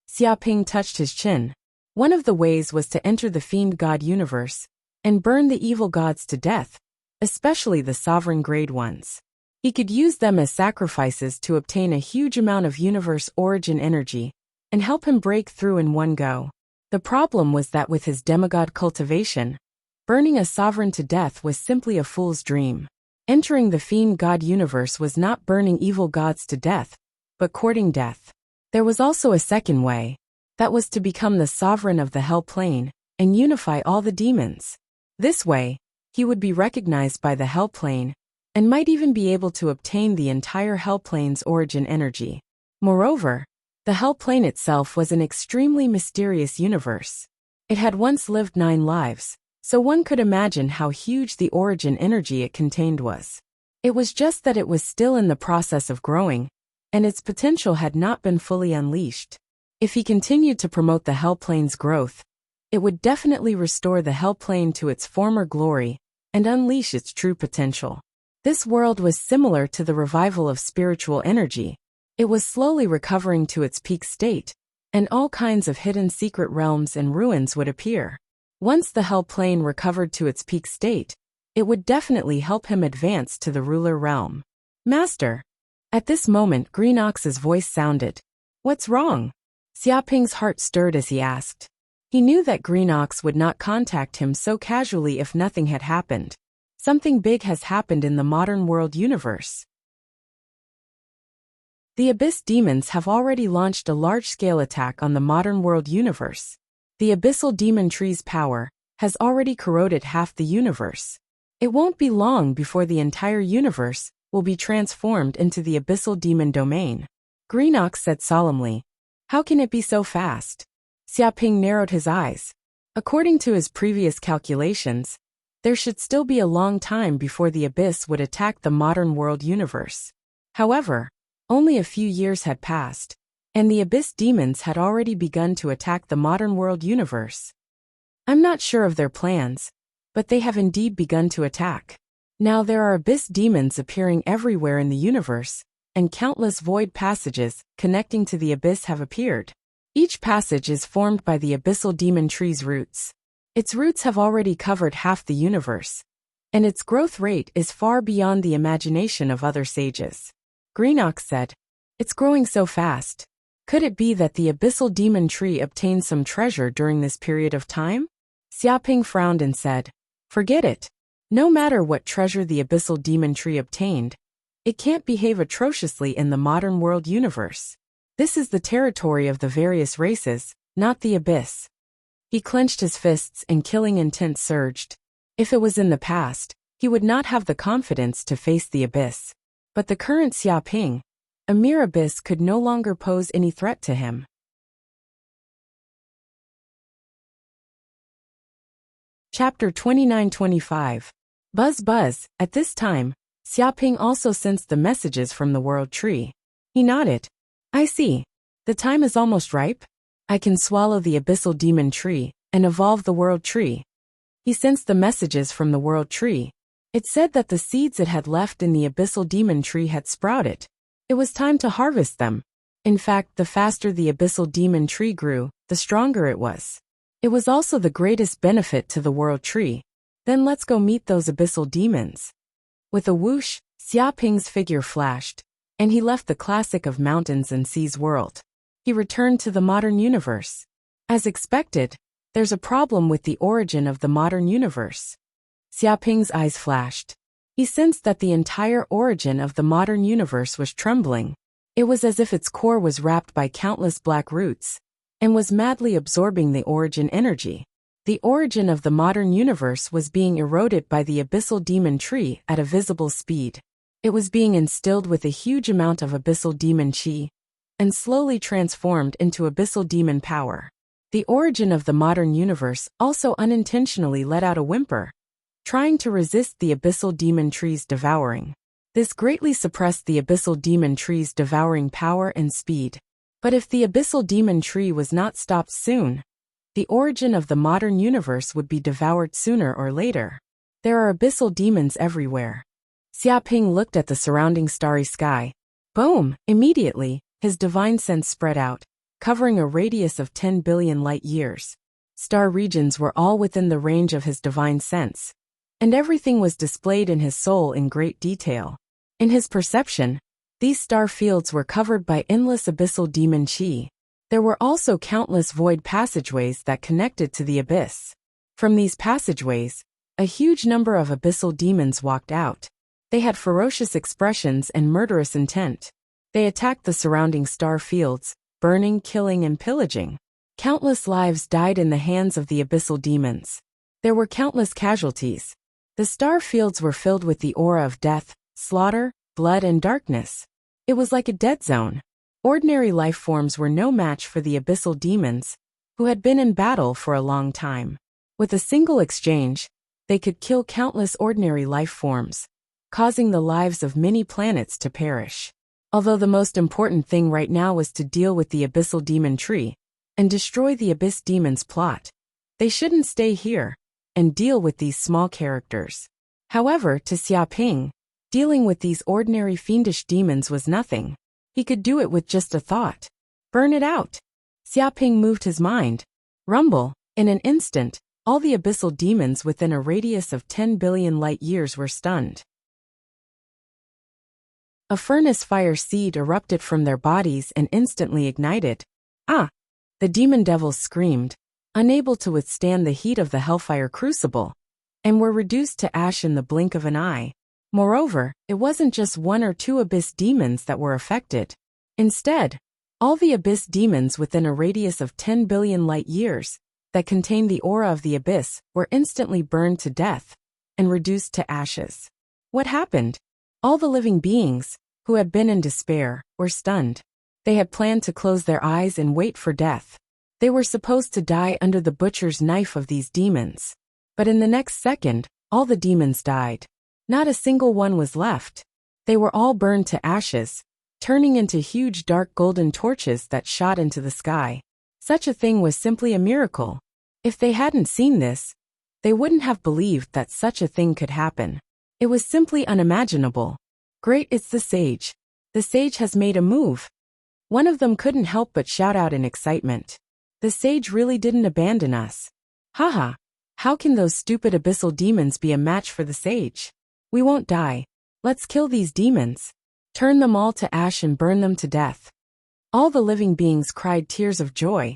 Xiaoping touched his chin. One of the ways was to enter the fiend god universe and burn the evil gods to death, especially the sovereign grade ones. He could use them as sacrifices to obtain a huge amount of universe origin energy and help him break through in one go. The problem was that with his demigod cultivation, burning a sovereign to death was simply a fool's dream. Entering the fiend god universe was not burning evil gods to death, but courting death. There was also a second way. That was to become the sovereign of the hell plane and unify all the demons. This way, he would be recognized by the hell plane and might even be able to obtain the entire hell plane's origin energy. Moreover, the hell plane itself was an extremely mysterious universe. It had once lived 9 lives, so one could imagine how huge the origin energy it contained was. It was just that it was still in the process of growing, and its potential had not been fully unleashed. If he continued to promote the hell plane's growth, it would definitely restore the hell plane to its former glory and unleash its true potential. This world was similar to the revival of spiritual energy. It was slowly recovering to its peak state, and all kinds of hidden secret realms and ruins would appear. Once the hell plane recovered to its peak state, it would definitely help him advance to the ruler realm. Master. At this moment, Green Ox's voice sounded. What's wrong? Xiaoping's heart stirred as he asked. He knew that Green Ox would not contact him so casually if nothing had happened. Something big has happened in the modern world universe. The Abyss demons have already launched a large-scale attack on the modern world universe. The abyssal demon tree's power has already corroded half the universe. It won't be long before the entire universe will be transformed into the abyssal demon domain. Green Ox said solemnly. How can it be so fast? Xiaoping narrowed his eyes. According to his previous calculations, there should still be a long time before the abyss would attack the modern world universe. However, only a few years had passed, and the abyss demons had already begun to attack the modern world universe. I'm not sure of their plans, but they have indeed begun to attack. Now there are abyss demons appearing everywhere in the universe, and countless void passages connecting to the abyss have appeared. Each passage is formed by the abyssal demon tree's roots. Its roots have already covered half the universe, and its growth rate is far beyond the imagination of other sages. Green Ox said, It's growing so fast. Could it be that the abyssal demon tree obtained some treasure during this period of time? Xiaoping frowned and said, Forget it. No matter what treasure the abyssal demon tree obtained, it can't behave atrociously in the modern world universe. This is the territory of the various races, not the abyss. He clenched his fists and killing intent surged. If it was in the past, he would not have the confidence to face the abyss. But the current Xiaoping, a mere abyss, could no longer pose any threat to him. Chapter 29-25. Buzz Buzz. At this time, Xiaoping also sensed the messages from the world tree. He nodded. I see. The time is almost ripe. I can swallow the abyssal demon tree and evolve the world tree. He sensed the messages from the world tree. It said that the seeds it had left in the abyssal demon tree had sprouted. It was time to harvest them. In fact, the faster the abyssal demon tree grew, the stronger it was. It was also the greatest benefit to the world tree. Then let's go meet those abyssal demons. With a whoosh, Xiaoping's figure flashed, and he left the classic of mountains and seas world. He returned to the modern universe. As expected, there's a problem with the origin of the modern universe. Xiaoping's eyes flashed. He sensed that the entire origin of the modern universe was trembling. It was as if its core was wrapped by countless black roots, and was madly absorbing the origin energy. The origin of the modern universe was being eroded by the abyssal demon tree at a visible speed. It was being instilled with a huge amount of abyssal demon chi, and slowly transformed into abyssal demon power. The origin of the modern universe also unintentionally let out a whimper, trying to resist the abyssal demon tree's devouring. This greatly suppressed the abyssal demon tree's devouring power and speed. But if the abyssal demon tree was not stopped soon, the origin of the modern universe would be devoured sooner or later. There are abyssal demons everywhere. Xiaoping looked at the surrounding starry sky. Boom! Immediately, his divine sense spread out, covering a radius of 10 billion light years. Star regions were all within the range of his divine sense, and everything was displayed in his soul in great detail. In his perception, these star fields were covered by endless abyssal demon qi. There were also countless void passageways that connected to the abyss. From these passageways, a huge number of abyssal demons walked out. They had ferocious expressions and murderous intent. They attacked the surrounding star fields, burning, killing, and pillaging. Countless lives died in the hands of the abyssal demons. There were countless casualties. The star fields were filled with the aura of death, slaughter, blood, and darkness. It was like a dead zone. Ordinary life forms were no match for the abyssal demons, who had been in battle for a long time. With a single exchange, they could kill countless ordinary life forms, causing the lives of many planets to perish. Although the most important thing right now was to deal with the abyssal demon tree and destroy the abyss demon's plot, they shouldn't stay here and deal with these small characters. However, to Xiaoping, dealing with these ordinary fiendish demons was nothing. He could do it with just a thought. Burn it out. Xiaoping moved his mind. Rumble. In an instant, all the abyssal demons within a radius of 10 billion light years were stunned. A furnace fire seed erupted from their bodies and instantly ignited. Ah! The demon devils screamed, unable to withstand the heat of the hellfire crucible, and were reduced to ash in the blink of an eye. Moreover, it wasn't just one or two abyss demons that were affected. Instead, all the abyss demons within a radius of 10 billion light years that contained the aura of the abyss were instantly burned to death and reduced to ashes. What happened? All the living beings, who had been in despair, were stunned. They had planned to close their eyes and wait for death. They were supposed to die under the butcher's knife of these demons. But in the next second, all the demons died. Not a single one was left. They were all burned to ashes, turning into huge dark golden torches that shot into the sky. Such a thing was simply a miracle. If they hadn't seen this, they wouldn't have believed that such a thing could happen. It was simply unimaginable. Great, it's the sage. The sage has made a move. One of them couldn't help but shout out in excitement. The sage really didn't abandon us. Haha, how can those stupid abyssal demons be a match for the sage? We won't die. Let's kill these demons. Turn them all to ash and burn them to death. All the living beings cried tears of joy,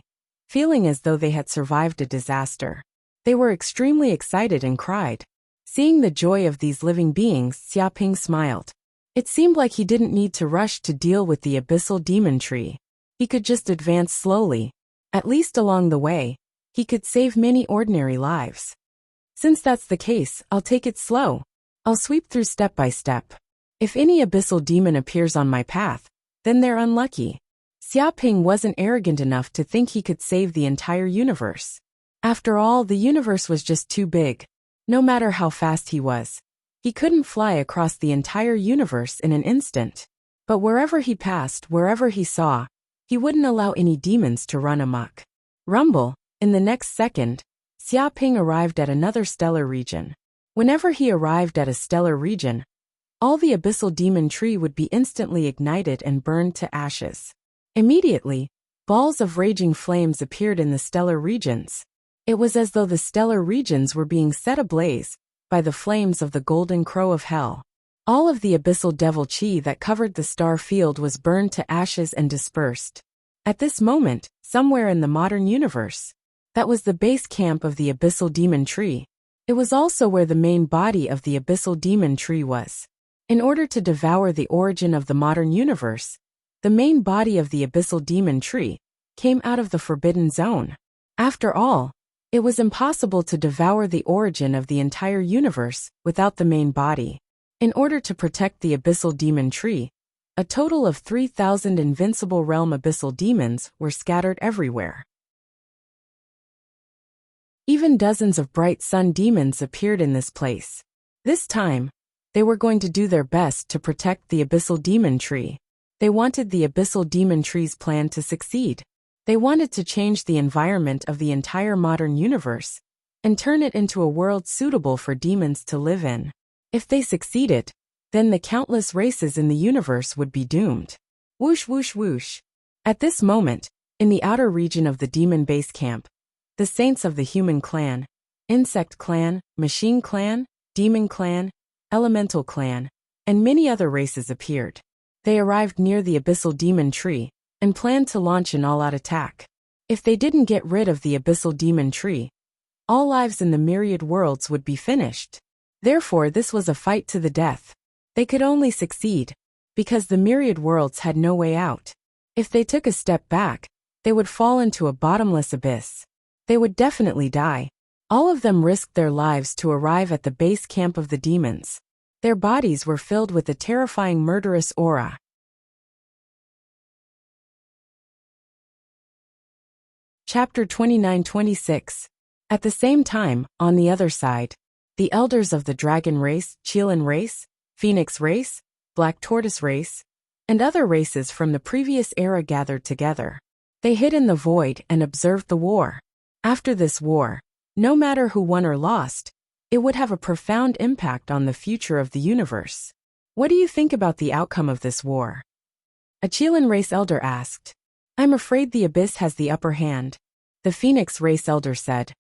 feeling as though they had survived a disaster. They were extremely excited and cried. Seeing the joy of these living beings, Xiaoping smiled. It seemed like he didn't need to rush to deal with the abyssal demon tree. He could just advance slowly. At least along the way, he could save many ordinary lives. Since that's the case, I'll take it slow. I'll sweep through step by step. If any abyssal demon appears on my path, then they're unlucky. Xiaoping wasn't arrogant enough to think he could save the entire universe. After all, the universe was just too big. No matter how fast he was, he couldn't fly across the entire universe in an instant. But wherever he passed, wherever he saw, he wouldn't allow any demons to run amok. Rumble. In the next second, Xiaoping arrived at another stellar region. Whenever he arrived at a stellar region, all the abyssal demon tree would be instantly ignited and burned to ashes. Immediately, balls of raging flames appeared in the stellar regions. It was as though the stellar regions were being set ablaze by the flames of the golden crow of hell. All of the abyssal devil chi that covered the star field was burned to ashes and dispersed. At this moment, somewhere in the modern universe, that was the base camp of the abyssal demon tree. It was also where the main body of the abyssal demon tree was. In order to devour the origin of the modern universe, the main body of the abyssal demon tree came out of the forbidden zone. After all, it was impossible to devour the origin of the entire universe without the main body. In order to protect the abyssal demon tree, a total of 3,000 invincible realm abyssal demons were scattered everywhere. Even dozens of bright sun demons appeared in this place. This time, they were going to do their best to protect the abyssal demon tree. They wanted the abyssal demon tree's plan to succeed. They wanted to change the environment of the entire modern universe and turn it into a world suitable for demons to live in. If they succeeded, then the countless races in the universe would be doomed. Whoosh whoosh whoosh. At this moment, in the outer region of the demon base camp, the saints of the human clan, insect clan, machine clan, demon clan, elemental clan, and many other races appeared. They arrived near the abyssal demon tree and planned to launch an all-out attack. If they didn't get rid of the abyssal demon tree, all lives in the myriad worlds would be finished. Therefore, this was a fight to the death. They could only succeed because the myriad worlds had no way out. If they took a step back, they would fall into a bottomless abyss. They would definitely die. All of them risked their lives to arrive at the base camp of the demons. Their bodies were filled with a terrifying murderous aura. Chapter 29-26. At the same time, on the other side, the elders of the dragon race, Qilin race, Phoenix race, Black Tortoise race, and other races from the previous era gathered together. They hid in the void and observed the war. After this war, no matter who won or lost, it would have a profound impact on the future of the universe. What do you think about the outcome of this war? A Qilin race elder asked. I'm afraid the abyss has the upper hand, the Phoenix race elder said.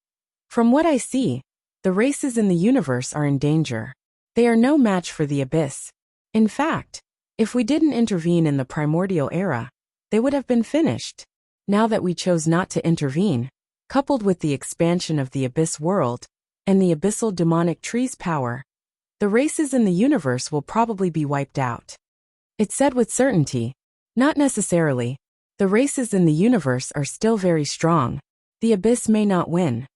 From what I see, the races in the universe are in danger. They are no match for the abyss. In fact, if we didn't intervene in the primordial era, they would have been finished. Now that we chose not to intervene, coupled with the expansion of the abyss world and the abyssal demonic tree's power, the races in the universe will probably be wiped out. It said with certainty. Not necessarily. The races in the universe are still very strong. The abyss may not win.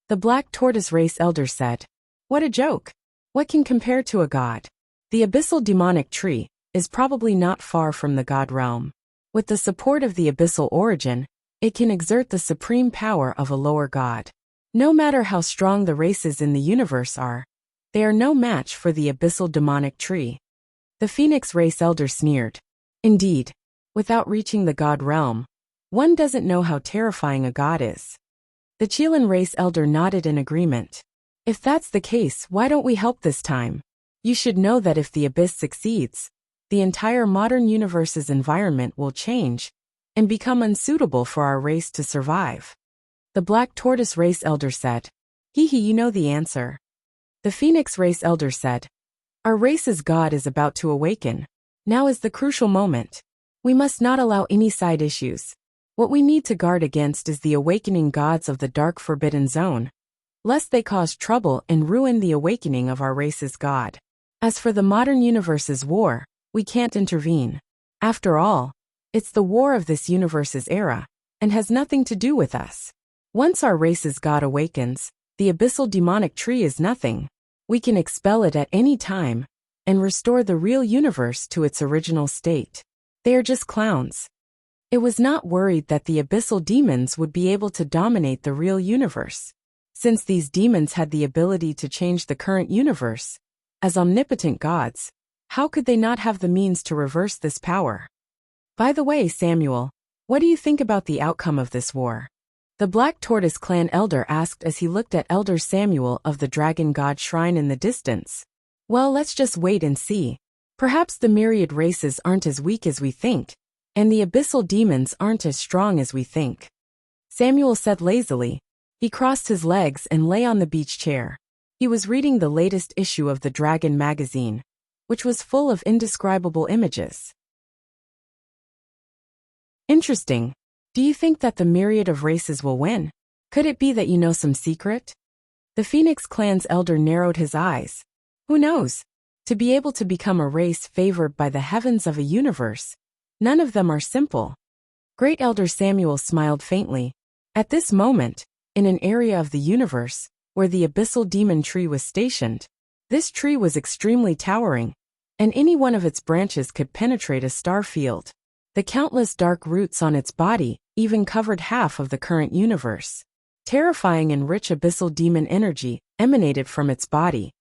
The Black Tortoise race elder said. What a joke. What can compare to a god? The abyssal demonic tree is probably not far from the god realm. With the support of the abyssal origin, it can exert the supreme power of a lower god. No matter how strong the races in the universe are, they are no match for the abyssal demonic tree. The Phoenix race elder sneered. Indeed, without reaching the god realm, one doesn't know how terrifying a god is. The Qilin race elder nodded in agreement. If that's the case, why don't we help this time? You should know that if the abyss succeeds, the entire modern universe's environment will change and become unsuitable for our race to survive. The Black Tortoise race elder said. Hee hee, you know the answer. The Phoenix race elder said. Our race's god is about to awaken. Now is the crucial moment. We must not allow any side issues. What we need to guard against is the awakening gods of the dark forbidden zone, lest they cause trouble and ruin the awakening of our race's god. As for the modern universe's war, we can't intervene. After all, it's the war of this universe's era, and has nothing to do with us. Once our race's god awakens, the abyssal demonic tree is nothing. We can expel it at any time, and restore the real universe to its original state. They are just clowns. It was not worried that the abyssal demons would be able to dominate the real universe. Since these demons had the ability to change the current universe, as omnipotent gods, how could they not have the means to reverse this power? By the way, Samuel, what do you think about the outcome of this war? The Black Tortoise clan elder asked as he looked at Elder Samuel of the dragon god shrine in the distance. Well, let's just wait and see. Perhaps the myriad races aren't as weak as we think, and the abyssal demons aren't as strong as we think. Samuel said lazily. He crossed his legs and lay on the beach chair. He was reading the latest issue of the Dragon magazine, which was full of indescribable images. Interesting. Do you think that the myriad of races will win? Could it be that you know some secret? The Phoenix clan's elder narrowed his eyes. Who knows? To be able to become a race favored by the heavens of a universe, none of them are simple. Great Elder Samuel smiled faintly. At this moment, in an area of the universe, where the abyssal demon tree was stationed, this tree was extremely towering, and any one of its branches could penetrate a star field. The countless dark roots on its body even covered half of the current universe. Terrifying and rich abyssal demon energy emanated from its body,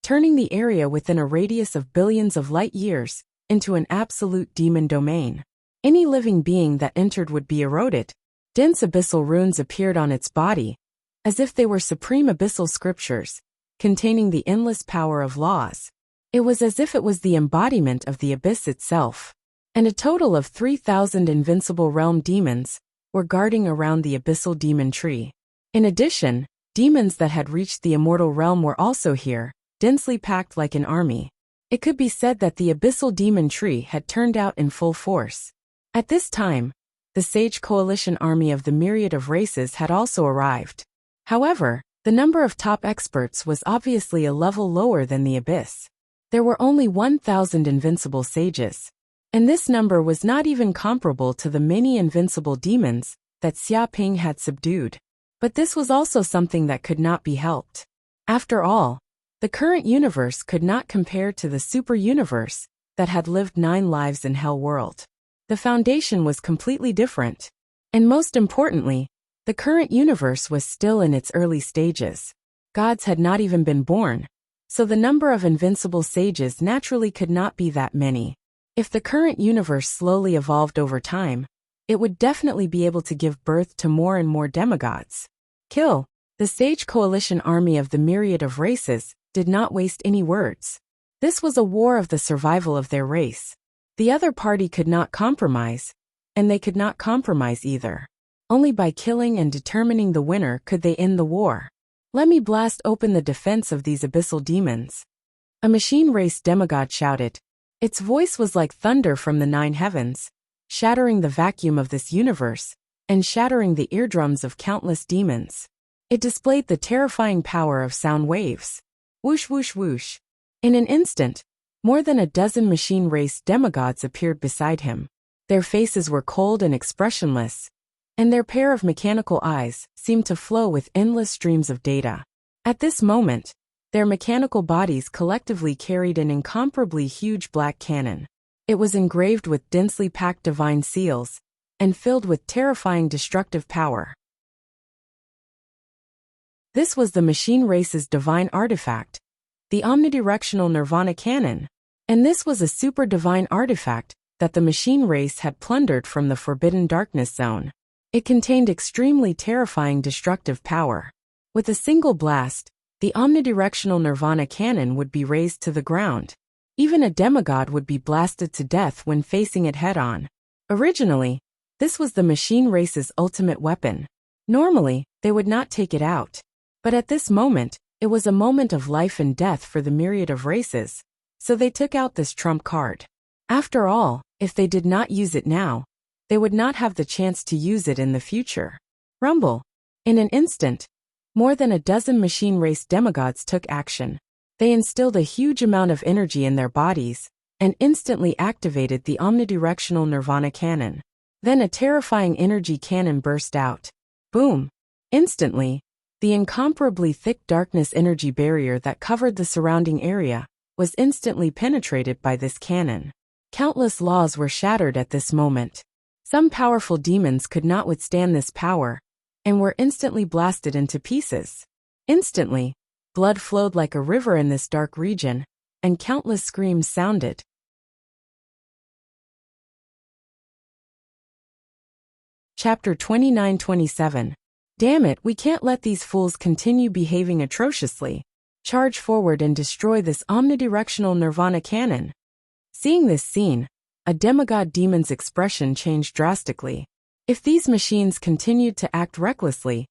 turning the area within a radius of billions of light years into an absolute demon domain. Any living being that entered would be eroded. Dense abyssal runes appeared on its body, as if they were supreme abyssal scriptures, containing the endless power of laws. It was as if it was the embodiment of the abyss itself. And a total of 3,000 invincible realm demons were guarding around the abyssal demon tree. In addition, demons that had reached the immortal realm were also here, densely packed like an army. It could be said that the abyssal demon tree had turned out in full force. At this time, the Sage Coalition army of the myriad of races had also arrived. However, the number of top experts was obviously a level lower than the abyss. There were only 1,000 invincible sages. And this number was not even comparable to the many invincible demons that Xia Ping had subdued. But this was also something that could not be helped. After all, the current universe could not compare to the super universe that had lived 9 lives in Hell World. The foundation was completely different. And most importantly, the current universe was still in its early stages. Gods had not even been born. So the number of invincible sages naturally could not be that many. If the current universe slowly evolved over time, it would definitely be able to give birth to more and more demigods. Kill. The Sage Coalition army of the myriad of races did not waste any words. This was a war of the survival of their race. The other party could not compromise, and they could not compromise either. Only by killing and determining the winner could they end the war. Let me blast open the defense of these abyssal demons. A machine race demigod shouted. Its voice was like thunder from the 9 heavens, shattering the vacuum of this universe, and shattering the eardrums of countless demons. It displayed the terrifying power of sound waves. Whoosh whoosh whoosh. In an instant, more than a dozen machine race demigods appeared beside him. Their faces were cold and expressionless, and their pair of mechanical eyes seemed to flow with endless streams of data. At this moment, their mechanical bodies collectively carried an incomparably huge black cannon. It was engraved with densely packed divine seals, and filled with terrifying destructive power. This was the machine race's divine artifact, the omnidirectional Nirvana cannon. And this was a super divine artifact that the machine race had plundered from the Forbidden Darkness Zone. It contained extremely terrifying destructive power. With a single blast, the omnidirectional Nirvana cannon would be razed to the ground. Even a demigod would be blasted to death when facing it head-on. Originally, this was the machine race's ultimate weapon. Normally, they would not take it out. But at this moment, it was a moment of life and death for the myriad of races, so they took out this trump card. After all, if they did not use it now, they would not have the chance to use it in the future. Rumble. In an instant, more than a dozen machine race demigods took action. They instilled a huge amount of energy in their bodies, and instantly activated the omnidirectional Nirvana cannon. Then a terrifying energy cannon burst out. Boom! Instantly, the incomparably thick darkness energy barrier that covered the surrounding area was instantly penetrated by this cannon. Countless laws were shattered at this moment. Some powerful demons could not withstand this power, and were instantly blasted into pieces. Instantly, blood flowed like a river in this dark region, and countless screams sounded. Chapter 29-27. Damn it, we can't let these fools continue behaving atrociously. Charge forward and destroy this omnidirectional Nirvana cannon. Seeing this scene, a demigod demon's expression changed drastically. If these machines continued to act recklessly,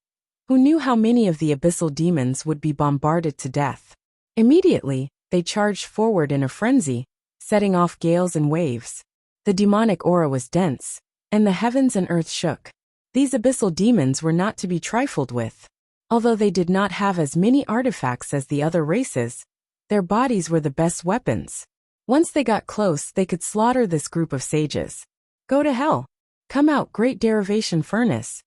who knew how many of the abyssal demons would be bombarded to death? Immediately, they charged forward in a frenzy, setting off gales and waves. The demonic aura was dense, and the heavens and earth shook. These abyssal demons were not to be trifled with. Although they did not have as many artifacts as the other races, their bodies were the best weapons. Once they got close, they could slaughter this group of sages. Go to hell. Come out, great derivation furnace.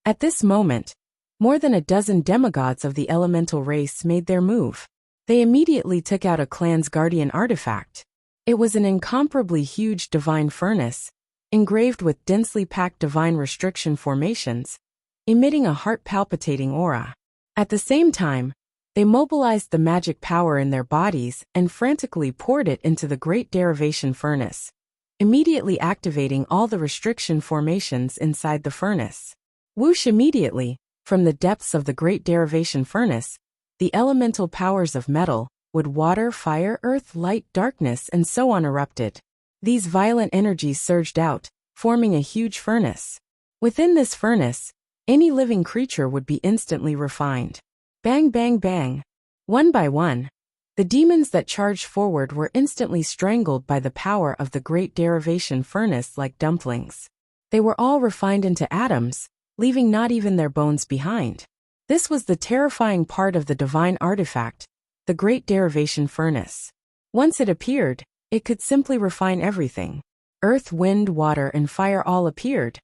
At this moment, more than a dozen demigods of the elemental race made their move. They immediately took out a clan's guardian artifact. It was an incomparably huge divine furnace, engraved with densely packed divine restriction formations, emitting a heart-palpitating aura. At the same time, they mobilized the magic power in their bodies and frantically poured it into the great derivation furnace, immediately activating all the restriction formations inside the furnace. Whoosh! Immediately, From the depths of the great derivation furnace, the elemental powers of metal, wood, water, fire, earth, light, darkness, and so on erupted. These violent energies surged out, forming a huge furnace. Within this furnace, any living creature would be instantly refined. Bang, bang, bang. One by one, the demons that charged forward were instantly strangled by the power of the great derivation furnace like dumplings. They were all refined into atoms, leaving not even their bones behind. This was the terrifying part of the divine artifact, the great derivation furnace. Once it appeared, it could simply refine everything. Earth, wind, water, and fire all appeared,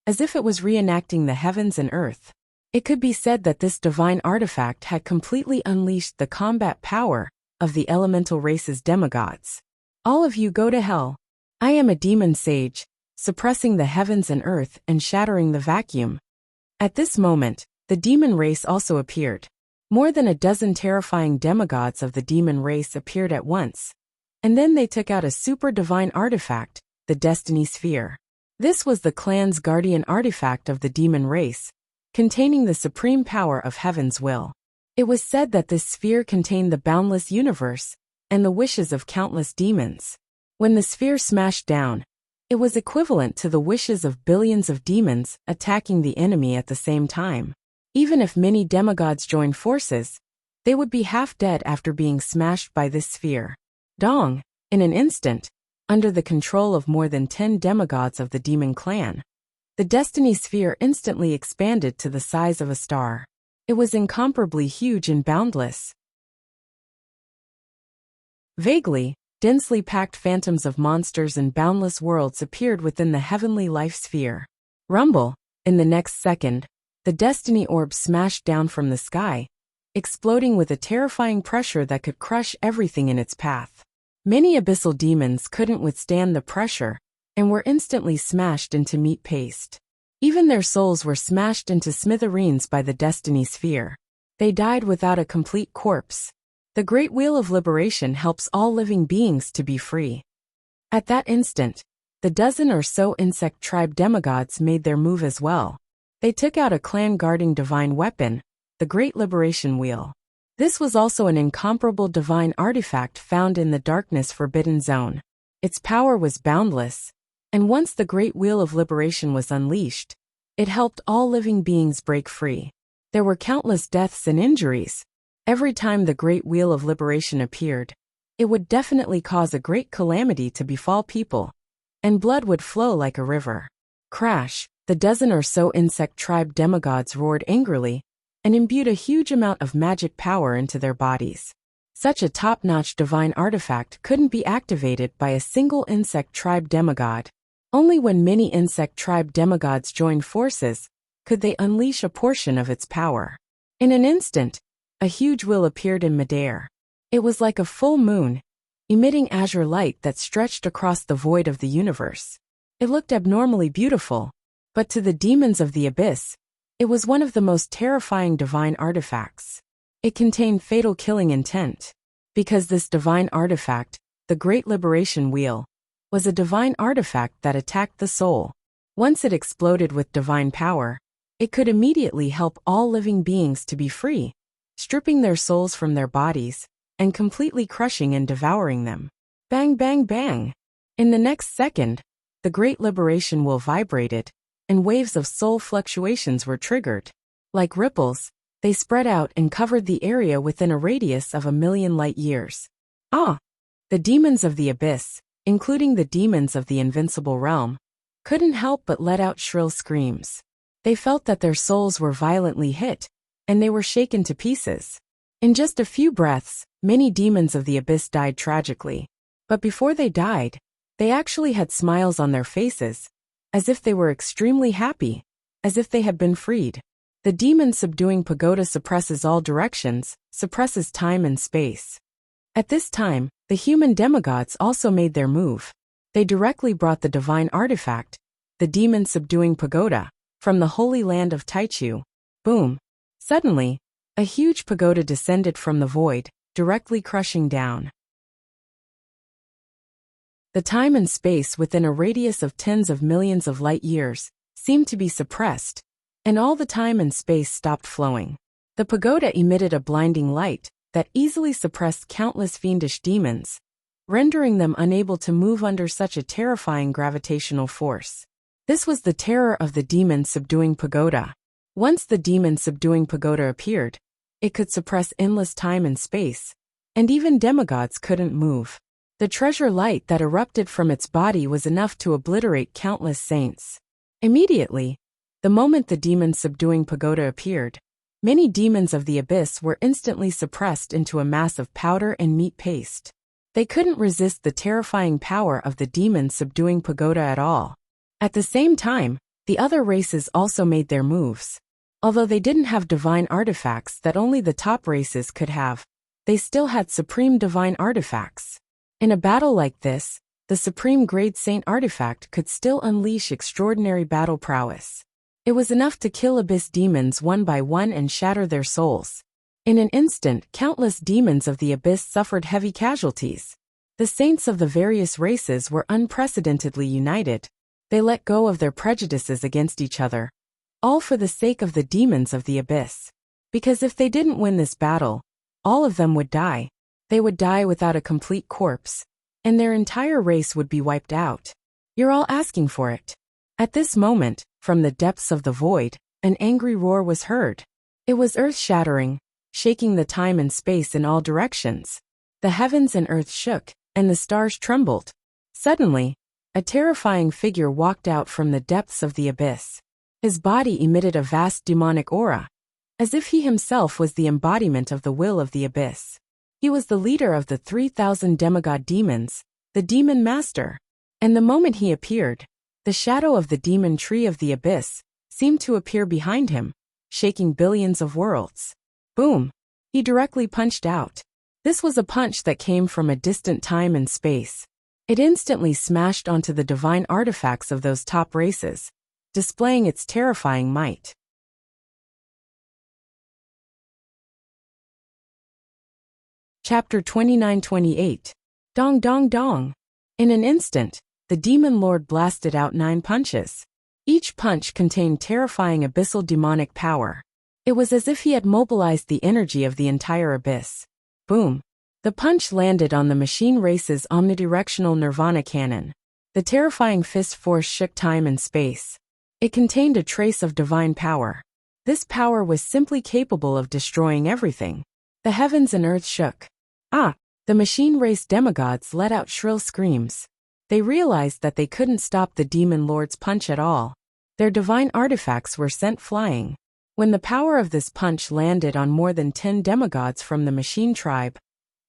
as if it was reenacting the heavens and earth. It could be said that this divine artifact had completely unleashed the combat power of the elemental race's demigods. All of you go to hell. I am a demon sage, suppressing the heavens and earth and shattering the vacuum. At this moment, the demon race also appeared. More than a dozen terrifying demigods of the demon race appeared at once. And then they took out a super divine artifact, the Destiny Sphere. This was the clan's guardian artifact of the demon race, containing the supreme power of heaven's will. It was said that this sphere contained the boundless universe and the wishes of countless demons. When the sphere smashed down, it was equivalent to the wishes of billions of demons attacking the enemy at the same time. Even if many demigods joined forces, they would be half dead after being smashed by this sphere. Dong, in an instant, under the control of more than 10 demigods of the demon clan, the Destiny Sphere instantly expanded to the size of a star. It was incomparably huge and boundless. Vaguely, densely packed phantoms of monsters and boundless worlds appeared within the heavenly life sphere. Rumble, in the next second, the Destiny Orb smashed down from the sky, exploding with a terrifying pressure that could crush everything in its path. Many abyssal demons couldn't withstand the pressure and were instantly smashed into meat paste. Even their souls were smashed into smithereens by the Destiny Sphere. They died without a complete corpse. The Great Wheel of Liberation helps all living beings to be free. At that instant, the dozen or so insect tribe demigods made their move as well. They took out a clan-guarding divine weapon, the Great Liberation Wheel. This was also an incomparable divine artifact found in the Darkness Forbidden Zone. Its power was boundless, and once the Great Wheel of Liberation was unleashed, it helped all living beings break free. There were countless deaths and injuries. Every time the Great Wheel of Liberation appeared, it would definitely cause a great calamity to befall people, and blood would flow like a river. Crash! The dozen or so insect tribe demigods roared angrily, and imbued a huge amount of magic power into their bodies. Such a top-notch divine artifact couldn't be activated by a single insect tribe demigod. Only when many insect tribe demigods joined forces could they unleash a portion of its power. In an instant, a huge wheel appeared in midair. It was like a full moon, emitting azure light that stretched across the void of the universe. It looked abnormally beautiful, but to the demons of the abyss, it was one of the most terrifying divine artifacts. It contained fatal killing intent. Because this divine artifact, the Great Liberation Wheel, was a divine artifact that attacked the soul. Once it exploded with divine power, it could immediately help all living beings to be free, stripping their souls from their bodies, and completely crushing and devouring them. Bang, bang, bang! In the next second, the Great Liberation Wheel vibrated, and waves of soul fluctuations were triggered. Like ripples, they spread out and covered the area within a radius of 1,000,000 light years. Ah! The demons of the abyss, including the demons of the invincible realm, couldn't help but let out shrill screams. They felt that their souls were violently hit, and they were shaken to pieces. In just a few breaths, many demons of the abyss died tragically. But before they died, they actually had smiles on their faces, as if they were extremely happy, as if they had been freed. The demon subduing pagoda suppresses all directions, suppresses time and space. At this time, the human demigods also made their move. They directly brought the divine artifact, the demon subduing pagoda, from the holy land of Taichu. Boom! Suddenly, a huge pagoda descended from the void, directly crushing down. The time and space within a radius of tens of millions of light years seemed to be suppressed, and all the time and space stopped flowing. The pagoda emitted a blinding light that easily suppressed countless fiendish demons, rendering them unable to move under such a terrifying gravitational force. This was the terror of the demon-subduing pagoda. Once the demon-subduing pagoda appeared, it could suppress endless time and space, and even demigods couldn't move. The treasure light that erupted from its body was enough to obliterate countless saints. Immediately, the moment the demon-subduing pagoda appeared, many demons of the abyss were instantly suppressed into a mass of powder and meat paste. They couldn't resist the terrifying power of the demon-subduing pagoda at all. At the same time, the other races also made their moves. Although they didn't have divine artifacts that only the top races could have, they still had supreme divine artifacts. In a battle like this, the supreme grade saint artifact could still unleash extraordinary battle prowess. It was enough to kill abyss demons one by one and shatter their souls. In an instant, countless demons of the abyss suffered heavy casualties. The saints of the various races were unprecedentedly united. They let go of their prejudices against each other, all for the sake of the demons of the abyss. Because if they didn't win this battle, all of them would die. They would die without a complete corpse, and their entire race would be wiped out. You're all asking for it. At this moment, from the depths of the void, an angry roar was heard. It was earth-shattering, shaking the time and space in all directions. The heavens and earth shook, and the stars trembled. Suddenly, a terrifying figure walked out from the depths of the abyss. His body emitted a vast demonic aura, as if he himself was the embodiment of the will of the abyss. He was the leader of the 3,000 demigod demons, the demon master. And the moment he appeared, the shadow of the demon tree of the abyss seemed to appear behind him, shaking billions of worlds. Boom! He directly punched out. This was a punch that came from a distant time and space. It instantly smashed onto the divine artifacts of those top races, displaying its terrifying might. Chapter 29-28. Dong Dong Dong. In an instant, the demon lord blasted out 9 punches. Each punch contained terrifying abyssal demonic power. It was as if he had mobilized the energy of the entire abyss. Boom! The punch landed on the machine race's omnidirectional nirvana cannon. The terrifying fist force shook time and space. It contained a trace of divine power. This power was simply capable of destroying everything. The heavens and earth shook. The machine race demigods let out shrill screams. They realized that they couldn't stop the demon lord's punch at all. Their divine artifacts were sent flying. When the power of this punch landed on more than 10 demigods from the machine tribe,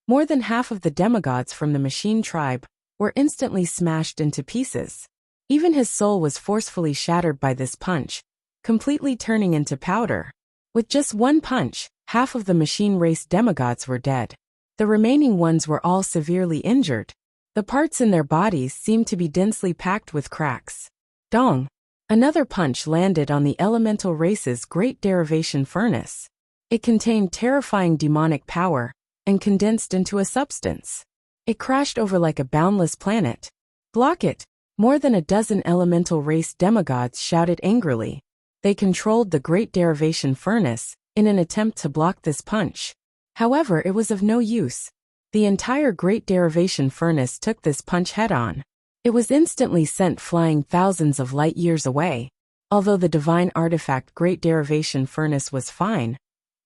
more than half of the demigods from the machine tribe were instantly smashed into pieces. Even his soul was forcefully shattered by this punch, completely turning into powder. With just one punch, half of the machine race demigods were dead. The remaining ones were all severely injured. The parts in their bodies seemed to be densely packed with cracks. Dong! Another punch landed on the elemental race's great derivation furnace. It contained terrifying demonic power, and condensed into a substance. It crashed over like a boundless planet. Block it! More than a dozen elemental race demigods shouted angrily. They controlled the great derivation furnace in an attempt to block this punch. However, it was of no use. The entire great derivation furnace took this punch head-on. It was instantly sent flying thousands of light years away. Although the divine artifact great derivation furnace was fine,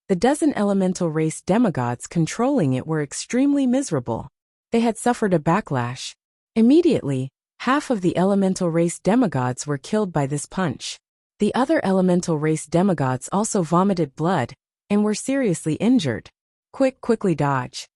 the dozen elemental race demigods controlling it were extremely miserable. They had suffered a backlash. Immediately, half of the elemental race demigods were killed by this punch. The other elemental race demigods also vomited blood and were seriously injured. Quickly dodge.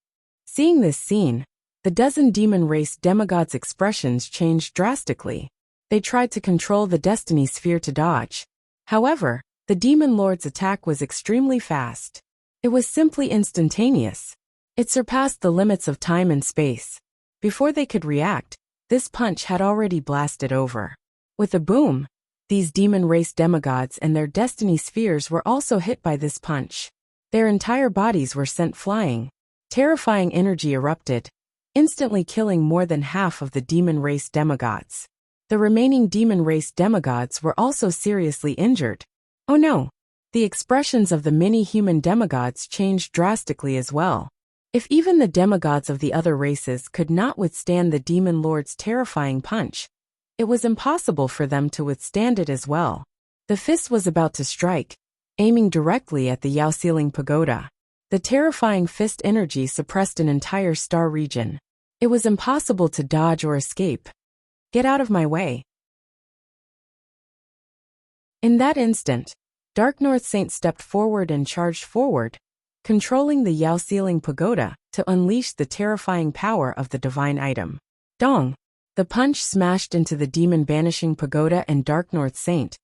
Seeing this scene, the dozen demon race demigods' expressions changed drastically. They tried to control the destiny sphere to dodge. However, the demon lord's attack was extremely fast. It was simply instantaneous. It surpassed the limits of time and space. Before they could react, this punch had already blasted over. With a boom, these demon race demigods and their destiny spheres were also hit by this punch. Their entire bodies were sent flying. Terrifying energy erupted, instantly killing more than half of the demon race demigods. The remaining demon race demigods were also seriously injured. Oh no! The expressions of the many human demigods changed drastically as well. If even the demigods of the other races could not withstand the demon lord's terrifying punch, it was impossible for them to withstand it as well. The fist was about to strike, aiming directly at the Yaoxiling pagoda. The terrifying fist energy suppressed an entire star region. It was impossible to dodge or escape. Get out of my way. In that instant, Dark North Saint stepped forward and charged forward, controlling the Yaoxiling pagoda to unleash the terrifying power of the divine item. Dong! The punch smashed into the demon-banishing pagoda and Dark North Saint,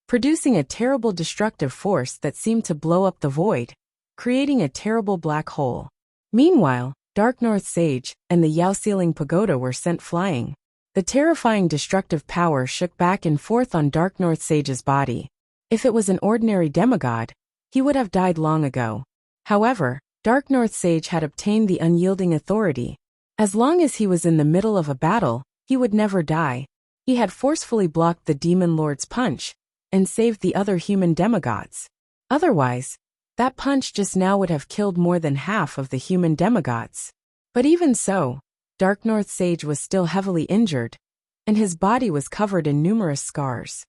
producing a terrible destructive force that seemed to blow up the void, creating a terrible black hole. Meanwhile, Dark North Sage and the Yaoxiling pagoda were sent flying. The terrifying destructive power shook back and forth on Dark North Sage's body. If it was an ordinary demigod, he would have died long ago. However, Dark North Sage had obtained the unyielding authority. As long as he was in the middle of a battle, he would never die. He had forcefully blocked the demon lord's punch and saved the other human demigods. Otherwise, that punch just now would have killed more than half of the human demigods. But even so, Dark North Sage was still heavily injured, and his body was covered in numerous scars.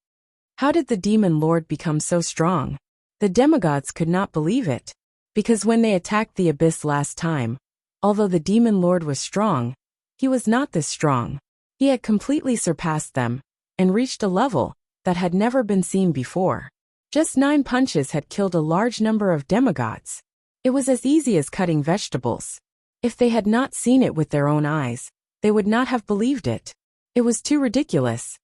How did the demon lord become so strong? The demigods could not believe it, because when they attacked the abyss last time, although the demon lord was strong, he was not this strong. He had completely surpassed them, and reached a level that had never been seen before. Just 9 punches had killed a large number of demigods. It was as easy as cutting vegetables. If they had not seen it with their own eyes, they would not have believed it. It was too ridiculous.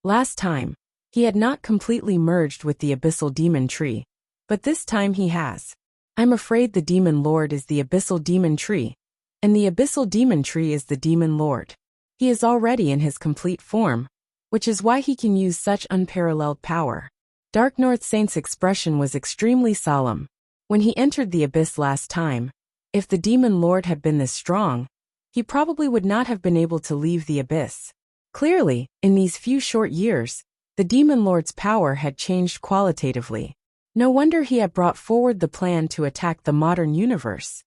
Last time, he had not completely merged with the abyssal demon tree, but this time he has. I'm afraid the demon lord is the abyssal demon tree, and the abyssal demon tree is the demon lord. He is already in his complete form, which is why he can use such unparalleled power. Dark North Saint's expression was extremely solemn. When he entered the abyss last time, if the demon lord had been this strong, he probably would not have been able to leave the abyss. Clearly, in these few short years, the demon lord's power had changed qualitatively. No wonder he had brought forward the plan to attack the modern universe.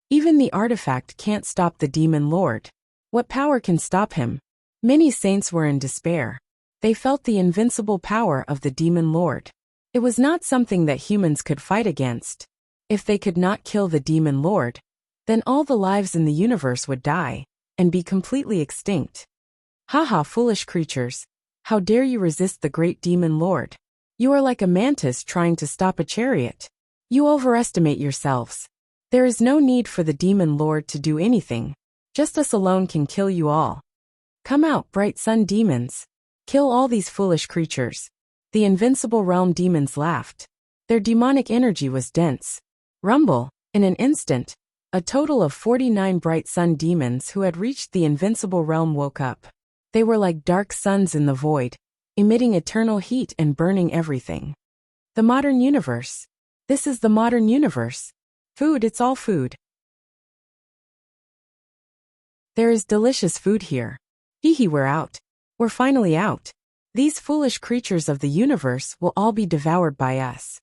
Even the artifact can't stop the demon lord. What power can stop him? Many saints were in despair. They felt the invincible power of the demon lord. It was not something that humans could fight against. If they could not kill the demon lord, then all the lives in the universe would die, and be completely extinct. Haha, foolish creatures. How dare you resist the great demon lord? You are like a mantis trying to stop a chariot. You overestimate yourselves. There is no need for the demon lord to do anything. Just us alone can kill you all. Come out, bright sun demons. Kill all these foolish creatures. The invincible realm demons laughed. Their demonic energy was dense. Rumble, in an instant, a total of 49 bright sun demons who had reached the invincible realm woke up. They were like dark suns in the void, emitting eternal heat and burning everything. The modern universe. This is the modern universe. Food, it's all food. There is delicious food here. Hee hee, we're out. We're finally out. These foolish creatures of the universe will all be devoured by us.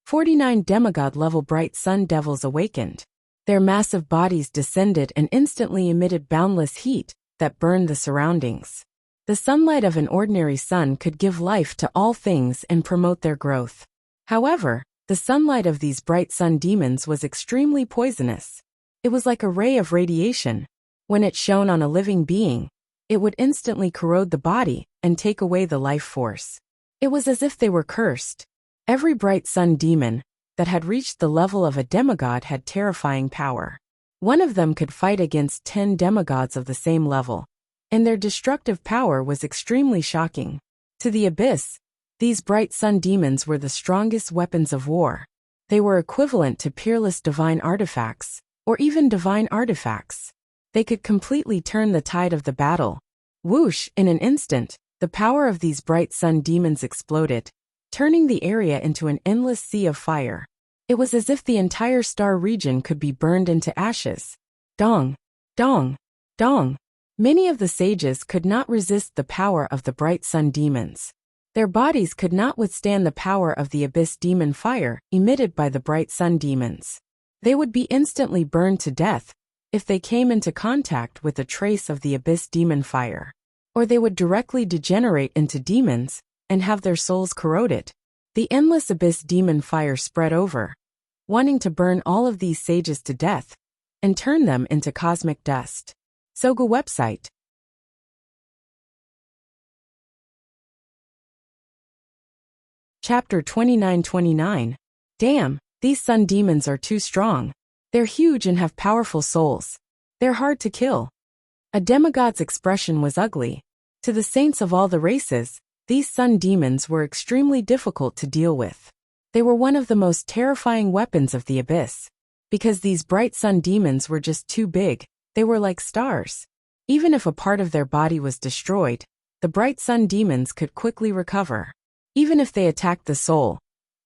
49 demigod-level bright sun devils awakened. Their massive bodies descended and instantly emitted boundless heat that burned the surroundings. The sunlight of an ordinary sun could give life to all things and promote their growth. However, the sunlight of these bright sun demons was extremely poisonous. It was like a ray of radiation. When it shone on a living being, it would instantly corrode the body and take away the life force. It was as if they were cursed. Every bright sun demon that had reached the level of a demigod had terrifying power. One of them could fight against 10 demigods of the same level, and their destructive power was extremely shocking. To the abyss, these bright sun demons were the strongest weapons of war. They were equivalent to peerless divine artifacts, or even divine artifacts. They could completely turn the tide of the battle. Whoosh, in an instant, the power of these bright sun demons exploded, turning the area into an endless sea of fire. It was as if the entire star region could be burned into ashes. Dong! Dong! Dong! Many of the sages could not resist the power of the bright sun demons. Their bodies could not withstand the power of the abyss demon fire emitted by the bright sun demons. They would be instantly burned to death if they came into contact with a trace of the abyss demon fire. Or they would directly degenerate into demons and have their souls corroded. The endless abyss demon fire spread over, wanting to burn all of these sages to death and turn them into cosmic dust. Sogu website. Chapter 2929. Damn, these sun demons are too strong. They're huge and have powerful souls. They're hard to kill. A demigod's expression was ugly. To the saints of all the races, these sun demons were extremely difficult to deal with. They were one of the most terrifying weapons of the abyss. Because these bright sun demons were just too big, they were like stars. Even if a part of their body was destroyed, the bright sun demons could quickly recover. Even if they attacked the soul.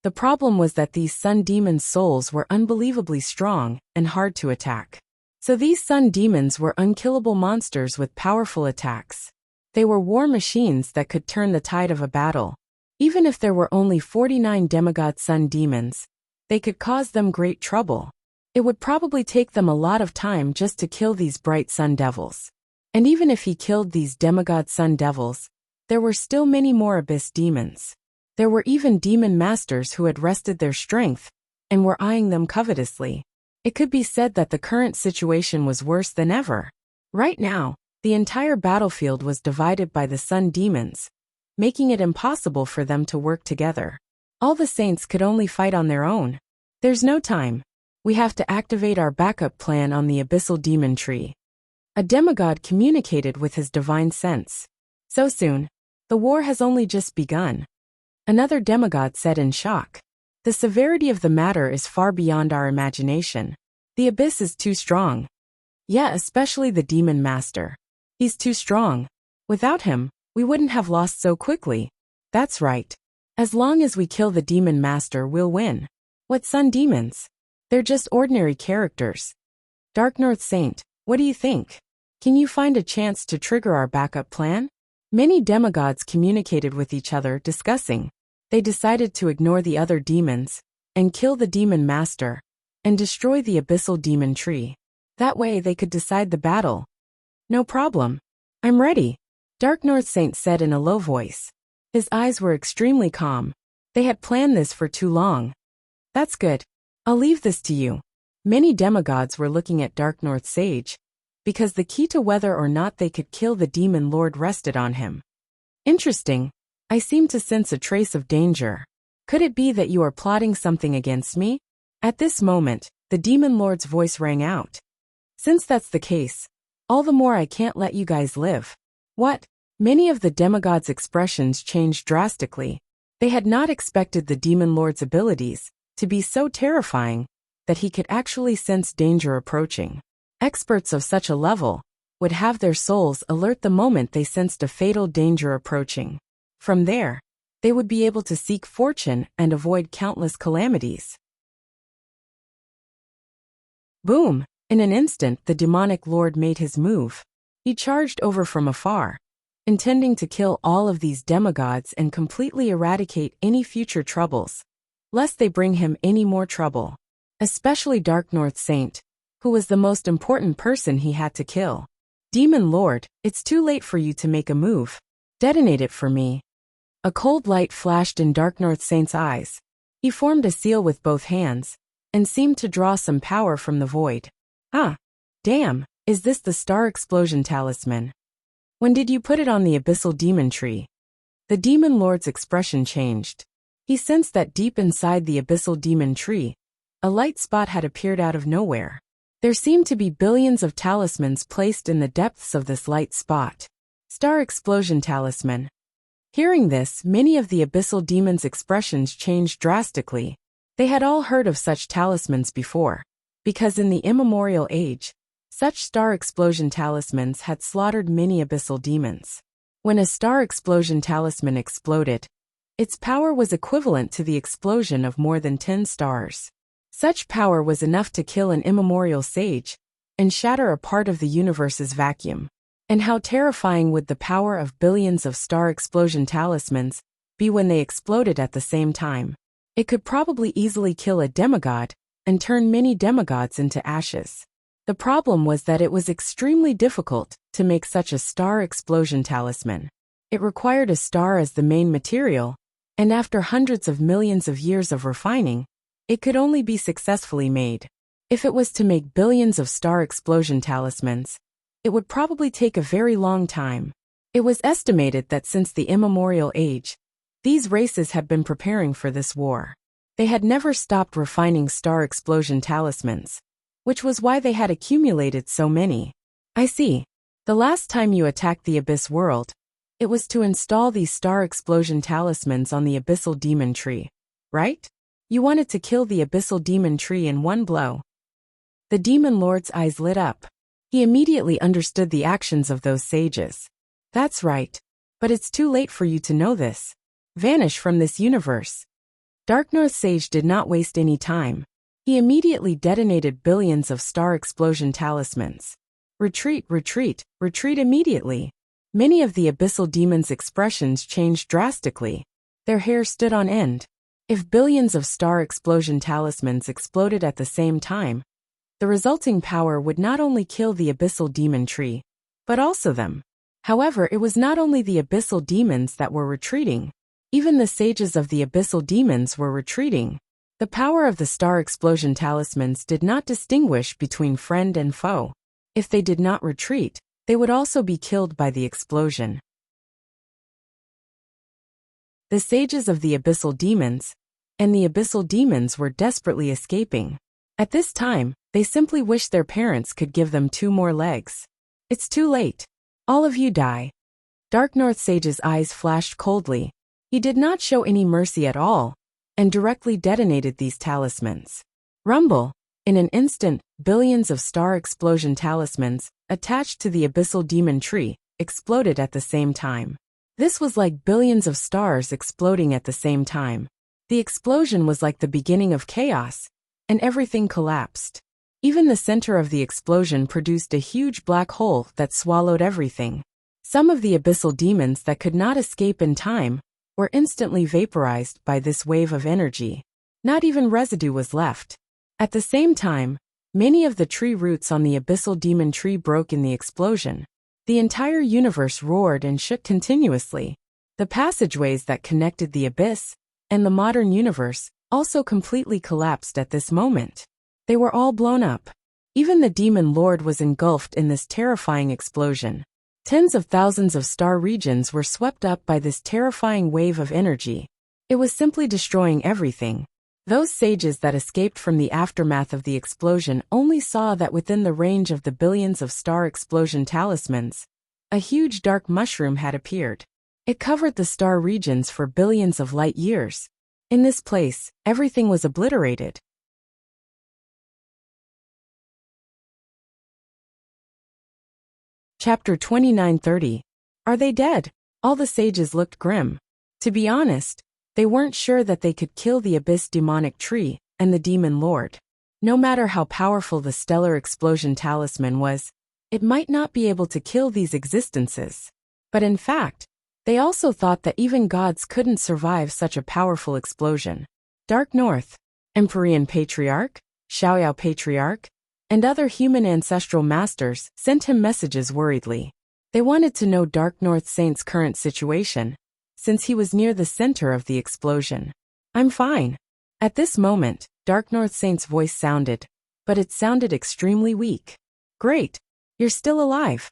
The problem was that these sun demons' souls were unbelievably strong and hard to attack. So these sun demons were unkillable monsters with powerful attacks. They were war machines that could turn the tide of a battle. Even if there were only 49 demigod sun demons, they could cause them great trouble. It would probably take them a lot of time just to kill these bright sun devils. And even if he killed these demigod sun devils, there were still many more abyss demons. There were even demon masters who had rested their strength and were eyeing them covetously. It could be said that the current situation was worse than ever. Right now, the entire battlefield was divided by the sun demons, making it impossible for them to work together. All the saints could only fight on their own. There's no time. We have to activate our backup plan on the abyssal demon tree. A demigod communicated with his divine sense. So soon? The war has only just begun. Another demigod said in shock. The severity of the matter is far beyond our imagination. The abyss is too strong. Yeah, especially the demon master. He's too strong. Without him, we wouldn't have lost so quickly. That's right. As long as we kill the demon master, we'll win. What sun demons? They're just ordinary characters. Dark North Saint, what do you think? Can you find a chance to trigger our backup plan? Many demigods communicated with each other, discussing. They decided to ignore the other demons and kill the demon master and destroy the abyssal demon tree. That way they could decide the battle. No problem. I'm ready, Dark North Saint said in a low voice. His eyes were extremely calm. They had planned this for too long. That's good. I'll leave this to you. Many demigods were looking at Dark North Sage, because the key to whether or not they could kill the demon lord rested on him. Interesting. I seem to sense a trace of danger. Could it be that you are plotting something against me? At this moment, the demon lord's voice rang out. Since that's the case, all the more I can't let you guys live. What? Many of the demigods' expressions changed drastically. They had not expected the demon lord's abilities to be so terrifying that he could actually sense danger approaching. Experts of such a level would have their souls alert the moment they sensed a fatal danger approaching. From there, they would be able to seek fortune and avoid countless calamities. Boom! In an instant, the demonic lord made his move. He charged over from afar, intending to kill all of these demigods and completely eradicate any future troubles, lest they bring him any more trouble. Especially Dark North Saint, who was the most important person he had to kill. Demon Lord, it's too late for you to make a move. Detonate it for me. A cold light flashed in Dark North Saint's eyes. He formed a seal with both hands, and seemed to draw some power from the void. Damn, is this the Star Explosion Talisman? When did you put it on the abyssal demon tree? The demon lord's expression changed. He sensed that deep inside the abyssal demon tree, a light spot had appeared out of nowhere. There seemed to be billions of talismans placed in the depths of this light spot. Star Explosion Talisman. Hearing this, many of the abyssal demons' expressions changed drastically. They had all heard of such talismans before, because in the immemorial age, such star explosion talismans had slaughtered many abyssal demons. When a star explosion talisman exploded, its power was equivalent to the explosion of more than 10 stars. Such power was enough to kill an immemorial sage and shatter a part of the universe's vacuum. And how terrifying would the power of billions of star explosion talismans be when they exploded at the same time. It could probably easily kill a demigod and turn many demigods into ashes. The problem was that it was extremely difficult to make such a star explosion talisman. It required a star as the main material, and after hundreds of millions of years of refining, it could only be successfully made. If it was to make billions of star explosion talismans, it would probably take a very long time. It was estimated that since the immemorial age, these races had been preparing for this war. They had never stopped refining star explosion talismans, which was why they had accumulated so many. I see. The last time you attacked the Abyss world, it was to install these star explosion talismans on the Abyssal Demon Tree, right? You wanted to kill the Abyssal Demon Tree in one blow. The Demon Lord's eyes lit up. He immediately understood the actions of those sages. That's right. But it's too late for you to know this. Vanish from this universe. Dark North Sage did not waste any time. He immediately detonated billions of star explosion talismans. Retreat, retreat, retreat immediately. Many of the abyssal demons' expressions changed drastically. Their hair stood on end. If billions of star explosion talismans exploded at the same time, the resulting power would not only kill the abyssal demon tree, but also them. However, it was not only the abyssal demons that were retreating. Even the sages of the abyssal demons were retreating. The power of the star explosion talismans did not distinguish between friend and foe. If they did not retreat, they would also be killed by the explosion. The sages of the abyssal demons and the abyssal demons were desperately escaping. At this time, they simply wished their parents could give them 2 more legs. It's too late. All of you die. Dark North Sage's eyes flashed coldly. He did not show any mercy at all, and directly detonated these talismans. Rumble! In an instant, billions of star explosion talismans, attached to the abyssal demon tree, exploded at the same time. This was like billions of stars exploding at the same time. The explosion was like the beginning of chaos, and everything collapsed. Even the center of the explosion produced a huge black hole that swallowed everything. Some of the abyssal demons that could not escape in time were instantly vaporized by this wave of energy. Not even residue was left. At the same time, many of the tree roots on the abyssal demon tree broke in the explosion. The entire universe roared and shook continuously. The passageways that connected the abyss and the modern universe also completely collapsed at this moment. They were all blown up. Even the Demon Lord was engulfed in this terrifying explosion. Tens of thousands of star regions were swept up by this terrifying wave of energy. It was simply destroying everything. Those sages that escaped from the aftermath of the explosion only saw that within the range of the billions of star explosion talismans, a huge dark mushroom had appeared. It covered the star regions for billions of light years. In this place, everything was obliterated. Chapter 29:30. Are they dead? All the sages looked grim. To be honest, they weren't sure that they could kill the Abyss Demonic Tree and the Demon Lord. No matter how powerful the Stellar Explosion Talisman was, it might not be able to kill these existences. But in fact, they also thought that even gods couldn't survive such a powerful explosion. Dark North, Empyrean Patriarch, Xiaoyao Patriarch, and other human ancestral masters sent him messages worriedly. They wanted to know Dark North Saint's current situation, since he was near the center of the explosion. I'm fine. At this moment, Dark North Saint's voice sounded, but it sounded extremely weak. Great. You're still alive.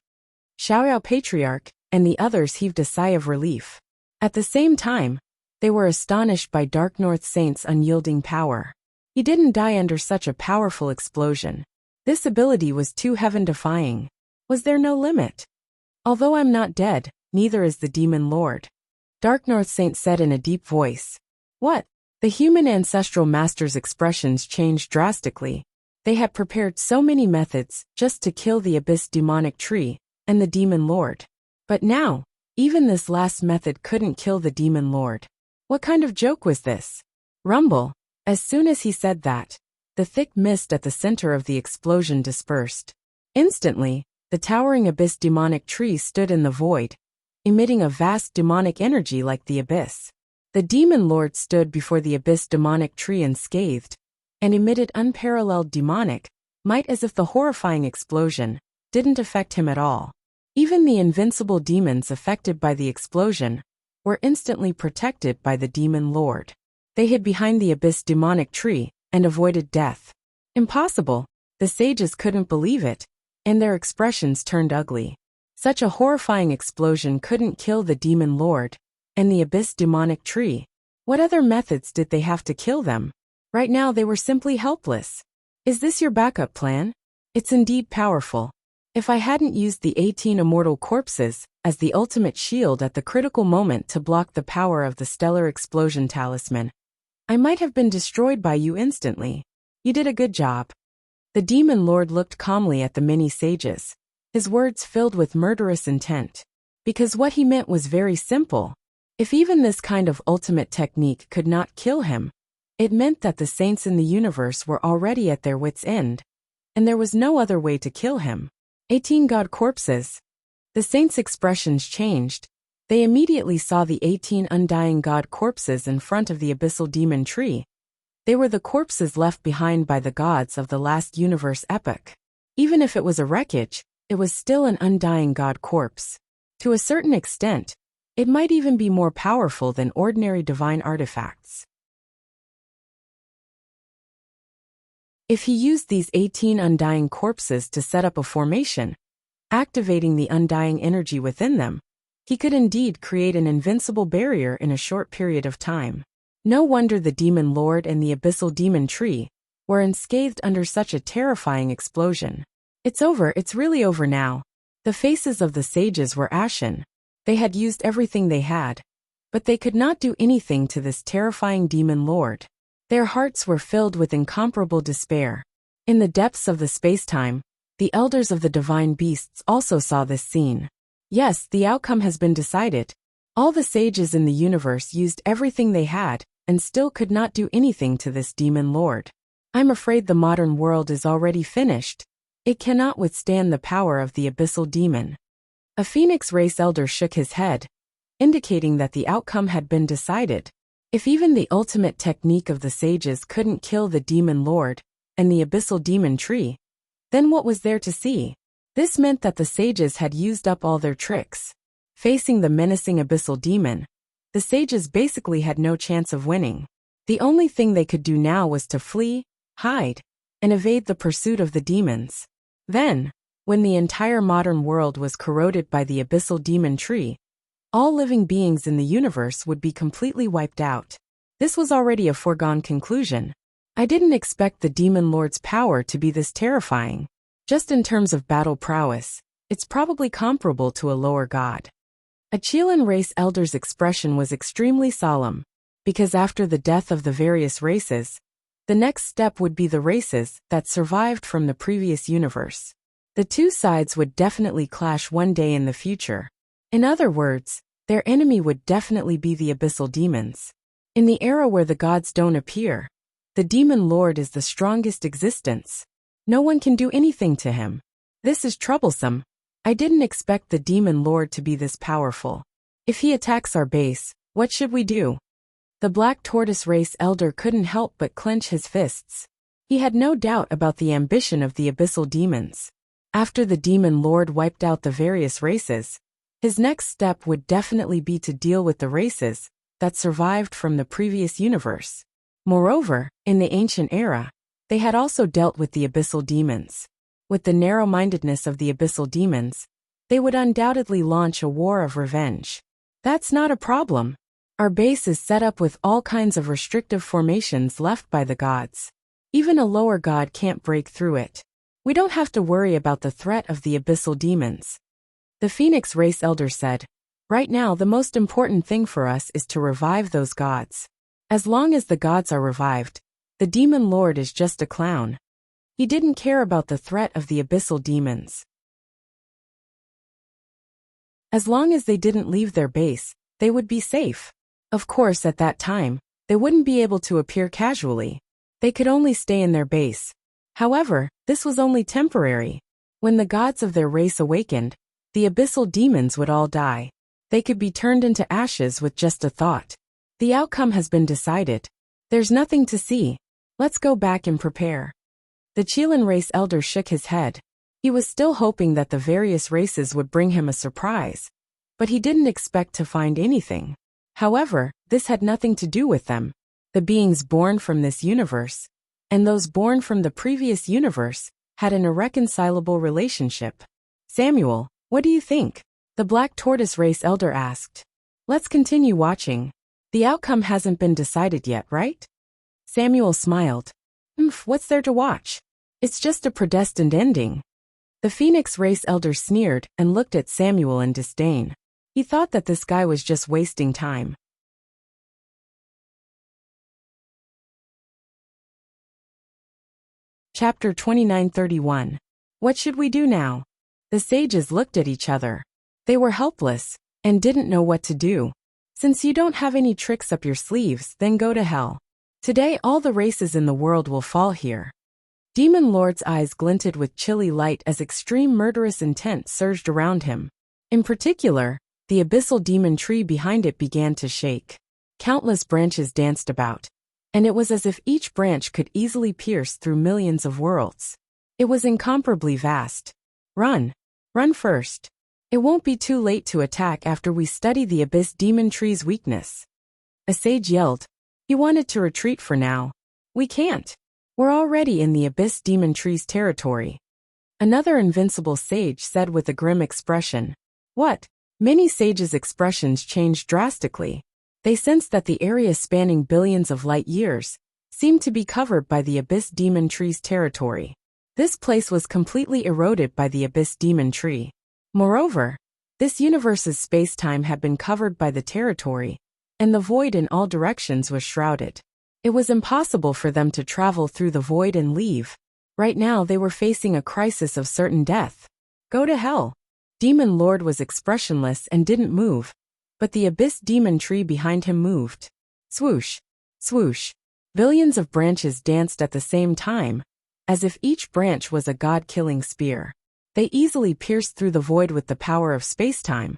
Xiaoyao Patriarch and the others heaved a sigh of relief. At the same time, they were astonished by Dark North Saint's unyielding power. He didn't die under such a powerful explosion. This ability was too heaven-defying. Was there no limit? Although I'm not dead, neither is the Demon Lord. Dark North Saint said in a deep voice. What? The human ancestral master's expressions changed drastically. They had prepared so many methods just to kill the Abyss Demonic Tree and the Demon Lord. But now, even this last method couldn't kill the Demon Lord. What kind of joke was this? Rumble. As soon as he said that, the thick mist at the center of the explosion dispersed. Instantly, the towering Abyss Demonic Tree stood in the void, emitting a vast demonic energy like the abyss. The demon lord stood before the abyss demonic tree unscathed, and emitted unparalleled demonic might as if the horrifying explosion didn't affect him at all. Even the invincible demons affected by the explosion were instantly protected by the demon lord. They hid behind the abyss demonic tree and avoided death. Impossible. The sages couldn't believe it, and their expressions turned ugly. Such a horrifying explosion couldn't kill the demon lord and the abyss demonic tree. What other methods did they have to kill them? Right now they were simply helpless. Is this your backup plan? It's indeed powerful. If I hadn't used the 18 immortal corpses as the ultimate shield at the critical moment to block the power of the stellar explosion talisman, I might have been destroyed by you instantly. You did a good job. The demon lord looked calmly at the many sages, his words filled with murderous intent. Because what he meant was very simple. If even this kind of ultimate technique could not kill him, it meant that the saints in the universe were already at their wits' end, and there was no other way to kill him. 18 god corpses. The saints' expressions changed. They immediately saw the 18 undying god corpses in front of the abyssal demon tree. They were the corpses left behind by the gods of the last universe epoch. Even if it was a wreckage, it was still an undying god corpse. To a certain extent, it might even be more powerful than ordinary divine artifacts. If he used these 18 undying corpses to set up a formation, activating the undying energy within them, he could indeed create an invincible barrier in a short period of time. No wonder the demon lord and the abyssal demon tree were unscathed under such a terrifying explosion. It's over, it's really over now. The faces of the sages were ashen. They had used everything they had, but they could not do anything to this terrifying demon lord. Their hearts were filled with incomparable despair. In the depths of the space-time, the elders of the divine beasts also saw this scene. Yes, the outcome has been decided. All the sages in the universe used everything they had, and still could not do anything to this demon lord. I'm afraid the modern world is already finished. It cannot withstand the power of the abyssal demon. A phoenix race elder shook his head, indicating that the outcome had been decided. If even the ultimate technique of the sages couldn't kill the demon lord and the abyssal demon tree, then what was there to see? This meant that the sages had used up all their tricks. Facing the menacing abyssal demon, the sages basically had no chance of winning. The only thing they could do now was to flee, hide, and evade the pursuit of the demons. Then, when the entire modern world was corroded by the abyssal demon tree, all living beings in the universe would be completely wiped out. This was already a foregone conclusion. I didn't expect the demon lord's power to be this terrifying. Just in terms of battle prowess, it's probably comparable to a lower god. A Chilean race elder's expression was extremely solemn, because after the death of the various races, the next step would be the races that survived from the previous universe. The two sides would definitely clash one day in the future. In other words, their enemy would definitely be the abyssal demons. In the era where the gods don't appear, the demon lord is the strongest existence. No one can do anything to him. This is troublesome. I didn't expect the demon lord to be this powerful. If he attacks our base, what should we do? The black tortoise race elder couldn't help but clench his fists. He had no doubt about the ambition of the abyssal demons. After the demon lord wiped out the various races, his next step would definitely be to deal with the races that survived from the previous universe. Moreover, in the ancient era, they had also dealt with the abyssal demons. With the narrow-mindedness of the abyssal demons, they would undoubtedly launch a war of revenge. That's not a problem. Our base is set up with all kinds of restrictive formations left by the gods. Even a lower god can't break through it. We don't have to worry about the threat of the abyssal demons. The Phoenix race elder said, "Right now the most important thing for us is to revive those gods. As long as the gods are revived, the demon lord is just a clown." He didn't care about the threat of the abyssal demons. As long as they didn't leave their base, they would be safe. Of course, at that time, they wouldn't be able to appear casually. They could only stay in their base. However, this was only temporary. When the gods of their race awakened, the abyssal demons would all die. They could be turned into ashes with just a thought. The outcome has been decided. There's nothing to see. Let's go back and prepare. The Qilin race elder shook his head. He was still hoping that the various races would bring him a surprise, but he didn't expect to find anything. However, this had nothing to do with them. The beings born from this universe, and those born from the previous universe, had an irreconcilable relationship. Samuel, what do you think? The Black Tortoise race elder asked. Let's continue watching. The outcome hasn't been decided yet, right? Samuel smiled. What's there to watch? It's just a predestined ending. The Phoenix race elder sneered and looked at Samuel in disdain. He thought that this guy was just wasting time. Chapter 29:31. What should we do now? The sages looked at each other. They were helpless and didn't know what to do. Since you don't have any tricks up your sleeves, then go to hell. Today all the races in the world will fall here. Demon Lord's eyes glinted with chilly light as extreme murderous intent surged around him. In particular, the abyssal demon tree behind it began to shake. Countless branches danced about, and it was as if each branch could easily pierce through millions of worlds. It was incomparably vast. Run. Run first. It won't be too late to attack after we study the abyss demon tree's weakness. A sage yelled. He wanted to retreat for now. We can't. We're already in the abyss demon tree's territory. Another invincible sage said with a grim expression. What? Many sages' expressions changed drastically. They sensed that the area spanning billions of light years seemed to be covered by the abyss demon tree's territory. This place was completely eroded by the abyss demon tree. Moreover, this universe's space-time had been covered by the territory, and the void in all directions was shrouded. It was impossible for them to travel through the void and leave. Right now they were facing a crisis of certain death. Go to hell. Demon Lord was expressionless and didn't move, but the abyss demon tree behind him moved. Swoosh, swoosh. Billions of branches danced at the same time, as if each branch was a god-killing spear. They easily pierced through the void with the power of space-time,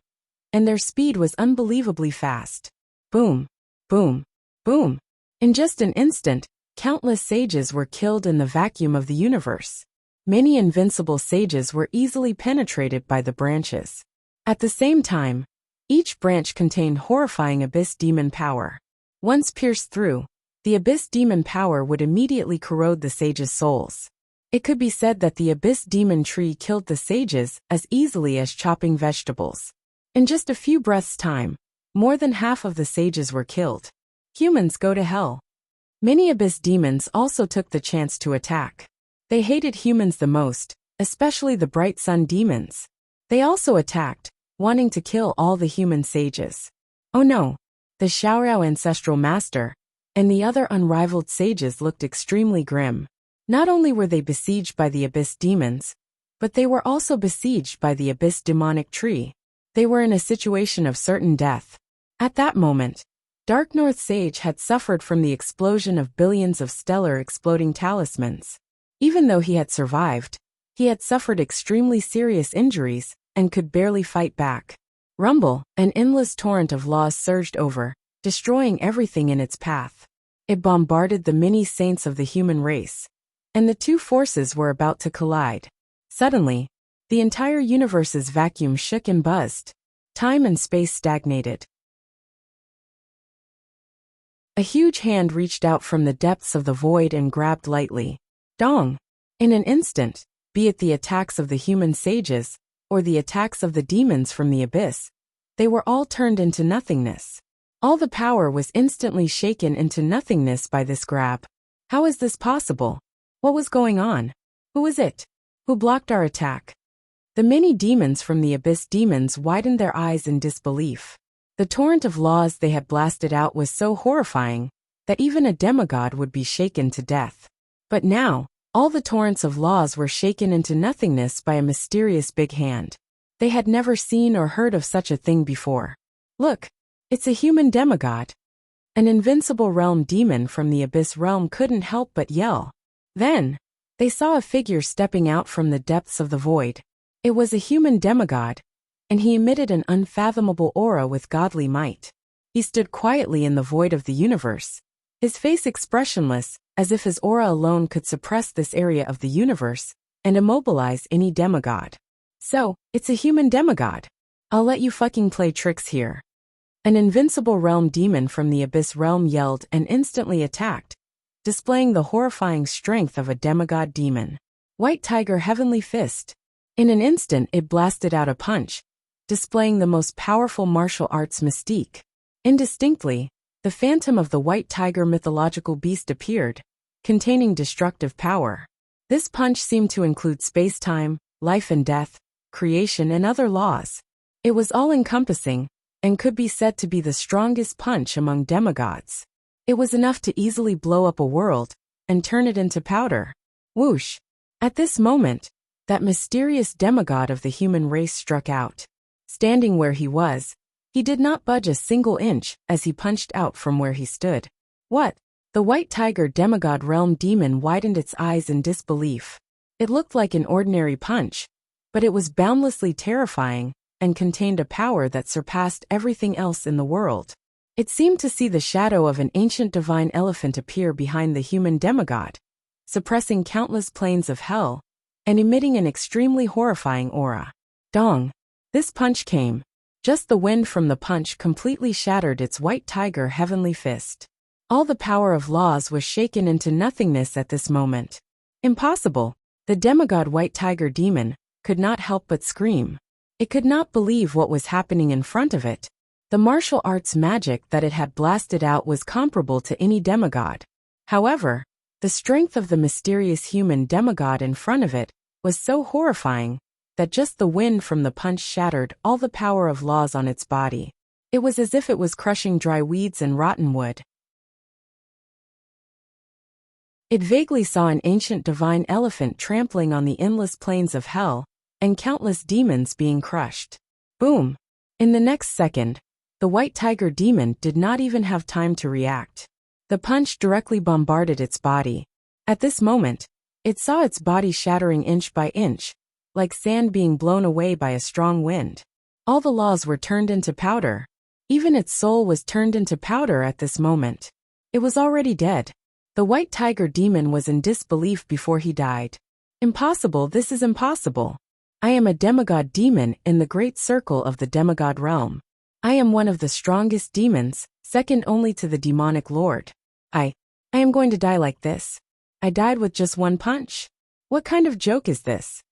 and their speed was unbelievably fast. Boom, boom, boom. In just an instant, countless sages were killed in the vacuum of the universe. Many invincible sages were easily penetrated by the branches. At the same time, each branch contained horrifying abyss demon power. Once pierced through, the abyss demon power would immediately corrode the sages' souls. It could be said that the abyss demon tree killed the sages as easily as chopping vegetables. In just a few breaths' time, more than half of the sages were killed. Humans go to hell. Many abyss demons also took the chance to attack. They hated humans the most, especially the bright sun demons. They also attacked, wanting to kill all the human sages. Oh no! The Xiaoyao ancestral master and the other unrivaled sages looked extremely grim. Not only were they besieged by the abyss demons, but they were also besieged by the abyss demonic tree. They were in a situation of certain death. At that moment, Dark North Sage had suffered from the explosion of billions of stellar exploding talismans. Even though he had survived, he had suffered extremely serious injuries and could barely fight back. Rumble, an endless torrent of laws surged over, destroying everything in its path. It bombarded the many saints of the human race, and the two forces were about to collide. Suddenly, the entire universe's vacuum shook and buzzed. Time and space stagnated. A huge hand reached out from the depths of the void and grabbed lightly. Dong! In an instant, be it the attacks of the human sages, or the attacks of the demons from the abyss, they were all turned into nothingness. All the power was instantly shaken into nothingness by this grab. How is this possible? What was going on? Who was it? Who blocked our attack? The many demons from the abyss demons widened their eyes in disbelief. The torrent of laws they had blasted out was so horrifying that even a demigod would be shaken to death. But now, all the torrents of laws were shaken into nothingness by a mysterious big hand. They had never seen or heard of such a thing before. Look, it's a human demigod. An invincible realm demon from the abyss realm couldn't help but yell. Then, they saw a figure stepping out from the depths of the void. It was a human demigod, and he emitted an unfathomable aura with godly might. He stood quietly in the void of the universe, his face expressionless, as if his aura alone could suppress this area of the universe and immobilize any demigod. So, it's a human demigod. I'll let you fucking play tricks here. An invincible realm demon from the Abyss realm yelled and instantly attacked, displaying the horrifying strength of a demigod demon. White Tiger Heavenly Fist. In an instant it blasted out a punch, displaying the most powerful martial arts mystique. Indistinctly, the phantom of the White Tiger mythological beast appeared, containing destructive power. This punch seemed to include space-time, life and death, creation and other laws. It was all-encompassing, and could be said to be the strongest punch among demigods. It was enough to easily blow up a world, and turn it into powder. Whoosh! At this moment, that mysterious demigod of the human race struck out. Standing where he was, he did not budge a single inch as he punched out from where he stood. What? The White Tiger demigod realm demon widened its eyes in disbelief. It looked like an ordinary punch, but it was boundlessly terrifying and contained a power that surpassed everything else in the world. It seemed to see the shadow of an ancient divine elephant appear behind the human demigod, suppressing countless planes of hell and emitting an extremely horrifying aura. Dong! This punch came. Just the wind from the punch completely shattered its White Tiger Heavenly Fist. All the power of laws was shaken into nothingness at this moment. Impossible! The demigod White Tiger demon could not help but scream. It could not believe what was happening in front of it. The martial arts magic that it had blasted out was comparable to any demigod. However, the strength of the mysterious human demigod in front of it was so horrifying that just the wind from the punch shattered all the power of laws on its body. It was as if it was crushing dry weeds and rotten wood. It vaguely saw an ancient divine elephant trampling on the endless plains of hell, and countless demons being crushed. Boom! In the next second, the White Tiger demon did not even have time to react. The punch directly bombarded its body. At this moment, it saw its body shattering inch by inch, like sand being blown away by a strong wind. All the laws were turned into powder. Even its soul was turned into powder at this moment. It was already dead. The White Tiger demon was in disbelief before he died. Impossible, this is impossible. I am a demigod demon in the great circle of the demigod realm. I am one of the strongest demons, second only to the demonic lord. I am going to die like this. I died with just one punch. What kind of joke is this?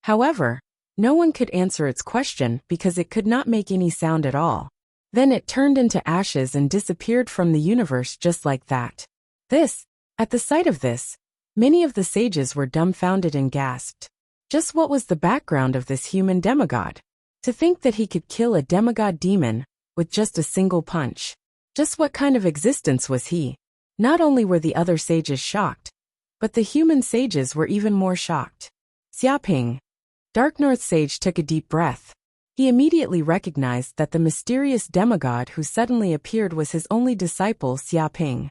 However, no one could answer its question because it could not make any sound at all. Then it turned into ashes and disappeared from the universe just like that. At the sight of this, many of the sages were dumbfounded and gasped. Just what was the background of this human demigod? To think that he could kill a demigod demon with just a single punch. Just what kind of existence was he? Not only were the other sages shocked, but the human sages were even more shocked. Xiaoping. Dark North Sage took a deep breath. He immediately recognized that the mysterious demigod who suddenly appeared was his only disciple, Xiaoping.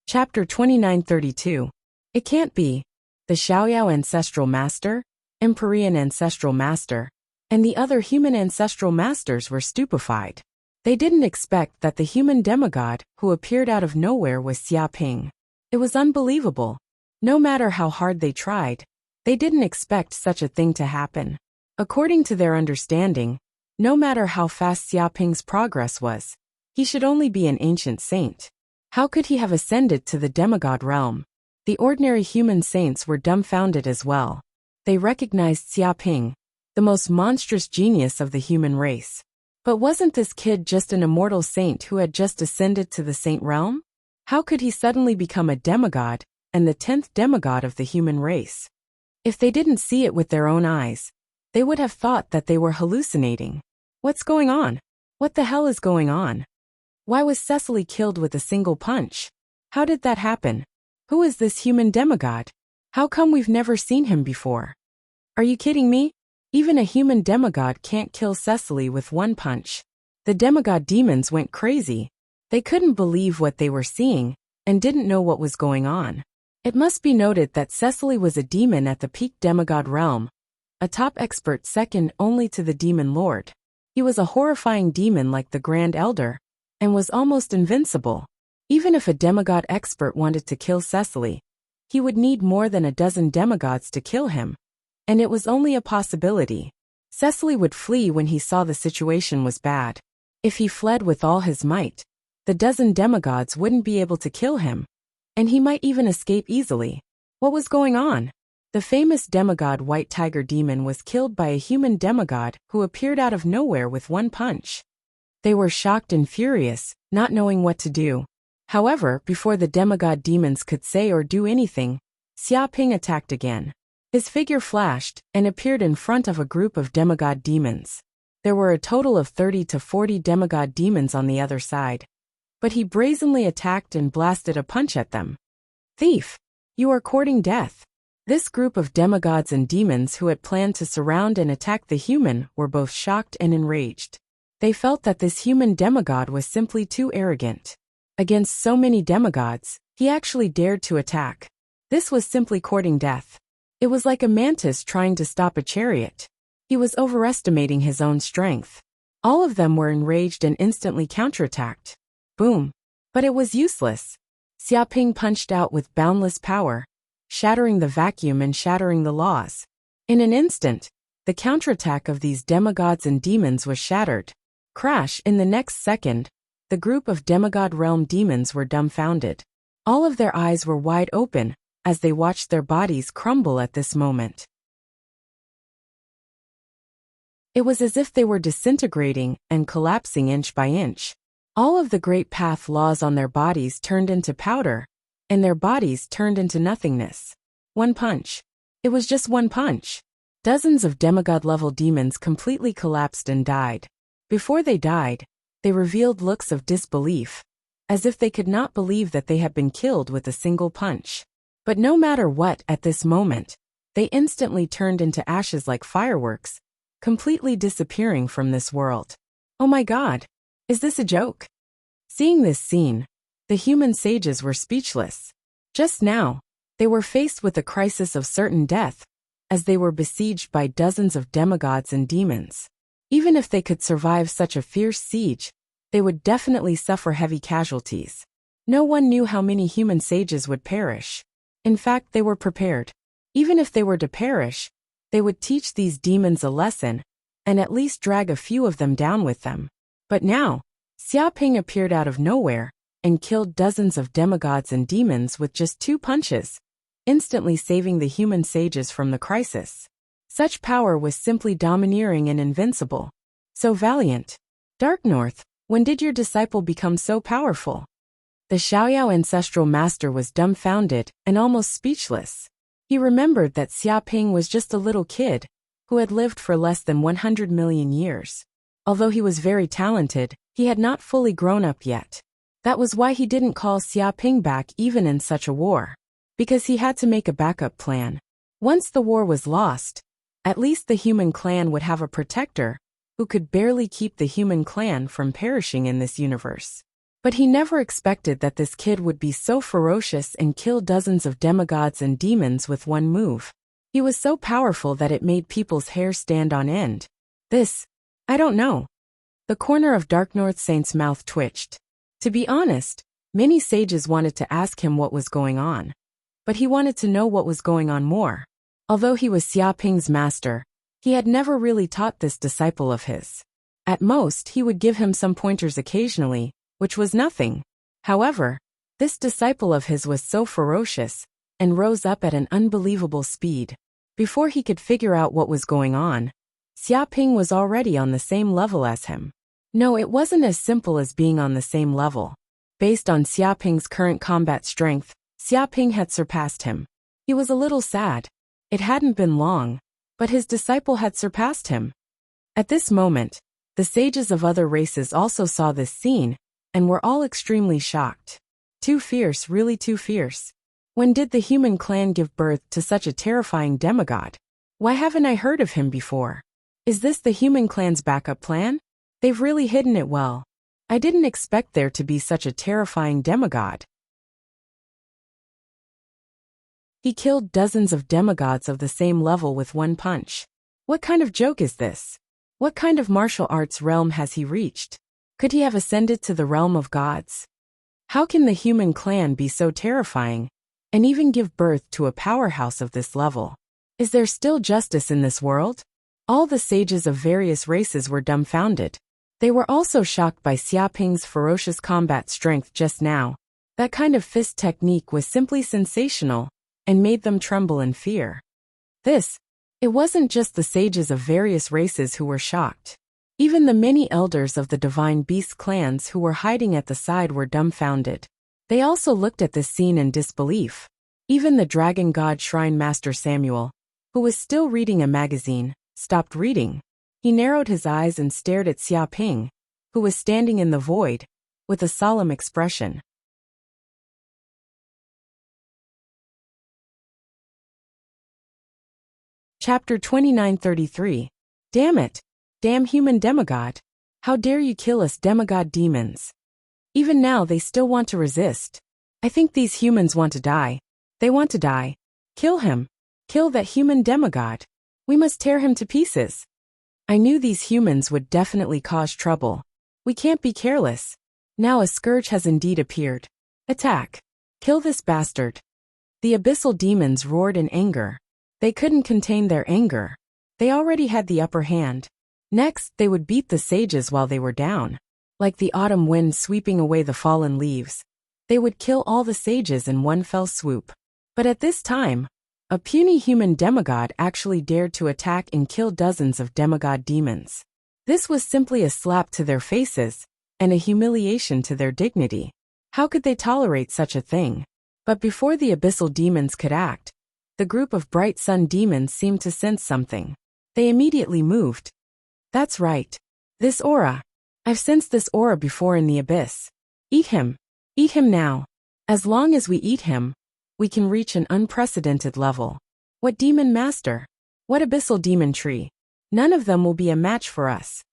Chapter 2932. It can't be. The Xiaoyao Ancestral Master, Empyrean Ancestral Master, and the other human ancestral masters were stupefied. They didn't expect that the human demigod who appeared out of nowhere was Xiaoping. It was unbelievable. No matter how hard they tried, they didn't expect such a thing to happen. According to their understanding, no matter how fast Xiaoping's progress was, he should only be an ancient saint. How could he have ascended to the demigod realm? The ordinary human saints were dumbfounded as well. They recognized Xiaoping, the most monstrous genius of the human race. But wasn't this kid just an immortal saint who had just ascended to the saint realm? How could he suddenly become a demigod, and the 10th demigod of the human race? If they didn't see it with their own eyes, they would have thought that they were hallucinating. What's going on? What the hell is going on? Why was Cecily killed with a single punch? How did that happen? Who is this human demigod? How come we've never seen him before? Are you kidding me? Even a human demigod can't kill Cecily with one punch. The demigod demons went crazy. They couldn't believe what they were seeing, and didn't know what was going on. It must be noted that Cecily was a demon at the peak demigod realm, a top expert second only to the Demon Lord. He was a horrifying demon like the Grand Elder, and was almost invincible. Even if a demigod expert wanted to kill Cecily, he would need more than a dozen demigods to kill him, and it was only a possibility. Cecily would flee when he saw the situation was bad. If he fled with all his might, the dozen demigods wouldn't be able to kill him, and he might even escape easily. What was going on? The famous demigod White Tiger Demon was killed by a human demigod who appeared out of nowhere with one punch. They were shocked and furious, not knowing what to do. However, before the demigod demons could say or do anything, Xiaoping attacked again. His figure flashed and appeared in front of a group of demigod demons. There were a total of 30 to 40 demigod demons on the other side. But he brazenly attacked and blasted a punch at them. Thief! You are courting death. This group of demigods and demons who had planned to surround and attack the human were both shocked and enraged. They felt that this human demigod was simply too arrogant. Against so many demigods, he actually dared to attack. This was simply courting death. It was like a mantis trying to stop a chariot. He was overestimating his own strength. All of them were enraged and instantly counterattacked. Boom. But it was useless. Xiaoping punched out with boundless power, shattering the vacuum and shattering the laws. In an instant, the counterattack of these demigods and demons was shattered. Crash! In the next second, the group of demigod realm demons were dumbfounded. All of their eyes were wide open as they watched their bodies crumble at this moment. It was as if they were disintegrating and collapsing inch by inch. All of the great path laws on their bodies turned into powder, and their bodies turned into nothingness. One punch. It was just one punch. Dozens of demigod-level demons completely collapsed and died. Before they died, they revealed looks of disbelief, as if they could not believe that they had been killed with a single punch. But no matter what at this moment, they instantly turned into ashes like fireworks, completely disappearing from this world. Oh my God! Is this a joke? Seeing this scene, the human sages were speechless. Just now, they were faced with a crisis of certain death, as they were besieged by dozens of demigods and demons. Even if they could survive such a fierce siege, they would definitely suffer heavy casualties. No one knew how many human sages would perish. In fact, they were prepared. Even if they were to perish, they would teach these demons a lesson, and at least drag a few of them down with them. But now, Xiaoping appeared out of nowhere, and killed dozens of demigods and demons with just 2 punches, instantly saving the human sages from the crisis. Such power was simply domineering and invincible. So valiant. Dark North, when did your disciple become so powerful? The Xiaoyao ancestral master was dumbfounded and almost speechless. He remembered that Xiaoping was just a little kid, who had lived for less than 100 million years. Although he was very talented, he had not fully grown up yet. That was why he didn't call Xiaoping back even in such a war. Because he had to make a backup plan. Once the war was lost, at least the human clan would have a protector, who could barely keep the human clan from perishing in this universe. But he never expected that this kid would be so ferocious and kill dozens of demigods and demons with one move. He was so powerful that it made people's hair stand on end. I don't know. The corner of Dark North Saint's mouth twitched. To be honest, many sages wanted to ask him what was going on. But he wanted to know what was going on more. Although he was Xiaoping's master, he had never really taught this disciple of his. At most, he would give him some pointers occasionally, which was nothing. However, this disciple of his was so ferocious, and rose up at an unbelievable speed. Before he could figure out what was going on, Xiaoping was already on the same level as him. No, it wasn't as simple as being on the same level. Based on Xiaoping's current combat strength, Xiaoping had surpassed him. He was a little sad. It hadn't been long, but his disciple had surpassed him. At this moment, the sages of other races also saw this scene, and were all extremely shocked. Too fierce, really too fierce. When did the human clan give birth to such a terrifying demigod? Why haven't I heard of him before? Is this the human clan's backup plan? They've really hidden it well. I didn't expect there to be such a terrifying demigod. He killed dozens of demigods of the same level with one punch. What kind of joke is this? What kind of martial arts realm has he reached? Could he have ascended to the realm of gods? How can the human clan be so terrifying, and even give birth to a powerhouse of this level? Is there still justice in this world? All the sages of various races were dumbfounded. They were also shocked by Xiaoping's ferocious combat strength just now. That kind of fist technique was simply sensational, and made them tremble in fear. It wasn't just the sages of various races who were shocked. Even the many elders of the Divine Beast clans who were hiding at the side were dumbfounded. They also looked at this scene in disbelief. Even the Dragon God Shrine Master Samuel, who was still reading a magazine, stopped reading. He narrowed his eyes and stared at Xiaoping, who was standing in the void, with a solemn expression. Chapter 2933. Damn it! Damn human demigod! How dare you kill us demigod demons! Even now they still want to resist. I think these humans want to die. They want to die. Kill him. Kill that human demigod. We must tear him to pieces. I knew these humans would definitely cause trouble. We can't be careless. Now a scourge has indeed appeared. Attack. Kill this bastard. The abyssal demons roared in anger. They couldn't contain their anger. They already had the upper hand. Next, they would beat the sages while they were down. Like the autumn wind sweeping away the fallen leaves. They would kill all the sages in one fell swoop. But at this time, a puny human demigod actually dared to attack and kill dozens of demigod demons. This was simply a slap to their faces, and a humiliation to their dignity. How could they tolerate such a thing? But before the abyssal demons could act, the group of bright sun demons seemed to sense something. They immediately moved. That's right. This aura. I've sensed this aura before in the abyss. Eat him. Eat him now. As long as we eat him, we can reach an unprecedented level. What demon master? What abyssal demon tree? None of them will be a match for us.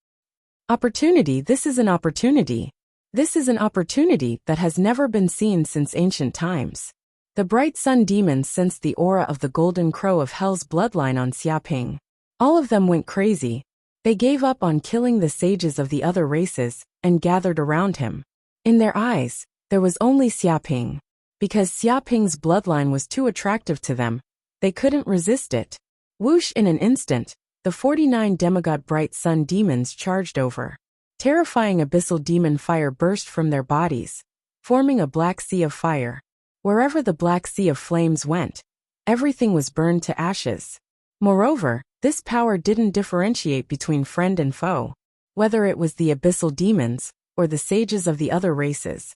Opportunity. This is an opportunity. This is an opportunity that has never been seen since ancient times. The bright sun demons sensed the aura of the golden crow of hell's bloodline on Xiaoping. All of them went crazy. They gave up on killing the sages of the other races, and gathered around him. In their eyes, there was only Xiaoping. Because Xiaoping's bloodline was too attractive to them, they couldn't resist it. Whoosh! In an instant, the 49 demigod bright sun demons charged over. Terrifying abyssal demon fire burst from their bodies, forming a black sea of fire. Wherever the black sea of flames went, everything was burned to ashes. Moreover, this power didn't differentiate between friend and foe, whether it was the abyssal demons, or the sages of the other races.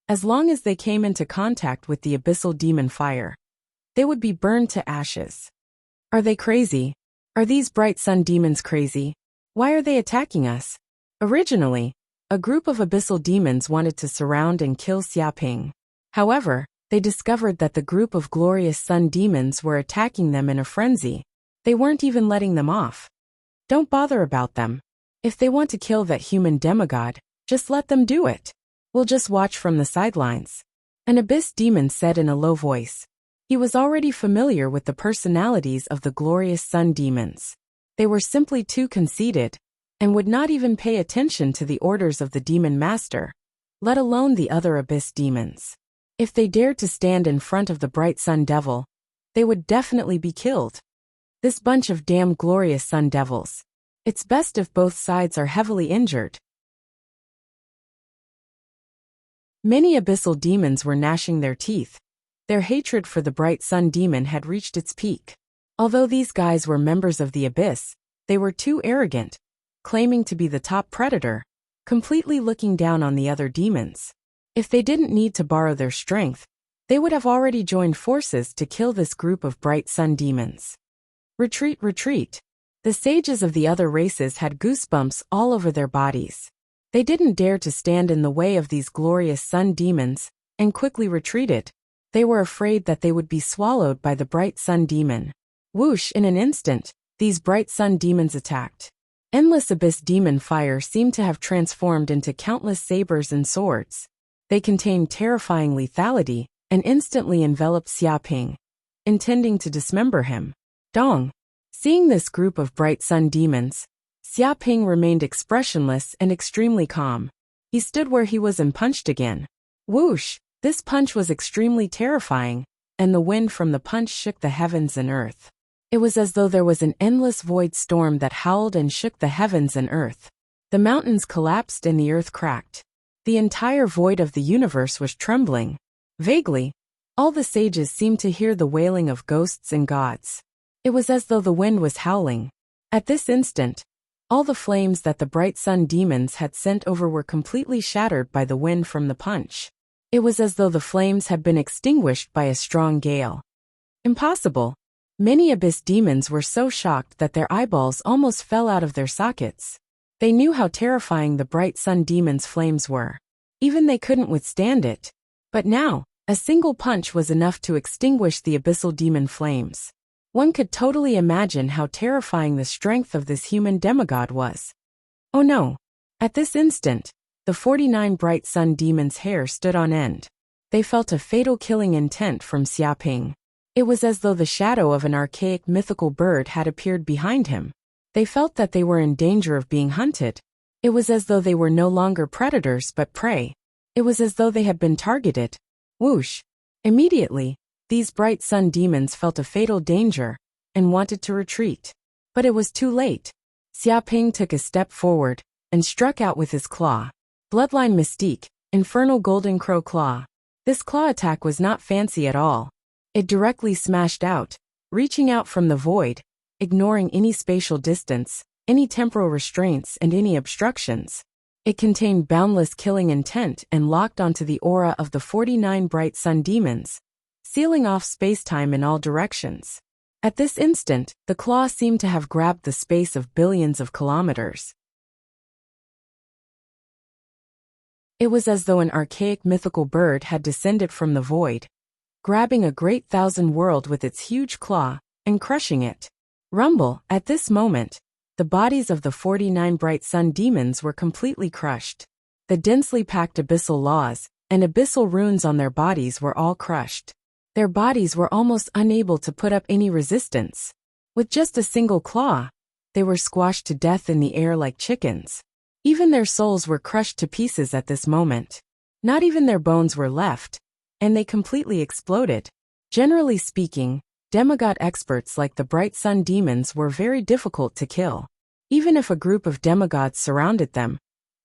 As long as they came into contact with the abyssal demon fire, they would be burned to ashes. Are they crazy? Are these bright sun demons crazy? Why are they attacking us? Originally, a group of abyssal demons wanted to surround and kill Xiaoping. However, they discovered that the group of glorious sun demons were attacking them in a frenzy. They weren't even letting them off. Don't bother about them. If they want to kill that human demigod, just let them do it. We'll just watch from the sidelines. An abyss demon said in a low voice. He was already familiar with the personalities of the glorious sun demons. They were simply too conceited, and would not even pay attention to the orders of the demon master, let alone the other abyss demons. If they dared to stand in front of the bright sun devil, they would definitely be killed. This bunch of damn glorious sun devils. It's best if both sides are heavily injured. Many abyssal demons were gnashing their teeth. Their hatred for the bright sun demon had reached its peak. Although these guys were members of the abyss, they were too arrogant, claiming to be the top predator, completely looking down on the other demons. If they didn't need to borrow their strength, they would have already joined forces to kill this group of bright sun demons. Retreat, retreat. The sages of the other races had goosebumps all over their bodies. They didn't dare to stand in the way of these glorious sun demons, and quickly retreated. They were afraid that they would be swallowed by the bright sun demon. Whoosh! In an instant, these bright sun demons attacked. Endless abyss demon fire seemed to have transformed into countless sabers and swords. They contained terrifying lethality, and instantly enveloped Xiaoping, intending to dismember him. Dong! Seeing this group of bright sun demons, Xiaoping remained expressionless and extremely calm. He stood where he was and punched again. Whoosh! This punch was extremely terrifying, and the wind from the punch shook the heavens and earth. It was as though there was an endless void storm that howled and shook the heavens and earth. The mountains collapsed and the earth cracked. The entire void of the universe was trembling. Vaguely, all the sages seemed to hear the wailing of ghosts and gods. It was as though the wind was howling. At this instant, all the flames that the bright sun demons had sent over were completely shattered by the wind from the punch. It was as though the flames had been extinguished by a strong gale. Impossible! Many abyss demons were so shocked that their eyeballs almost fell out of their sockets. They knew how terrifying the bright sun demons' flames were. Even they couldn't withstand it. But now, a single punch was enough to extinguish the abyssal demon flames. One could totally imagine how terrifying the strength of this human demigod was. Oh no! At this instant, the 49 bright sun demons' hair stood on end. They felt a fatal killing intent from Xiaoping. It was as though the shadow of an archaic mythical bird had appeared behind him. They felt that they were in danger of being hunted. It was as though they were no longer predators but prey. It was as though they had been targeted. Whoosh! Immediately, these bright sun demons felt a fatal danger and wanted to retreat. But it was too late. Xiaoping took a step forward and struck out with his claw. Bloodline Mystique, Infernal Golden Crow Claw. This claw attack was not fancy at all. It directly smashed out, reaching out from the void, ignoring any spatial distance, any temporal restraints and any obstructions. It contained boundless killing intent and locked onto the aura of the 49 bright sun demons, sealing off space-time in all directions. At this instant, the claw seemed to have grabbed the space of billions of kilometers. It was as though an archaic mythical bird had descended from the void, grabbing a great thousand world with its huge claw, and crushing it. Rumble! At this moment, the bodies of the 49 bright sun demons were completely crushed. The densely packed abyssal laws and abyssal runes on their bodies were all crushed. Their bodies were almost unable to put up any resistance. With just a single claw, they were squashed to death in the air like chickens. Even their souls were crushed to pieces at this moment. Not even their bones were left, and they completely exploded. Generally speaking, demigod experts like the bright sun demons were very difficult to kill. Even if a group of demigods surrounded them,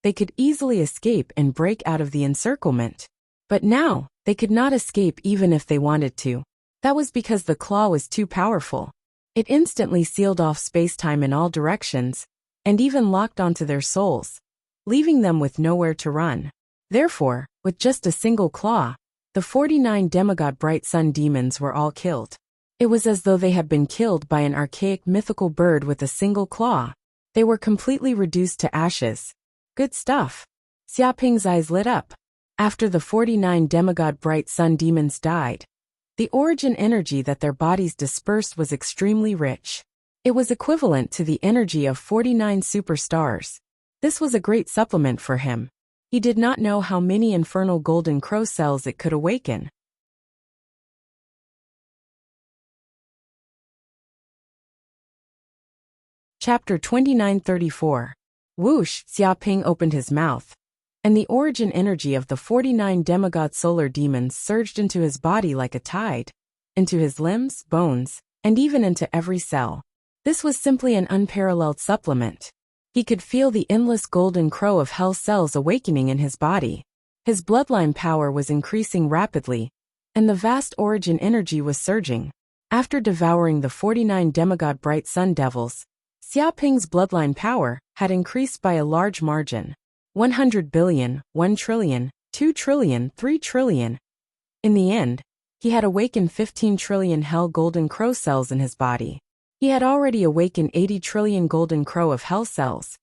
they could easily escape and break out of the encirclement. But now, they could not escape even if they wanted to. That was because the claw was too powerful. It instantly sealed off space-time in all directions, and even locked onto their souls, leaving them with nowhere to run. Therefore, with just a single claw, the 49 demigod bright sun demons were all killed. It was as though they had been killed by an archaic mythical bird with a single claw. They were completely reduced to ashes. Good stuff. Xiaoping's eyes lit up. After the 49 demigod bright sun demons died, the origin energy that their bodies dispersed was extremely rich. It was equivalent to the energy of 49 superstars. This was a great supplement for him. He did not know how many infernal golden crow cells it could awaken. Chapter 2934. Whoosh! Xiaoping opened his mouth, and the origin energy of the 49 demigod solar demons surged into his body like a tide, into his limbs, bones, and even into every cell. This was simply an unparalleled supplement. He could feel the endless golden crow of hell cells awakening in his body. His bloodline power was increasing rapidly, and the vast origin energy was surging. After devouring the 49 demigod bright sun devils, Xiaoping's bloodline power had increased by a large margin. 100 billion, 1 trillion, 2 trillion, 3 trillion. In the end, he had awakened 15 trillion hell golden crow cells in his body. He had already awakened 80 trillion golden crow of hell cells,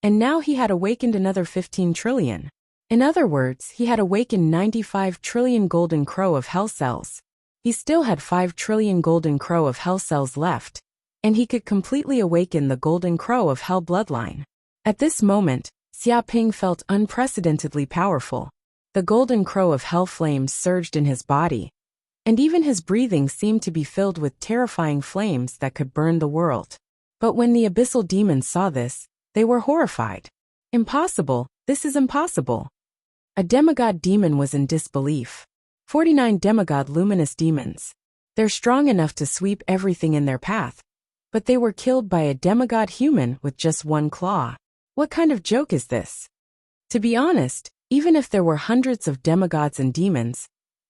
and now he had awakened another 15 trillion. In other words, he had awakened 95 trillion golden crow of hell cells. He still had 5 trillion golden crow of hell cells left, and he could completely awaken the golden crow of hell bloodline. At this moment, Xiaoping felt unprecedentedly powerful. The golden crow of hell flames surged in his body, and even his breathing seemed to be filled with terrifying flames that could burn the world. But when the abyssal demons saw this, they were horrified. Impossible, this is impossible. A demigod demon was in disbelief. 49 demigod luminous demons. They're strong enough to sweep everything in their path, but they were killed by a demigod human with just one claw. What kind of joke is this? To be honest, even if there were hundreds of demigods and demons,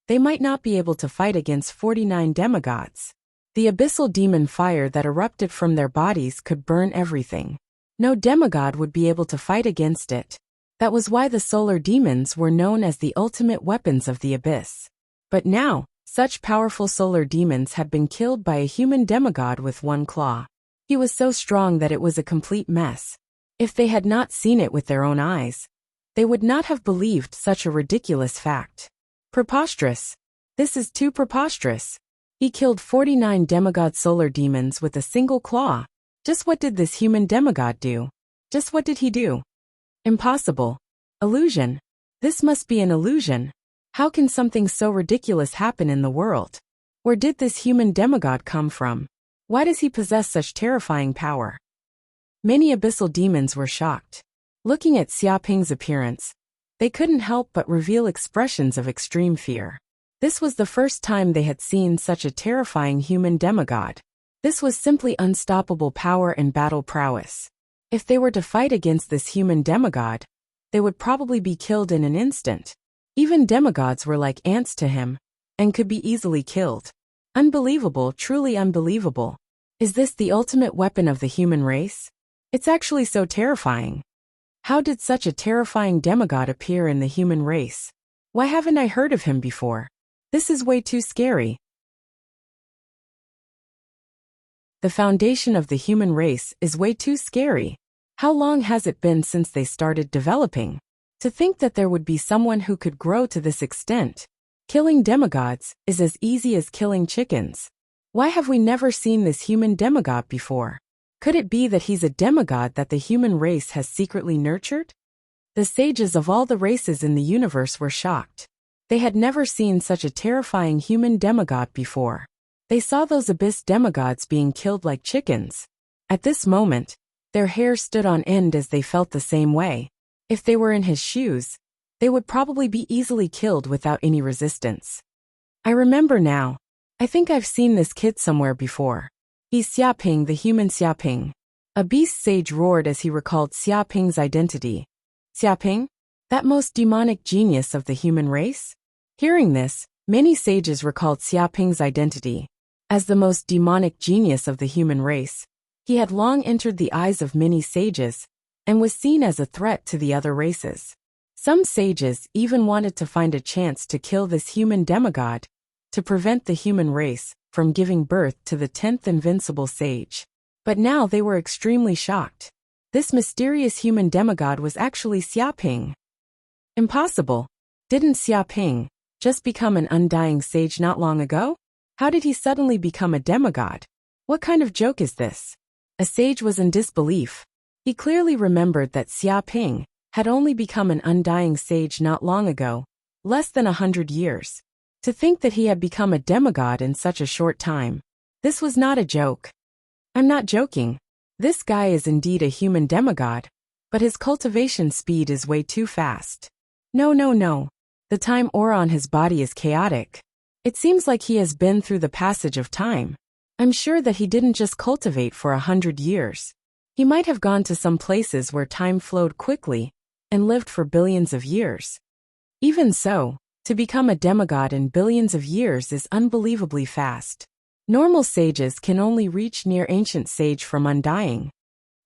they might not be able to fight against 49 demigods. The abyssal demon fire that erupted from their bodies could burn everything. No demigod would be able to fight against it. That was why the solar demons were known as the ultimate weapons of the abyss. But now, such powerful solar demons had been killed by a human demigod with one claw. He was so strong that it was a complete mess. If they had not seen it with their own eyes, they would not have believed such a ridiculous fact. Preposterous. This is too preposterous. He killed 49 demigod solar demons with a single claw. Just what did this human demigod do? Just what did he do? Impossible. Illusion. This must be an illusion. How can something so ridiculous happen in the world? Where did this human demigod come from? Why does he possess such terrifying power? Many abyssal demons were shocked. Looking at Xiaoping's appearance, they couldn't help but reveal expressions of extreme fear. This was the first time they had seen such a terrifying human demigod. This was simply unstoppable power and battle prowess. If they were to fight against this human demigod, they would probably be killed in an instant. Even demigods were like ants to him, and could be easily killed. Unbelievable, truly unbelievable. Is this the ultimate weapon of the human race? It's actually so terrifying. How did such a terrifying demigod appear in the human race? Why haven't I heard of him before? This is way too scary. The foundation of the human race is way too scary. How long has it been since they started developing? To think that there would be someone who could grow to this extent. Killing demigods is as easy as killing chickens. Why have we never seen this human demigod before? Could it be that he's a demigod that the human race has secretly nurtured? The sages of all the races in the universe were shocked. They had never seen such a terrifying human demigod before. They saw those abyss demigods being killed like chickens. At this moment, their hair stood on end as they felt the same way. If they were in his shoes, they would probably be easily killed without any resistance. I remember now. I think I've seen this kid somewhere before. He's Xiaoping, the human Xiaoping. A beast sage roared as he recalled Xiaoping's identity. Xiaoping? That most demonic genius of the human race? Hearing this, many sages recalled Xiaoping's identity. As the most demonic genius of the human race, he had long entered the eyes of many sages, and was seen as a threat to the other races. Some sages even wanted to find a chance to kill this human demigod, to prevent the human race from giving birth to the 10th invincible sage. But now they were extremely shocked. This mysterious human demigod was actually Xiaoping. Impossible. Didn't Xiaoping just become an undying sage not long ago? How did he suddenly become a demigod? What kind of joke is this? A sage was in disbelief. He clearly remembered that Xiaoping had only become an undying sage not long ago, less than 100 years. To think that he had become a demigod in such a short time. This was not a joke. I'm not joking. This guy is indeed a human demigod, but his cultivation speed is way too fast. No. The time aura on his body is chaotic. It seems like he has been through the passage of time. I'm sure that he didn't just cultivate for 100 years. He might have gone to some places where time flowed quickly, and lived for billions of years. Even so, to become a demigod in billions of years is unbelievably fast. Normal sages can only reach near ancient sage from undying.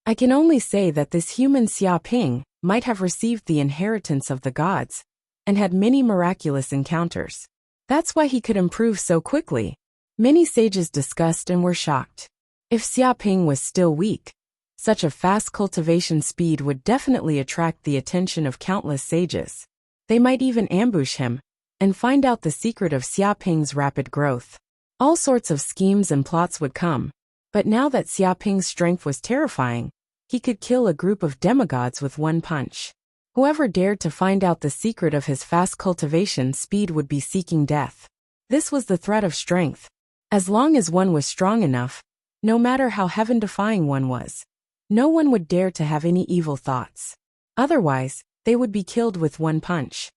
I can only say that this human Xiaoping might have received the inheritance of the gods, and had many miraculous encounters. That's why he could improve so quickly. Many sages discussed and were shocked. If Xiaoping was still weak, such a fast cultivation speed would definitely attract the attention of countless sages. They might even ambush him, and find out the secret of Xiaoping's rapid growth. All sorts of schemes and plots would come. But now that Xiaoping's strength was terrifying, he could kill a group of demigods with one punch. Whoever dared to find out the secret of his fast cultivation speed would be seeking death. This was the threat of strength. As long as one was strong enough, no matter how heaven-defying one was, no one would dare to have any evil thoughts. Otherwise, they would be killed with one punch.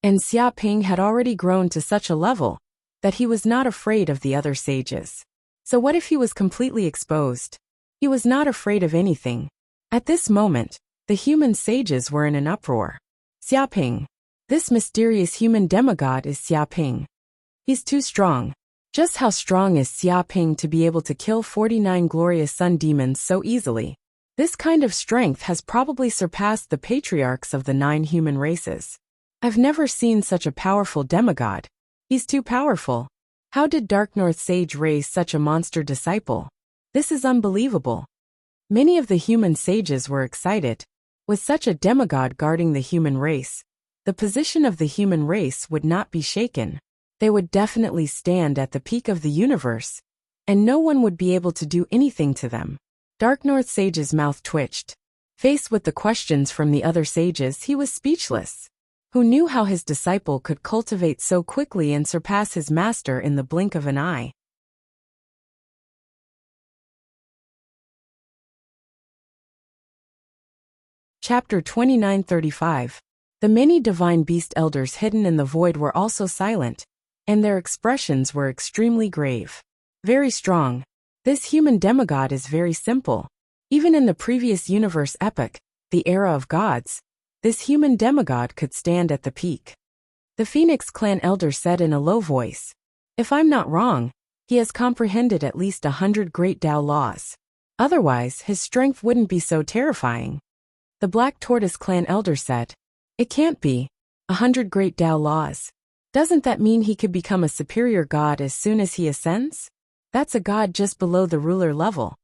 And Xia Ping had already grown to such a level that he was not afraid of the other sages. So what if he was completely exposed? He was not afraid of anything. At this moment, the human sages were in an uproar. Xia Ping. This mysterious human demigod is Xia Ping. He's too strong. Just how strong is Xia Ping to be able to kill 49 glorious sun demons so easily? This kind of strength has probably surpassed the patriarchs of the 9 human races. I've never seen such a powerful demigod. He's too powerful. How did Dark North Sage raise such a monster disciple? This is unbelievable. Many of the human sages were excited. With such a demigod guarding the human race, the position of the human race would not be shaken. They would definitely stand at the peak of the universe, and no one would be able to do anything to them. Dark North Sage's mouth twitched. Faced with the questions from the other sages, he was speechless. Who knew how his disciple could cultivate so quickly and surpass his master in the blink of an eye? Chapter 29:35. The many divine beast elders hidden in the void were also silent, and their expressions were extremely grave. Very strong. This human demigod is very simple. Even in the previous universe epoch, the era of gods, this human demigod could stand at the peak. The Phoenix clan elder said in a low voice, "If I'm not wrong, he has comprehended at least 100 great Tao laws. Otherwise, his strength wouldn't be so terrifying." The Black Tortoise clan elder said, "It can't be. 100 great Tao laws. Doesn't that mean he could become a superior god as soon as he ascends? That's a god just below the ruler level."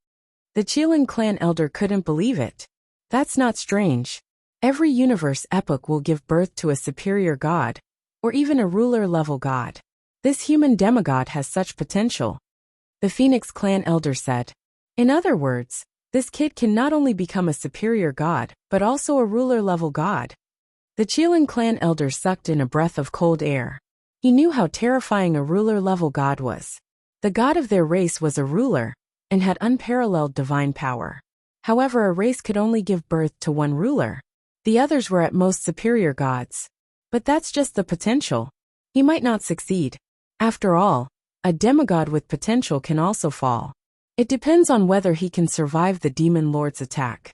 The Qilin clan elder couldn't believe it. That's not strange. Every universe epoch will give birth to a superior god, or even a ruler-level god. This human demigod has such potential. The Phoenix clan elder said. In other words, this kid can not only become a superior god, but also a ruler-level god. The Qilin clan elder sucked in a breath of cold air. He knew how terrifying a ruler-level god was. The god of their race was a ruler, and had unparalleled divine power. However, a race could only give birth to one ruler. The others were at most superior gods. But that's just the potential. He might not succeed. After all, a demigod with potential can also fall. It depends on whether he can survive the demon lord's attack.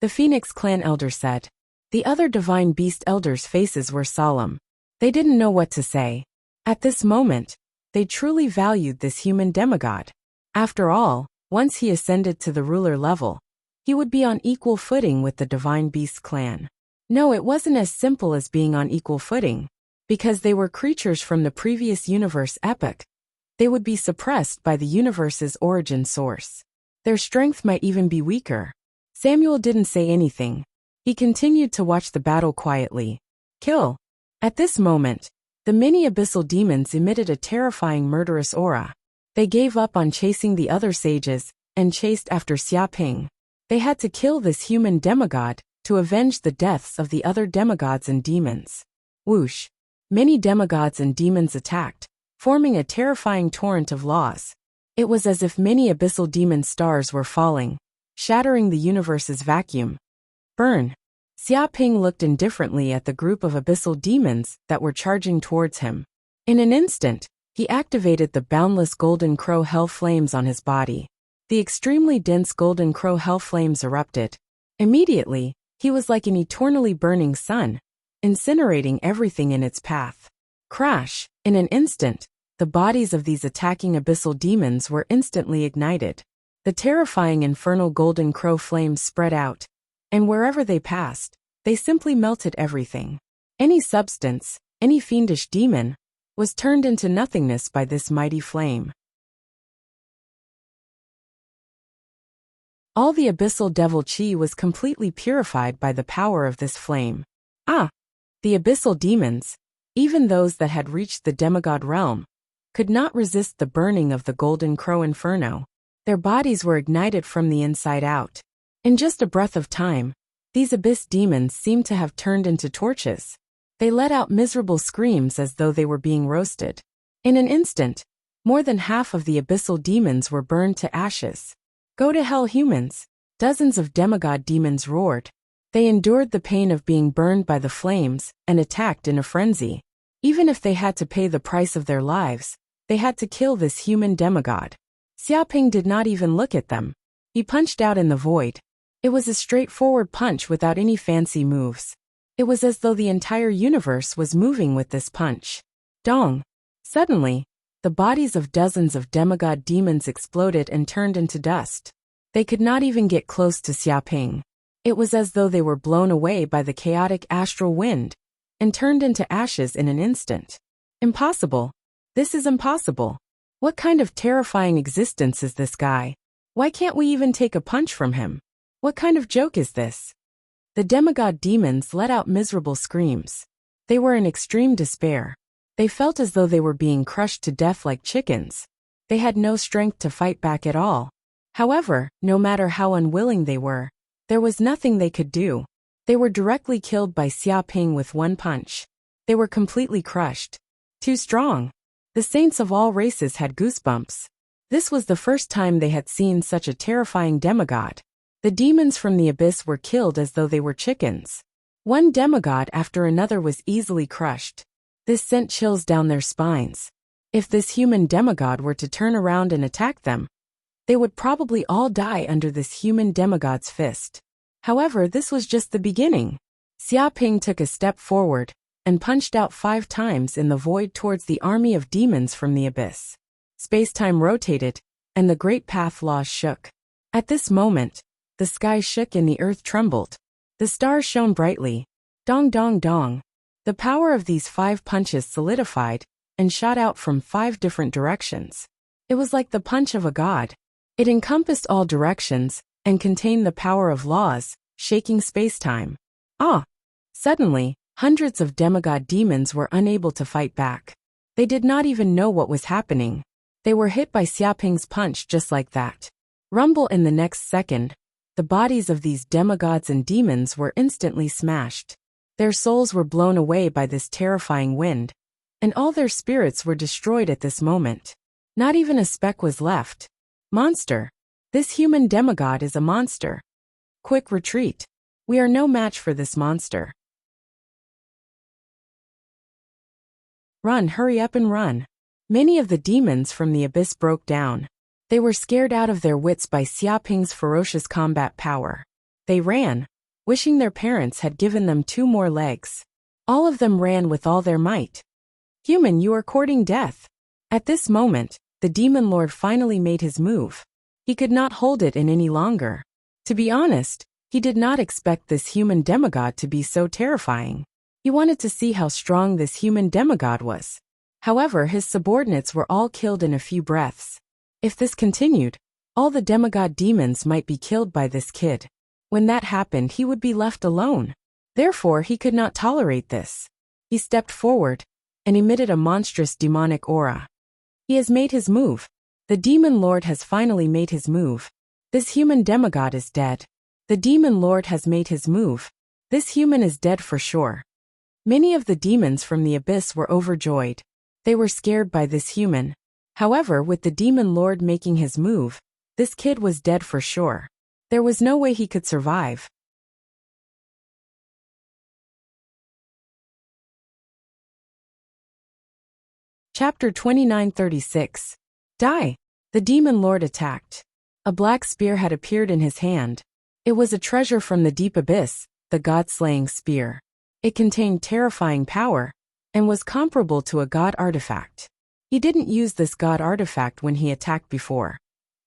The Phoenix clan elder said. The other divine beast elders' faces were solemn. They didn't know what to say. At this moment, they truly valued this human demigod. After all, once he ascended to the ruler level, he would be on equal footing with the divine beast clan. No, it wasn't as simple as being on equal footing. Because they were creatures from the previous universe epoch, they would be suppressed by the universe's origin source. Their strength might even be weaker. Samuel didn't say anything. He continued to watch the battle quietly. Kill. At this moment, the many abyssal demons emitted a terrifying murderous aura. They gave up on chasing the other sages, and chased after Xia Ping. They had to kill this human demigod, to avenge the deaths of the other demigods and demons. Whoosh. Many demigods and demons attacked, forming a terrifying torrent of laws. It was as if many abyssal demon stars were falling, shattering the universe's vacuum. Burn. Xia Ping looked indifferently at the group of abyssal demons that were charging towards him. In an instant, he activated the boundless golden crow hell flames on his body. The extremely dense golden crow hell flames erupted. Immediately, he was like an eternally burning sun, incinerating everything in its path. Crash! In an instant, the bodies of these attacking abyssal demons were instantly ignited. The terrifying infernal golden crow flames spread out, and wherever they passed, they simply melted everything. Any substance, any fiendish demon, was turned into nothingness by this mighty flame. All the abyssal devil chi was completely purified by the power of this flame. Ah! The abyssal demons, even those that had reached the demigod realm, could not resist the burning of the golden crow inferno. Their bodies were ignited from the inside out. In just a breath of time, these abyss demons seemed to have turned into torches. They let out miserable screams as though they were being roasted. In an instant, more than half of the abyssal demons were burned to ashes. Go to hell, humans! Dozens of demigod demons roared. They endured the pain of being burned by the flames and attacked in a frenzy. Even if they had to pay the price of their lives, they had to kill this human demigod. Xiaoping did not even look at them. He punched out in the void. It was a straightforward punch without any fancy moves. It was as though the entire universe was moving with this punch. Dong! Suddenly, the bodies of dozens of demigod demons exploded and turned into dust. They could not even get close to Xiaoping. It was as though they were blown away by the chaotic astral wind and turned into ashes in an instant. Impossible. This is impossible. What kind of terrifying existence is this guy? Why can't we even take a punch from him? What kind of joke is this? The demigod demons let out miserable screams. They were in extreme despair. They felt as though they were being crushed to death like chickens. They had no strength to fight back at all. However, no matter how unwilling they were, there was nothing they could do. They were directly killed by Xiaoping with one punch. They were completely crushed. Too strong. The saints of all races had goosebumps. This was the first time they had seen such a terrifying demigod. The demons from the abyss were killed as though they were chickens. One demigod after another was easily crushed. This sent chills down their spines. If this human demigod were to turn around and attack them, they would probably all die under this human demigod's fist. However, this was just the beginning. Xiaoping took a step forward and punched out 5 times in the void towards the army of demons from the abyss. Space-time rotated, and the great path laws shook. At this moment, the sky shook and the earth trembled. The stars shone brightly. Dong dong dong. The power of these 5 punches solidified and shot out from 5 different directions. It was like the punch of a god. It encompassed all directions and contained the power of laws, shaking space-time. Ah! Suddenly, hundreds of demigod demons were unable to fight back. They did not even know what was happening. They were hit by Xiaoping's punch just like that. Rumble in the next second, the bodies of these demigods and demons were instantly smashed. Their souls were blown away by this terrifying wind, and all their spirits were destroyed at this moment. Not even a speck was left. Monster! This human demigod is a monster. Quick retreat. We are no match for this monster. Run, hurry up and run. Many of the demons from the abyss broke down. They were scared out of their wits by Xiaoping's ferocious combat power. They ran, wishing their parents had given them 2 more legs. All of them ran with all their might. Human, you are courting death. At this moment, the demon lord finally made his move. He could not hold it in any longer. To be honest, he did not expect this human demigod to be so terrifying. He wanted to see how strong this human demigod was. However, his subordinates were all killed in a few breaths. If this continued, all the demigod demons might be killed by this kid. When that happened, he would be left alone. Therefore, he could not tolerate this. He stepped forward and emitted a monstrous demonic aura. He has made his move. The demon lord has finally made his move. This human demigod is dead. The demon lord has made his move. This human is dead for sure. Many of the demons from the abyss were overjoyed. They were scared by this human. However, with the demon lord making his move, this kid was dead for sure. There was no way he could survive. Chapter 2936. Die! The demon lord attacked. A black spear had appeared in his hand. It was a treasure from the deep abyss, the god-slaying spear. It contained terrifying power and was comparable to a god artifact. He didn't use this god artifact when he attacked before.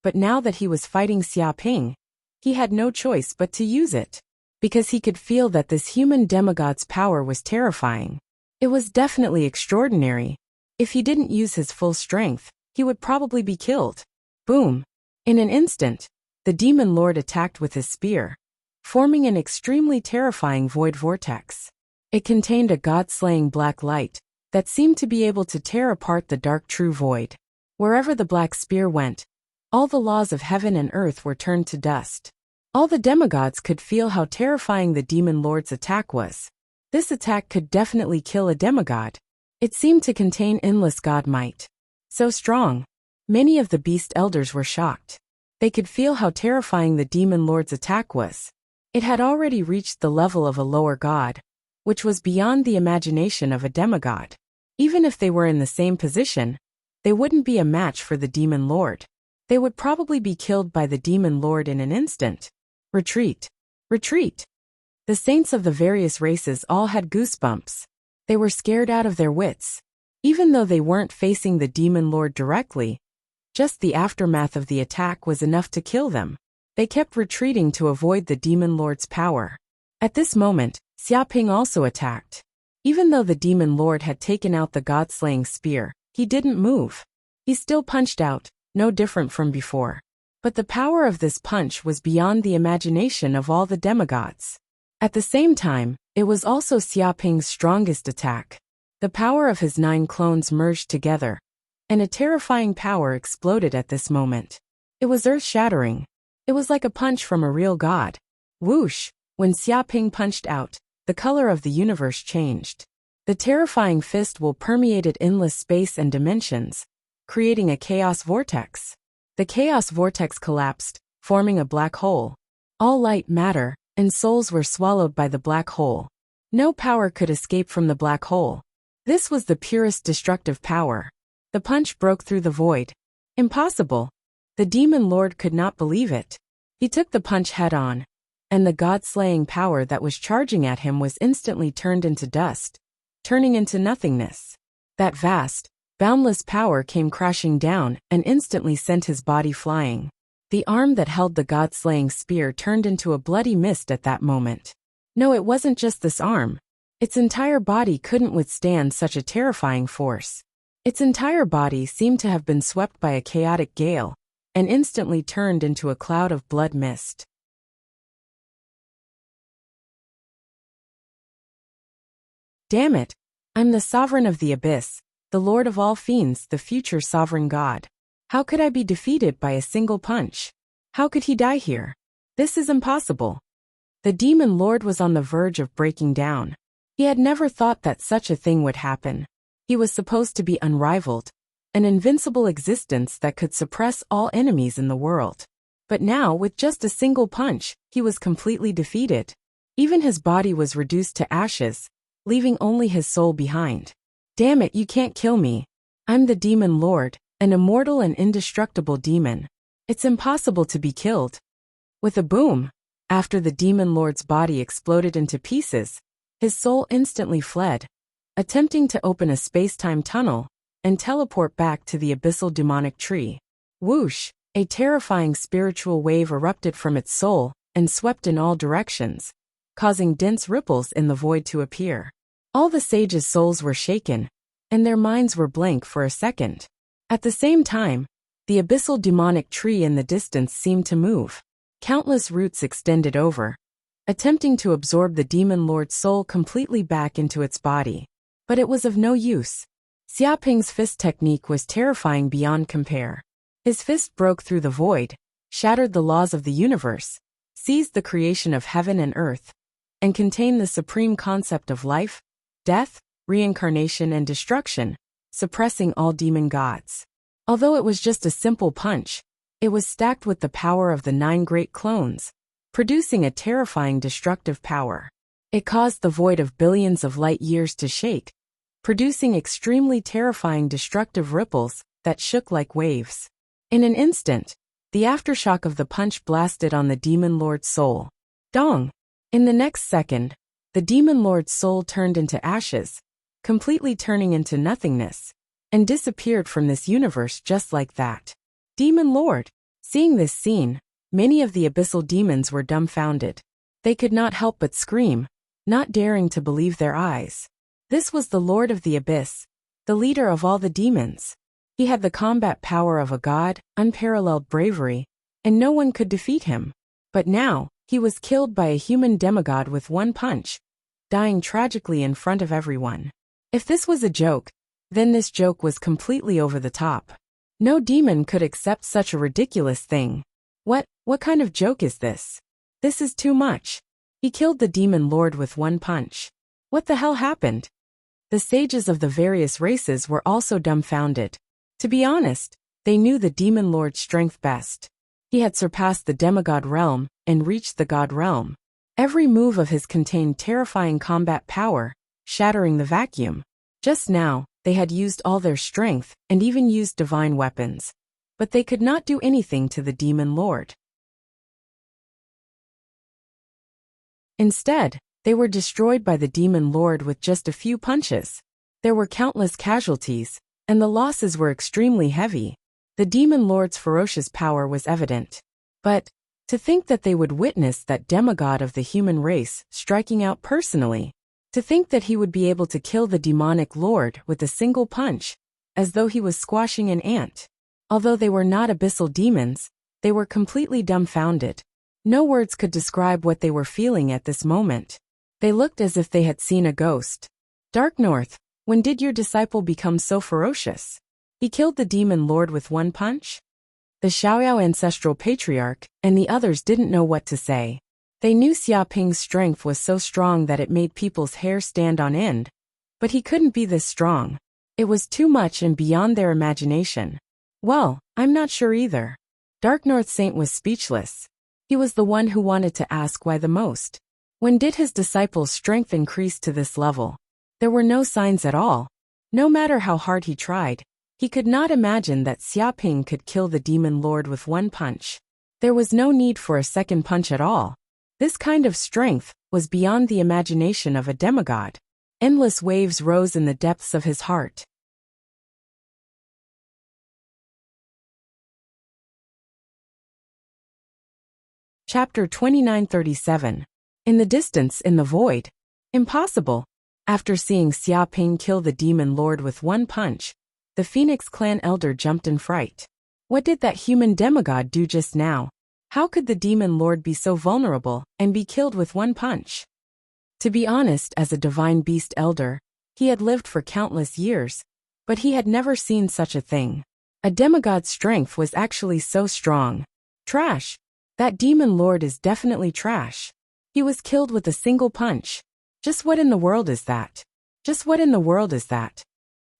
But now that he was fighting Xiaoping, he had no choice but to use it. Because he could feel that this human demigod's power was terrifying. It was definitely extraordinary. If he didn't use his full strength, he would probably be killed. Boom! In an instant, the demon lord attacked with his spear, forming an extremely terrifying void vortex. It contained a god-slaying black light that seemed to be able to tear apart the dark true void. Wherever the black spear went, all the laws of heaven and earth were turned to dust. All the demigods could feel how terrifying the demon lord's attack was. This attack could definitely kill a demigod. It seemed to contain endless god might. So strong. Many of the beast elders were shocked. They could feel how terrifying the demon lord's attack was. It had already reached the level of a lower god, which was beyond the imagination of a demigod. Even if they were in the same position, they wouldn't be a match for the demon lord. They would probably be killed by the demon lord in an instant. Retreat. Retreat. The saints of the various races all had goosebumps. They were scared out of their wits. Even though they weren't facing the demon lord directly, just the aftermath of the attack was enough to kill them. They kept retreating to avoid the demon lord's power. At this moment, Xiaoping also attacked. Even though the demon lord had taken out the god-slaying spear, he didn't move. He still punched out, no different from before. But the power of this punch was beyond the imagination of all the demigods. At the same time, it was also Xiaoping's strongest attack. The power of his 9 clones merged together, and a terrifying power exploded at this moment. It was earth-shattering. It was like a punch from a real god. Whoosh! When Xiaoping punched out, the color of the universe changed. The terrifying fist will permeated endless space and dimensions, creating a chaos vortex. The chaos vortex collapsed, forming a black hole. All light, matter, and souls were swallowed by the black hole. No power could escape from the black hole. This was the purest destructive power. The punch broke through the void. Impossible. The demon lord could not believe it. He took the punch head-on, and the god-slaying power that was charging at him was instantly turned into dust, turning into nothingness. That vast, boundless power came crashing down and instantly sent his body flying. The arm that held the god-slaying spear turned into a bloody mist at that moment. No, it wasn't just this arm. Its entire body couldn't withstand such a terrifying force. Its entire body seemed to have been swept by a chaotic gale, and instantly turned into a cloud of blood mist. Damn it! I'm the sovereign of the abyss, the lord of all fiends, the future sovereign god. How could I be defeated by a single punch? How could he die here? This is impossible. The demon lord was on the verge of breaking down. He had never thought that such a thing would happen. He was supposed to be unrivaled, an invincible existence that could suppress all enemies in the world. But now, with just a single punch, he was completely defeated. Even his body was reduced to ashes, leaving only his soul behind. Damn it, you can't kill me. I'm the demon lord, an immortal and indestructible demon. It's impossible to be killed. With a boom, after the demon lord's body exploded into pieces, his soul instantly fled, attempting to open a space-time tunnel and teleport back to the abyssal demonic tree. Whoosh! A terrifying spiritual wave erupted from its soul and swept in all directions, causing dense ripples in the void to appear. All the sages' souls were shaken, and their minds were blank for a second. At the same time, the abyssal demonic tree in the distance seemed to move. Countless roots extended over, attempting to absorb the demon lord's soul completely back into its body. But it was of no use. Xiaoping's fist technique was terrifying beyond compare. His fist broke through the void, shattered the laws of the universe, seized the creation of heaven and earth, and contained the supreme concept of life, death, reincarnation and destruction, suppressing all demon gods. Although it was just a simple punch, it was stacked with the power of the 9 great clones, producing a terrifying destructive power. It caused the void of billions of light years to shake, producing extremely terrifying destructive ripples that shook like waves. In an instant, the aftershock of the punch blasted on the demon lord's soul. Dong! In the next second, the demon lord's soul turned into ashes, completely turning into nothingness, and disappeared from this universe just like that. Demon Lord! Seeing this scene, many of the abyssal demons were dumbfounded. They could not help but scream, not daring to believe their eyes. This was the Lord of the Abyss, the leader of all the demons. He had the combat power of a god, unparalleled bravery, and no one could defeat him. But now, he was killed by a human demigod with one punch, dying tragically in front of everyone. If this was a joke, then this joke was completely over the top. No demon could accept such a ridiculous thing. What kind of joke is this? This is too much. He killed the demon lord with one punch. What the hell happened? The sages of the various races were also dumbfounded. To be honest, they knew the demon lord's strength best. He had surpassed the demigod realm and reached the god realm. Every move of his contained terrifying combat power, shattering the vacuum. Just now, they had used all their strength and even used divine weapons. But they could not do anything to the demon lord. Instead, they were destroyed by the demon lord with just a few punches. There were countless casualties, and the losses were extremely heavy. The demon lord's ferocious power was evident. But, to think that they would witness that demigod of the human race striking out personally. To think that he would be able to kill the demonic lord with a single punch, as though he was squashing an ant. Although they were not abyssal demons, they were completely dumbfounded. No words could describe what they were feeling at this moment. They looked as if they had seen a ghost. Dark North, when did your disciple become so ferocious? He killed the demon lord with one punch? The Xiaoyao ancestral patriarch and the others didn't know what to say. They knew Xia Ping's strength was so strong that it made people's hair stand on end. But he couldn't be this strong. It was too much and beyond their imagination. Well, I'm not sure either. Dark North Saint was speechless. He was the one who wanted to ask why the most. When did his disciple's strength increase to this level? There were no signs at all. No matter how hard he tried, he could not imagine that Xia Ping could kill the demon lord with one punch. There was no need for a second punch at all. This kind of strength was beyond the imagination of a demigod. Endless waves rose in the depths of his heart. Chapter 2937. In the distance, in the void. Impossible. After seeing Xia Ping kill the demon lord with one punch, the Phoenix clan elder jumped in fright. What did that human demigod do just now? How could the demon lord be so vulnerable and be killed with one punch? To be honest, as a divine beast elder, he had lived for countless years, but he had never seen such a thing. A demigod's strength was actually so strong. Trash. That demon lord is definitely trash. He was killed with a single punch. Just what in the world is that? Just what in the world is that?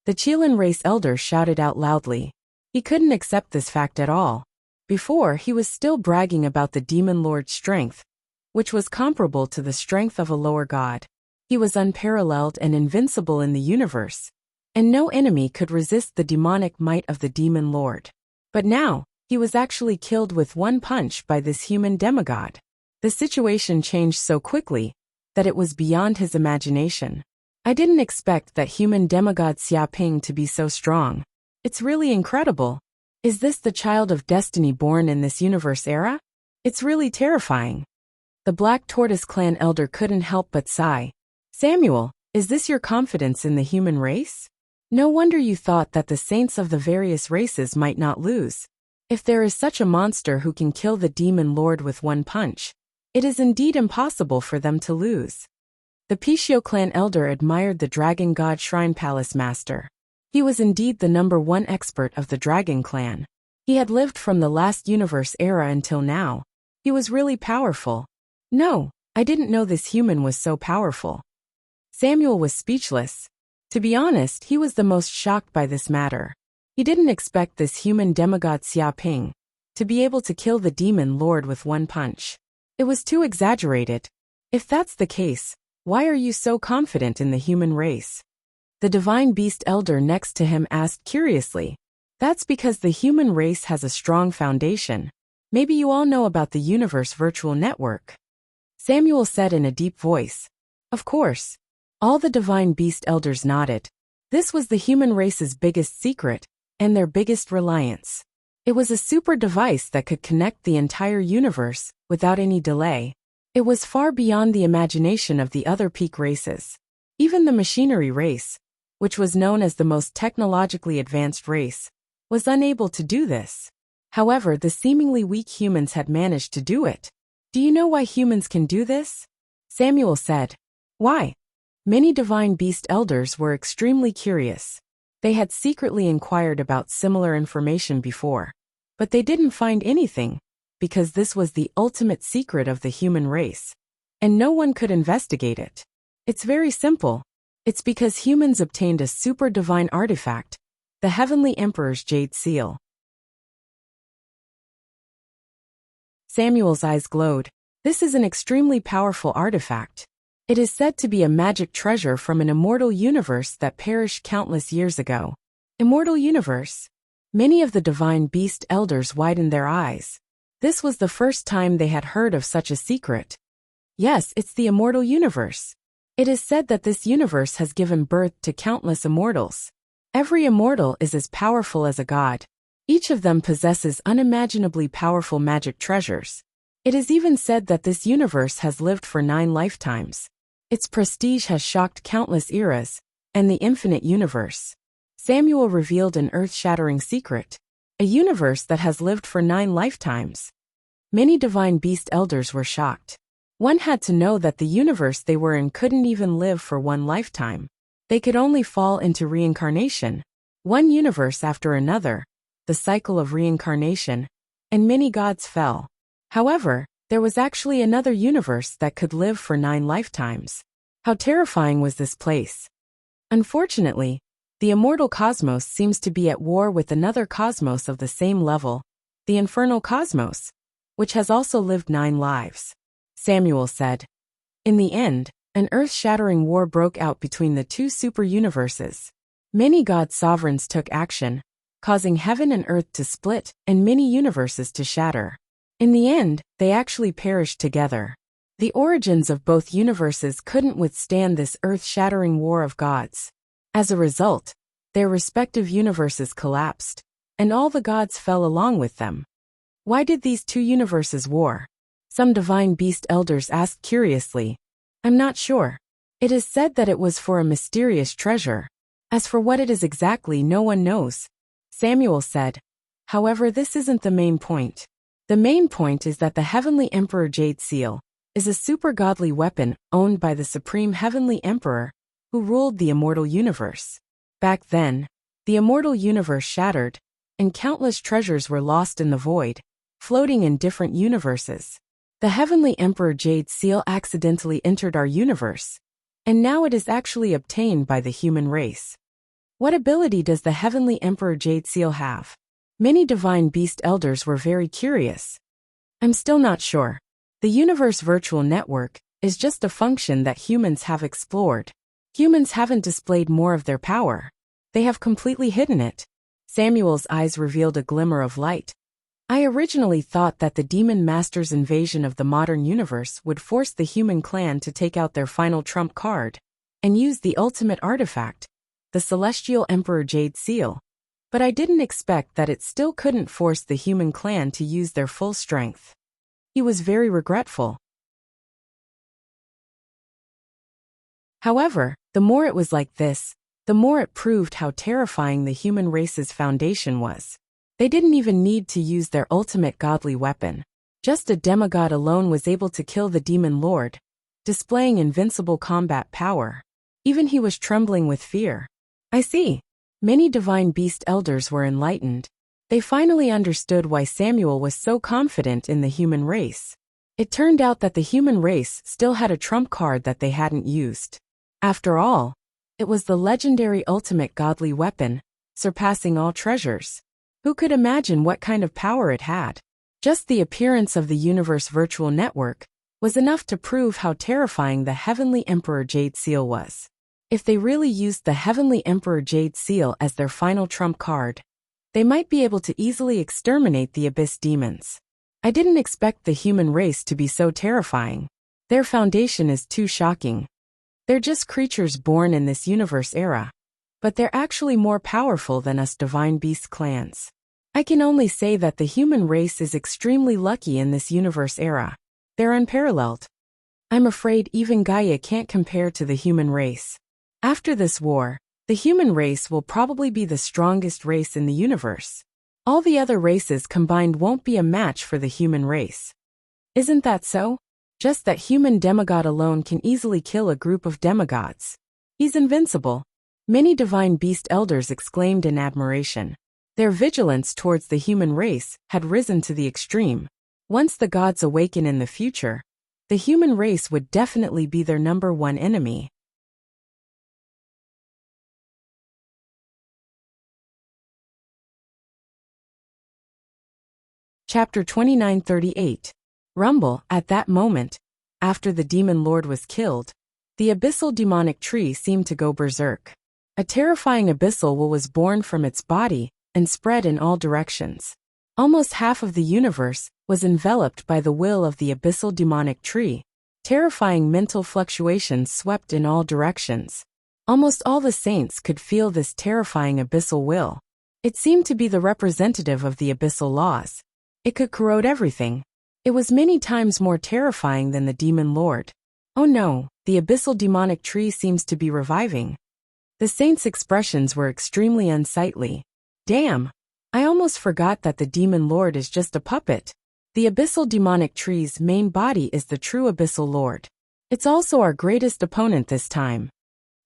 The Qilin race elder shouted out loudly. He couldn't accept this fact at all. Before, he was still bragging about the demon lord's strength, which was comparable to the strength of a lower god. He was unparalleled and invincible in the universe, and no enemy could resist the demonic might of the demon lord. But now, he was actually killed with one punch by this human demigod. The situation changed so quickly that it was beyond his imagination. I didn't expect that human demigod Xia Ping to be so strong. It's really incredible. Is this the child of destiny born in this universe era? It's really terrifying. The Black Tortoise clan elder couldn't help but sigh. Samuel, is this your confidence in the human race? No wonder you thought that the saints of the various races might not lose. If there is such a monster who can kill the demon lord with one punch, it is indeed impossible for them to lose. The Pishio clan elder admired the dragon god shrine palace master. He was indeed the #1 expert of the dragon clan. He had lived from the last universe era until now. He was really powerful. No, I didn't know this human was so powerful. Samuel was speechless. To be honest, he was the most shocked by this matter. He didn't expect this human demigod Xia Ping to be able to kill the demon lord with one punch. It was too exaggerated. If that's the case, why are you so confident in the human race? The divine beast elder next to him asked curiously. That's because the human race has a strong foundation. Maybe you all know about the universe virtual network. Samuel said in a deep voice. Of course. All the divine beast elders nodded. This was the human race's biggest secret, and their biggest reliance. It was a super device that could connect the entire universe without any delay. It was far beyond the imagination of the other peak races. Even the machinery race, which was known as the most technologically advanced race, was unable to do this. However, the seemingly weak humans had managed to do it. Do you know why humans can do this? Samuel said. Why? Many divine beast elders were extremely curious. They had secretly inquired about similar information before, but they didn't find anything, because this was the ultimate secret of the human race, and no one could investigate it. It's very simple. It's because humans obtained a super divine artifact, the Heavenly Emperor's Jade Seal. Samuel's eyes glowed. This is an extremely powerful artifact. It is said to be a magic treasure from an immortal universe that perished countless years ago. Immortal universe? Many of the divine beast elders widened their eyes. This was the first time they had heard of such a secret. Yes, it's the immortal universe. It is said that this universe has given birth to countless immortals. Every immortal is as powerful as a god. Each of them possesses unimaginably powerful magic treasures. It is even said that this universe has lived for 9 lifetimes. Its prestige has shocked countless eras, and the infinite universe. Samuel revealed an earth-shattering secret. A universe that has lived for 9 lifetimes. Many divine beast elders were shocked. One had to know that the universe they were in couldn't even live for 1 lifetime. They could only fall into reincarnation, one universe after another, the cycle of reincarnation, and many gods fell. However, there was actually another universe that could live for 9 lifetimes. How terrifying was this place? Unfortunately, the immortal cosmos seems to be at war with another cosmos of the same level, the infernal cosmos, which has also lived 9 lives. Samuel said. In the end, an earth-shattering war broke out between the 2 super-universes. Many god sovereigns took action, causing heaven and earth to split and many universes to shatter. In the end, they actually perished together. The origins of both universes couldn't withstand this earth-shattering war of gods. As a result, their respective universes collapsed, and all the gods fell along with them. Why did these 2 universes war? Some divine beast elders asked curiously. I'm not sure. It is said that it was for a mysterious treasure. As for what it is exactly, no one knows. Samuel said. However, this isn't the main point. The main point is that the Heavenly Emperor Jade Seal is a super godly weapon owned by the Supreme Heavenly Emperor, who ruled the immortal universe. Back then, the immortal universe shattered, and countless treasures were lost in the void, floating in different universes. The Heavenly Emperor Jade Seal accidentally entered our universe, and now it is actually obtained by the human race. What ability does the Heavenly Emperor Jade Seal have? Many divine beast elders were very curious. I'm still not sure. The universe virtual network is just a function that humans have explored. Humans haven't displayed more of their power. They have completely hidden it. Samuel's eyes revealed a glimmer of light. I originally thought that the Demon Master's invasion of the modern universe would force the human clan to take out their final trump card and use the ultimate artifact, the Celestial Emperor Jade Seal. But I didn't expect that it still couldn't force the human clan to use their full strength. He was very regretful. However, the more it was like this, the more it proved how terrifying the human race's foundation was. They didn't even need to use their ultimate godly weapon. Just a demigod alone was able to kill the demon lord, displaying invincible combat power. Even he was trembling with fear. I see. Many divine beast elders were enlightened. They finally understood why Samuel was so confident in the human race. It turned out that the human race still had a trump card that they hadn't used. After all, it was the legendary ultimate godly weapon, surpassing all treasures. Who could imagine what kind of power it had? Just the appearance of the universe virtual network was enough to prove how terrifying the Heavenly Emperor Jade Seal was. If they really used the Heavenly Emperor Jade Seal as their final trump card, they might be able to easily exterminate the Abyss demons. I didn't expect the human race to be so terrifying. Their foundation is too shocking. They're just creatures born in this universe era. But they're actually more powerful than us divine beast clans. I can only say that the human race is extremely lucky in this universe era. They're unparalleled. I'm afraid even Gaia can't compare to the human race. After this war, the human race will probably be the strongest race in the universe. All the other races combined won't be a match for the human race. Isn't that so? Just that human demigod alone can easily kill a group of demigods. He's invincible. Many divine beast elders exclaimed in admiration. Their vigilance towards the human race had risen to the extreme. Once the gods awaken in the future, the human race would definitely be their #1 enemy. Chapter 2938. Rumble. At that moment, after the demon lord was killed, the abyssal demonic tree seemed to go berserk. A terrifying abyssal will was born from its body and spread in all directions. Almost half of the universe was enveloped by the will of the abyssal demonic tree. Terrifying mental fluctuations swept in all directions. Almost all the saints could feel this terrifying abyssal will. It seemed to be the representative of the abyssal laws. It could corrode everything. It was many times more terrifying than the demon lord. Oh no, the abyssal demonic tree seems to be reviving. The saints' expressions were extremely unsightly. Damn! I almost forgot that the demon lord is just a puppet. The abyssal demonic tree's main body is the true abyssal lord. It's also our greatest opponent this time.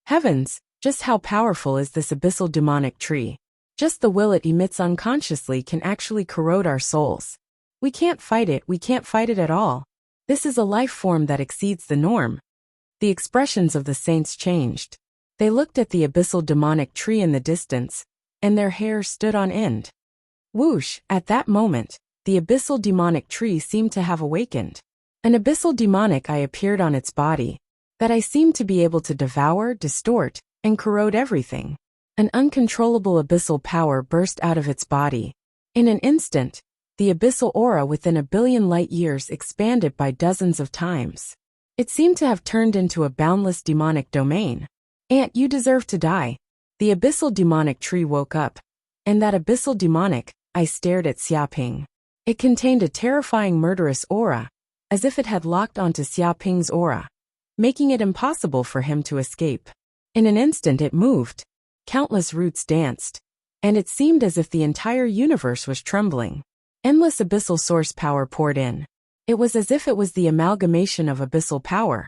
Heavens, just how powerful is this abyssal demonic tree? Just the will it emits unconsciously can actually corrode our souls. We can't fight it at all. This is a life form that exceeds the norm. The expressions of the saints changed. They looked at the abyssal demonic tree in the distance, and their hair stood on end. Whoosh! At that moment, the abyssal demonic tree seemed to have awakened. An abyssal demonic eye appeared on its body, that I seemed to be able to devour, distort, and corrode everything. An uncontrollable abyssal power burst out of its body. In an instant, the abyssal aura within 1 billion light years expanded by dozens of times. It seemed to have turned into a boundless demonic domain. "Aunt, you deserve to die." The abyssal demonic tree woke up, and that abyssal demonic, I stared at Xiaoping. It contained a terrifying murderous aura, as if it had locked onto Xiaoping's aura, making it impossible for him to escape. In an instant it moved. Countless roots danced, and it seemed as if the entire universe was trembling. Endless abyssal source power poured in. It was as if it was the amalgamation of abyssal power,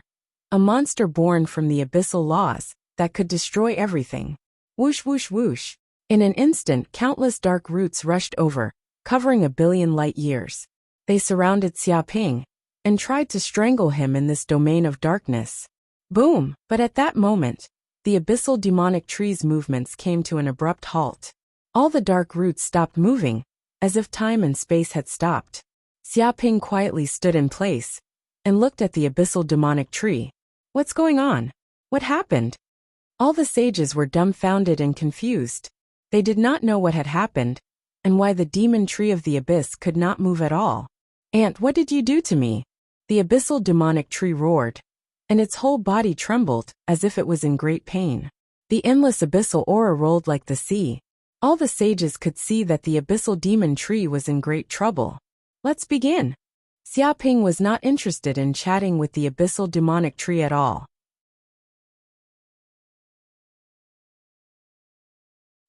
a monster born from the abyssal laws that could destroy everything. Whoosh whoosh whoosh. In an instant countless dark roots rushed over, covering 1 billion light years. They surrounded Xiaoping and tried to strangle him in this domain of darkness. Boom! But at that moment, the abyssal demonic tree's movements came to an abrupt halt. All the dark roots stopped moving, as if time and space had stopped. Xiaoping quietly stood in place and looked at the abyssal demonic tree. What's going on? What happened? All the sages were dumbfounded and confused. They did not know what had happened, and why the demon tree of the abyss could not move at all. "Aunt, what did you do to me?" The abyssal demonic tree roared, and its whole body trembled, as if it was in great pain. The endless abyssal aura rolled like the sea. All the sages could see that the abyssal demon tree was in great trouble. "Let's begin." Xiaoping was not interested in chatting with the abyssal demonic tree at all.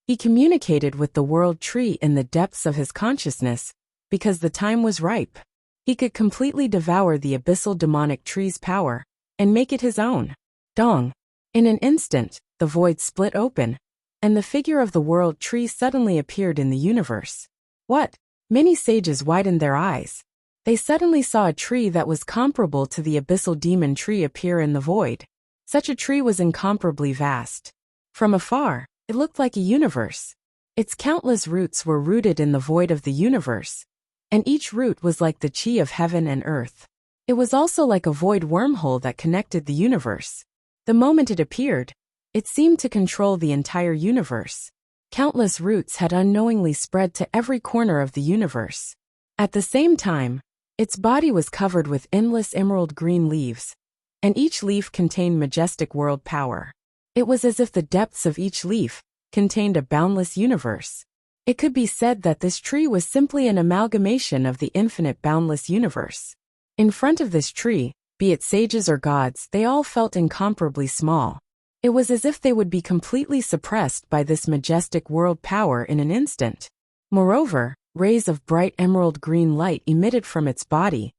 He communicated with the world tree in the depths of his consciousness, because the time was ripe. He could completely devour the abyssal demonic tree's power, and make it his own. Dong! In an instant, the void split open, and the figure of the world tree suddenly appeared in the universe. What? Many sages widened their eyes. They suddenly saw a tree that was comparable to the abyssal demon tree appear in the void. Such a tree was incomparably vast. From afar, it looked like a universe. Its countless roots were rooted in the void of the universe, and each root was like the chi of heaven and earth. It was also like a void wormhole that connected the universe. The moment it appeared, it seemed to control the entire universe. Countless roots had unknowingly spread to every corner of the universe. At the same time, its body was covered with endless emerald green leaves, and each leaf contained majestic world power. It was as if the depths of each leaf contained a boundless universe. It could be said that this tree was simply an amalgamation of the infinite boundless universe. In front of this tree, be it sages or gods, they all felt incomparably small. It was as if they would be completely suppressed by this majestic world power in an instant. Moreover, rays of bright emerald green light emitted from its body,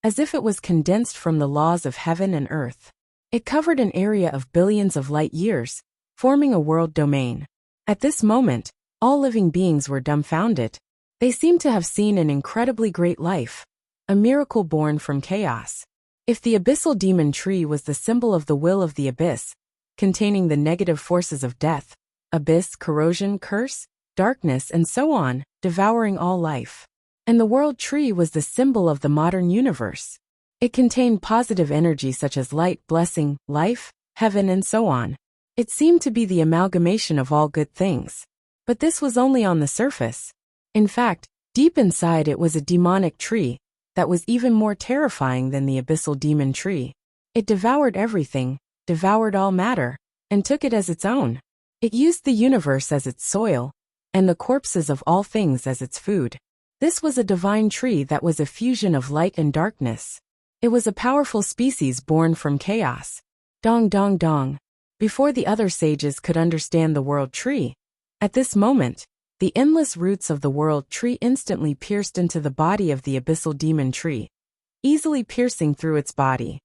as if it was condensed from the laws of heaven and earth. It covered an area of billions of light years, forming a world domain. At this moment, all living beings were dumbfounded. They seemed to have seen an incredibly great life, a miracle born from chaos. If the abyssal demon tree was the symbol of the will of the abyss, containing the negative forces of death, abyss, corrosion, curse, darkness, and so on, devouring all life, And the world tree was the symbol of the modern universe. It contained positive energy such as light, blessing, life, heaven, and so on. It seemed to be the amalgamation of all good things. But this was only on the surface. In fact, deep inside it was a demonic tree that was even more terrifying than the abyssal demon tree. It devoured everything, devoured all matter, and took it as its own. It used the universe as its soil, and the corpses of all things as its food. This was a divine tree that was a fusion of light and darkness. It was a powerful species born from chaos. Dong dong dong. Before the other sages could understand the world tree, at this moment, the endless roots of the world tree instantly pierced into the body of the abyssal demon tree, easily piercing through its body.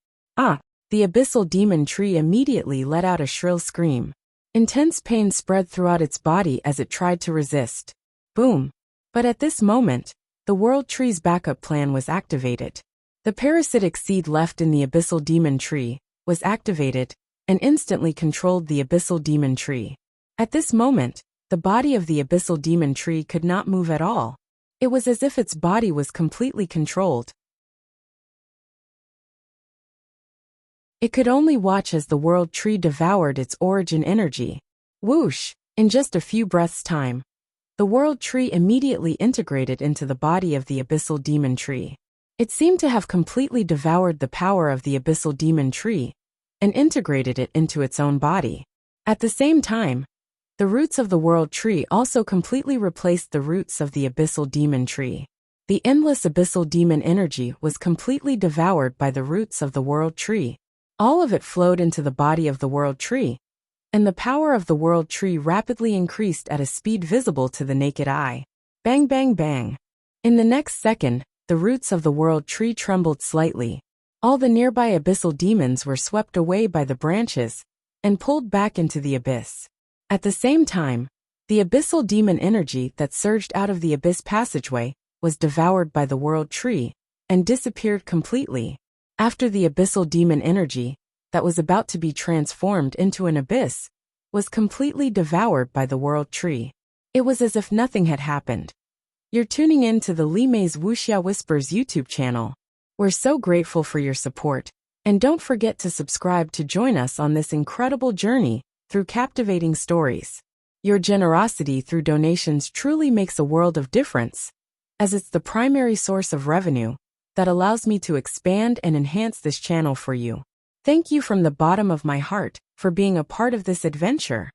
The abyssal demon tree immediately let out a shrill scream. Intense pain spread throughout its body as it tried to resist. Boom. But at this moment, the world tree's backup plan was activated. The parasitic seed left in the abyssal demon tree was activated and instantly controlled the abyssal demon tree. At this moment, the body of the abyssal demon tree could not move at all. It was as if its body was completely controlled. It could only watch as the world tree devoured its origin energy. Whoosh! In just a few breaths' time, the world tree immediately integrated into the body of the abyssal demon tree. It seemed to have completely devoured the power of the abyssal demon tree and integrated it into its own body. At the same time, the roots of the world tree also completely replaced the roots of the abyssal demon tree. The endless abyssal demon energy was completely devoured by the roots of the world tree. All of it flowed into the body of the world tree, and the power of the world tree rapidly increased at a speed visible to the naked eye. Bang bang bang. In the next second, the roots of the world tree trembled slightly. All the nearby abyssal demons were swept away by the branches and pulled back into the abyss. At the same time, the abyssal demon energy that surged out of the abyss passageway was devoured by the world tree and disappeared completely. After the abyssal demon energy that was about to be transformed into an abyss was completely devoured by the world tree. It was as if nothing had happened. You're tuning in to the Li Mei's Wuxia Whispers YouTube channel. We're so grateful for your support, and don't forget to subscribe to join us on this incredible journey through captivating stories. Your generosity through donations truly makes a world of difference, as it's the primary source of revenue that allows me to expand and enhance this channel for you. Thank you from the bottom of my heart for being a part of this adventure.